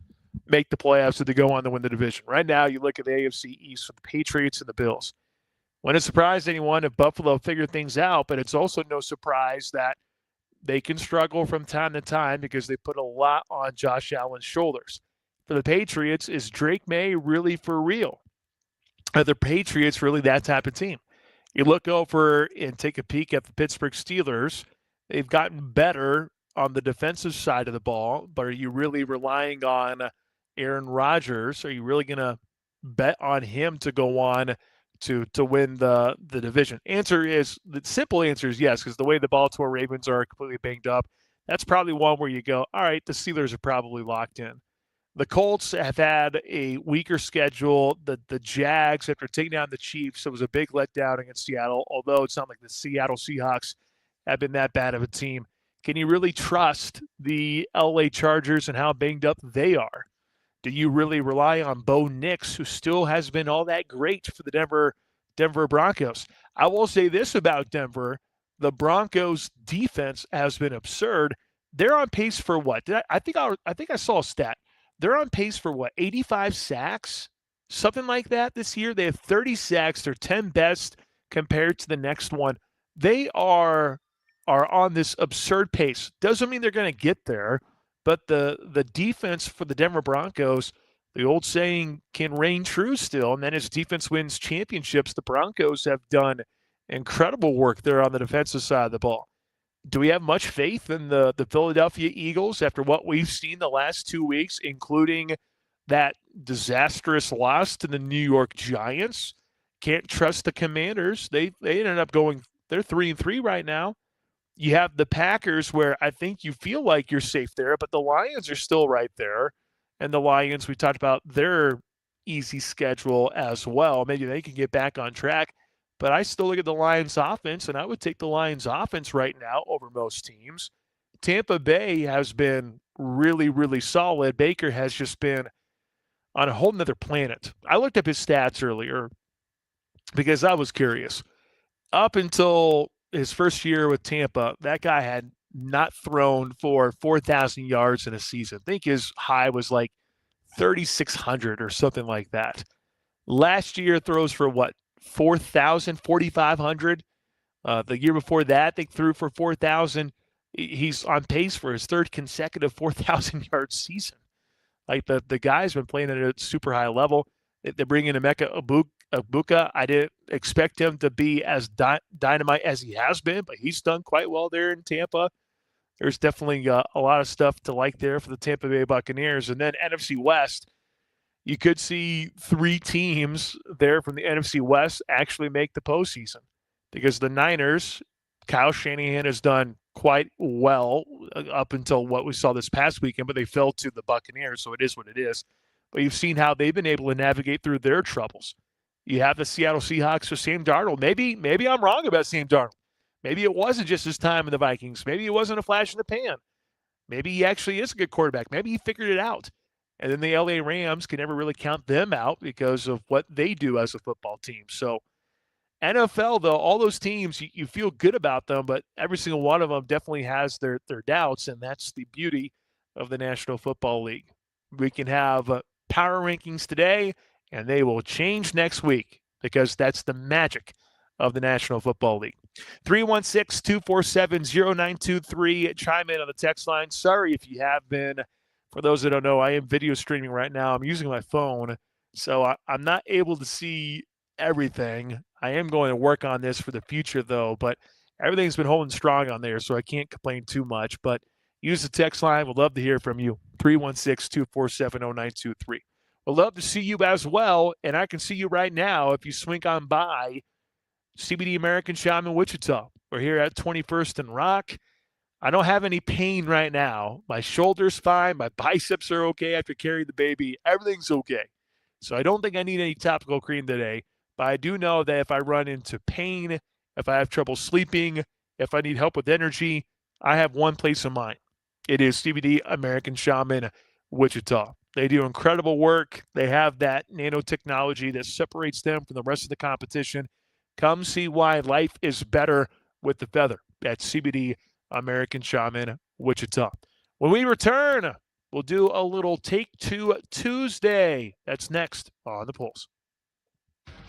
make the playoffs? Do they go on to win the division? Right now, you look at the AFC East with the Patriots and the Bills. Wouldn't surprise anyone if Buffalo figured things out, but it's also no surprise that they can struggle from time to time because they put a lot on Josh Allen's shoulders. For the Patriots, is Drake May really for real? Are the Patriots really that type of team? You look over and take a peek at the Pittsburgh Steelers. They've gotten better on the defensive side of the ball, but are you really relying on Aaron Rodgers? Are you really going to bet on him to go on to win the division? The simple answer is yes, because the way the Baltimore Ravens are completely banged up, that's probably one where you go, all right, the Steelers are probably locked in. The Colts have had a weaker schedule. The Jags, after taking down the Chiefs, it was a big letdown against Seattle, although it's not like the Seattle Seahawks have been that bad of a team. Can you really trust the LA Chargers and how banged up they are? Do you really rely on Bo Nix, who still has been all that great for the Denver Broncos? I will say this about Denver. The Broncos' defense has been absurd. They're on pace for what? I think I saw a stat. They're on pace for what, 85 sacks? Something like that this year. They have 30 sacks. They're 10 best compared to the next one. They are on this absurd pace. Doesn't mean they're going to get there, but the defense for the Denver Broncos, the old saying, can reign true still. And then as defense wins championships, the Broncos have done incredible work there on the defensive side of the ball. Do we have much faith in the Philadelphia Eagles after what we've seen the last 2 weeks, including that disastrous loss to the New York Giants? Can't trust the Commanders. They ended up going, they're 3-3 right now. You have the Packers, where I think you feel like you're safe there, but the Lions are still right there. And the Lions, we talked about their easy schedule as well. Maybe they can get back on track. But I still look at the Lions offense, and I would take the Lions offense right now over most teams. Tampa Bay has been really, really solid. Baker has just been on a whole nother planet. I looked up his stats earlier because I was curious. Up until his first year with Tampa, that guy had not thrown for 4,000 yards in a season. I think his high was like 3,600 or something like that. Last year, throws for what? 4,000, 4,500. The year before that, I think threw for 4,000. He's on pace for his third consecutive 4,000-yard season. Like the guy's been playing at a super high level. They bring in Emeka Egbuka. I didn't expect him to be as dynamite as he has been, but he's done quite well there in Tampa. There's definitely a lot of stuff to like there for the Tampa Bay Buccaneers. And then NFC West, you could see 3 teams there from the NFC West actually make the postseason, because the Niners, Kyle Shanahan has done quite well up until what we saw this past weekend, but they fell to the Buccaneers, so it is what it is. But you've seen how they've been able to navigate through their troubles. You have the Seattle Seahawks with Sam Darnold. Maybe I'm wrong about Sam Darnold. Maybe it wasn't just his time in the Vikings. Maybe it wasn't a flash in the pan. Maybe he actually is a good quarterback. Maybe he figured it out. And then the LA Rams can never really count them out because of what they do as a football team. So NFL, though, all those teams, you feel good about them, but every single one of them definitely has their doubts, and that's the beauty of the National Football League. We can have power rankings today, and they will change next week, because that's the magic of the National Football League. 316-247-0923. Chime in on the text line. Sorry if you have been. For those that don't know, I am video streaming right now. I'm using my phone, so I'm not able to see everything. I am going to work on this for the future, though, but everything's been holding strong on there, so I can't complain too much. But use the text line. We'd love to hear from you. 316-247-0923. We'd love to see you as well, and I can see you right now if you swing on by CBD American Shaman Wichita. We're here at 21st and Rock. I don't have any pain right now. My shoulder's fine. My biceps are okay after carrying the baby. Everything's okay. So I don't think I need any topical cream today. But I do know that if I run into pain, if I have trouble sleeping, if I need help with energy, I have one place in mind. It is CBD American Shaman Wichita. They do incredible work. They have that nanotechnology that separates them from the rest of the competition. Come see why life is better with the feather at CBD American Shaman, Wichita. When we return, we'll do a little Take Two Tuesday. That's next on The Pulse.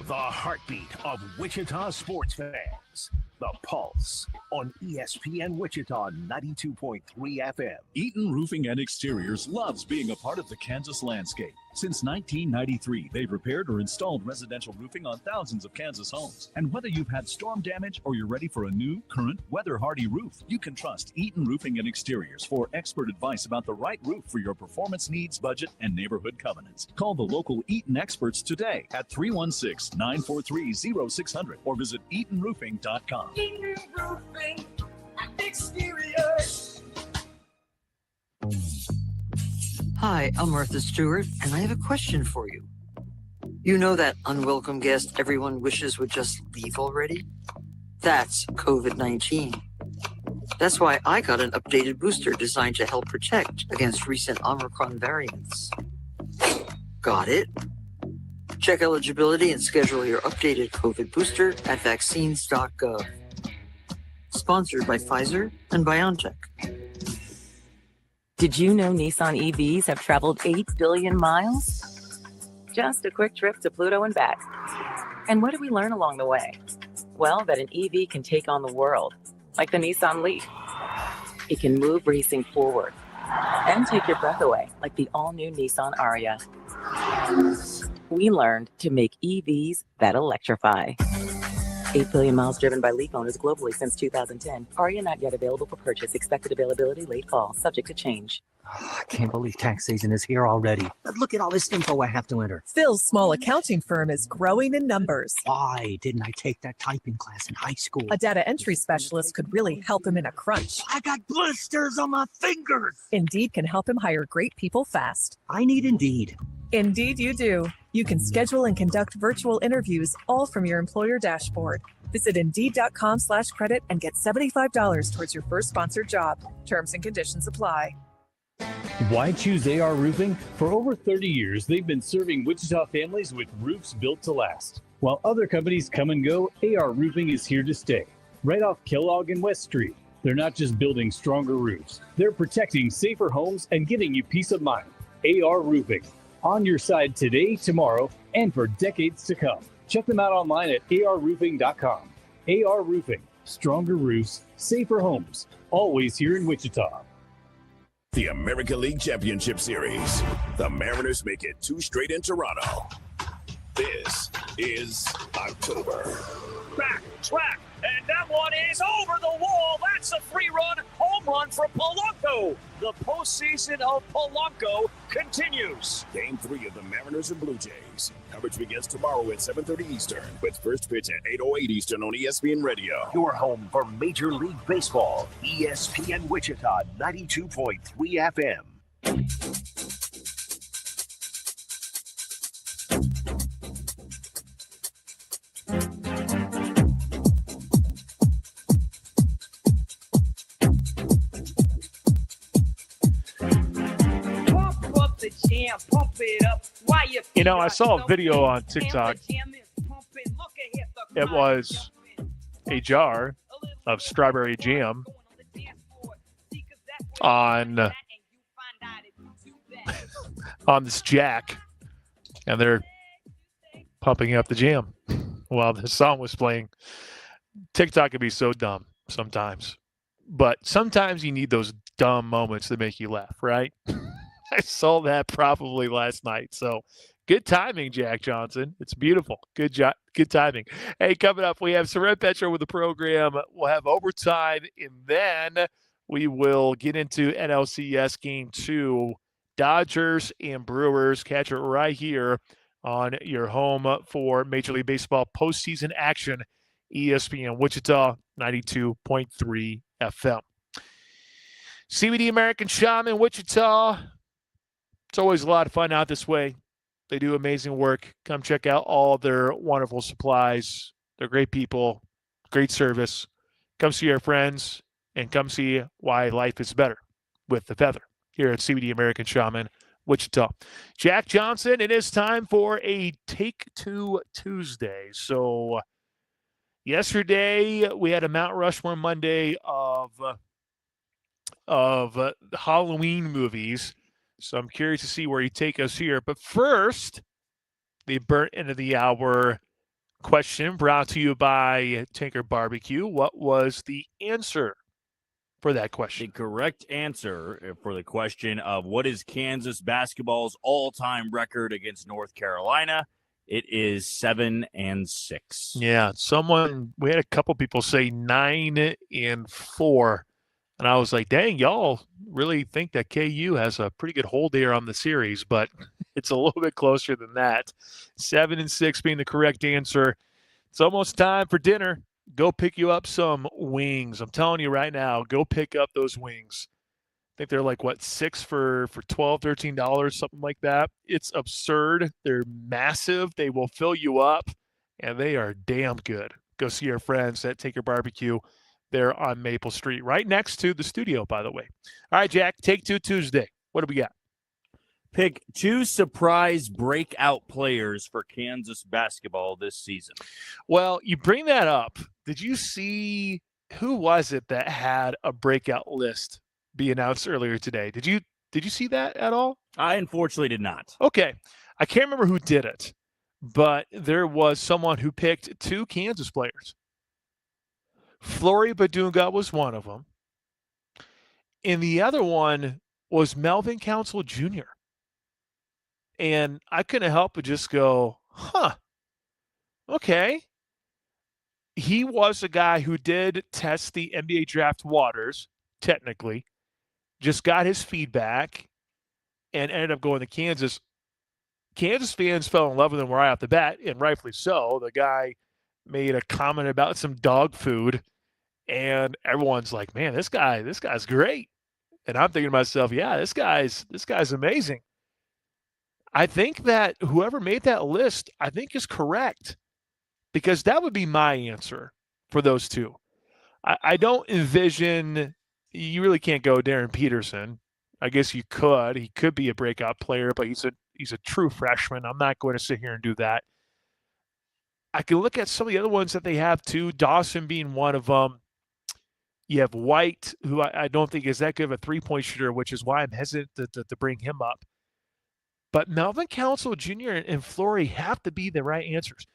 The heartbeat of Wichita sports fans. The Pulse on ESPN Wichita 92.3 FM. Eaton Roofing and Exteriors loves being a part of the Kansas landscape. Since 1993, they've repaired or installed residential roofing on thousands of Kansas homes. And whether you've had storm damage or you're ready for a new, current, weather-hardy roof, you can trust Eaton Roofing and Exteriors for expert advice about the right roof for your performance needs, budget, and neighborhood covenants. Call the local Eaton experts today at 316-943-0600 or visit EatonRoofing.com. Eaton Roofing and Exteriors. Hi, I'm Martha Stewart, and I have a question for you. You know that unwelcome guest everyone wishes would just leave already? That's COVID-19. That's why I got an updated booster designed to help protect against recent Omicron variants. Got it? Check eligibility and schedule your updated COVID booster at vaccines.gov. Sponsored by Pfizer and BioNTech. Did you know Nissan EVs have traveled 8 billion miles? Just a quick trip to Pluto and back. And what did we learn along the way? Well, that an EV can take on the world, like the Nissan Leaf. It can move racing forward and take your breath away, like the all-new Nissan Ariya. We learned to make EVs that electrify. 8 billion miles driven by Leaf owners globally since 2010. Ariya not yet available for purchase. Expected availability late fall, subject to change. I can't believe tax season is here already. Look at all this info I have to enter. Phil's small accounting firm is growing in numbers. Why didn't I take that typing class in high school? A data entry specialist could really help him in a crunch. I got blisters on my fingers. Indeed can help him hire great people fast. I need Indeed. Indeed you do. You can schedule and conduct virtual interviews all from your employer dashboard. Visit Indeed.com/credit and get $75 towards your first sponsored job. Terms and conditions apply. Why choose AR Roofing? For over 30 years, they've been serving Wichita families with roofs built to last. While other companies come and go, AR Roofing is here to stay. Right off Kellogg and West Street. They're not just building stronger roofs. They're protecting safer homes and giving you peace of mind. AR Roofing. On your side today, tomorrow, and for decades to come. Check them out online at arroofing.com. AR Roofing. Stronger roofs, safer homes. Always here in Wichita. The American League Championship Series. The Mariners make it 2 straight in Toronto. This is October. Back, track, and that one is over the wall. That's a free-run home run for Polanco. The postseason of Polanco continues. Game 3 of the Mariners and Blue Jays. Coverage begins tomorrow at 7:30 Eastern, with first pitch at 8:08 Eastern on ESPN Radio. Your home for Major League Baseball. ESPN Wichita 92.3 FM. You know, I saw a video on TikTok. It was a jar of strawberry jam on this jack, and they're pumping up the jam while the song was playing. TikTok can be so dumb sometimes, but sometimes you need those dumb moments that make you laugh, right? I saw that probably last night. So good timing, Jack Johnson. It's beautiful. Good job. Good timing. Hey, coming up, we have Soren Petro with the program. We'll have overtime, and then we will get into NLCS Game 2. Dodgers and Brewers. Catch it right here on your home for Major League Baseball postseason action, ESPN Wichita 92.3 FM. CBD American Shaman Wichita. It's always a lot of fun out this way. They do amazing work. Come check out all their wonderful supplies. They're great people, great service. Come see our friends and come see why life is better with the feather here at CBD American Shaman Wichita. Jack Johnson, it is time for a Take Two Tuesday. So Yesterday, we had a Mount Rushmore Monday of Halloween movies. So I'm curious to see where you take us here. But first, the burnt end of the hour question brought to you by Tinker Barbecue. What was the answer for that question? The correct answer for the question of what is Kansas basketball's all-time record against North Carolina? It is 7-6. Yeah, we had a couple people say 9-4. And I was like, dang, y'all really think that KU has a pretty good hold there on the series, but it's a little bit closer than that. 7-6 being the correct answer. It's almost time for dinner. Go pick you up some wings. I'm telling you right now, go pick up those wings. I think they're like, 6 for $12, $13, something like that. It's absurd. They're massive. They will fill you up, and they are damn good. Go see our friends at Tinker Barbecue. There on Maple Street, right next to the studio, by the way. All right, Jack, Take Two Tuesday. What do we got? Pick 2 surprise breakout players for Kansas basketball this season. Well, you bring that up. Did you see who was it that had a breakout list be announced earlier today? Did you see that at all? I unfortunately did not. Okay. I can't remember who did it, but there was someone who picked 2 Kansas players. Flory Badunga was one of them. And the other one was Melvin Council Jr. And I couldn't help but just go, okay. He was a guy who did test the NBA draft waters, technically, just got his feedback, and ended up going to Kansas. Kansas fans fell in love with him right off the bat, and rightfully so. The guy made a comment about some dog food, and everyone's like, man, this guy's great. And I'm thinking to myself, yeah, this guy's amazing. I think that whoever made that list, I think is correct, because that would be my answer for those 2. I don't envision, you really can't go Darren Peterson. I guess you could. He could be a breakout player, but he's a true freshman. I'm not going to sit here and do that. I can look at some of the other ones that they have too, Dawson being one of them. You have White, who I don't think is that good of a three-point shooter, which is why I'm hesitant to bring him up. But Melvin Council Jr. and Flory have to be the right answers.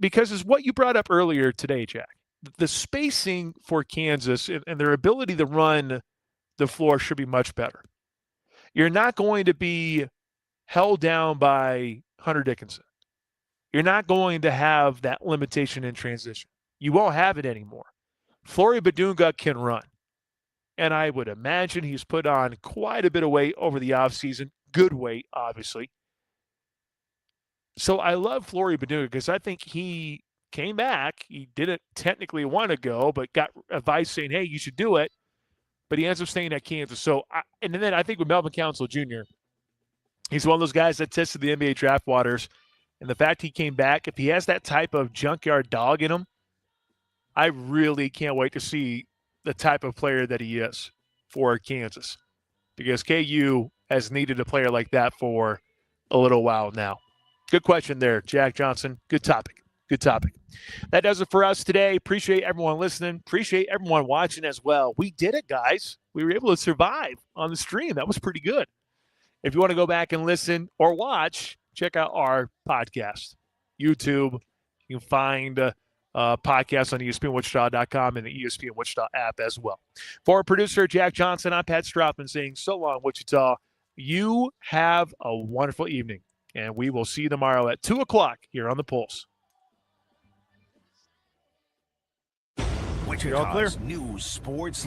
Because it's what you brought up earlier today, Jack. The spacing for Kansas and their ability to run the floor should be much better. You're not going to be held down by Hunter Dickinson. You're not going to have that limitation in transition. You won't have it anymore. Flory Badunga can run. And I would imagine he's put on quite a bit of weight over the offseason. Good weight, obviously. So I love Flory Badunga because I think he came back. He didn't technically want to go, but got advice saying, hey, you should do it. But he ends up staying at Kansas. And then I think with Melvin Council Jr., he's one of those guys that tested the NBA draft waters. And the fact he came back, if he has that type of junkyard dog in him, I really can't wait to see the type of player that he is for Kansas, because KU has needed a player like that for a little while now. Good question there, Jack Johnson. Good topic. Good topic. That does it for us today. Appreciate everyone listening. Appreciate everyone watching as well. We did it, guys. We were able to survive on the stream. That was pretty good. If you want to go back and listen or watch, check out our podcast, YouTube. You can find podcasts on ESPNWichita.com and the ESPN Wichita app as well. For our producer, Jack Johnson, I'm Pat Strathman saying so long, Wichita. You have a wonderful evening, and we will see you tomorrow at 2 o'clock here on The Pulse. Wichita's new sports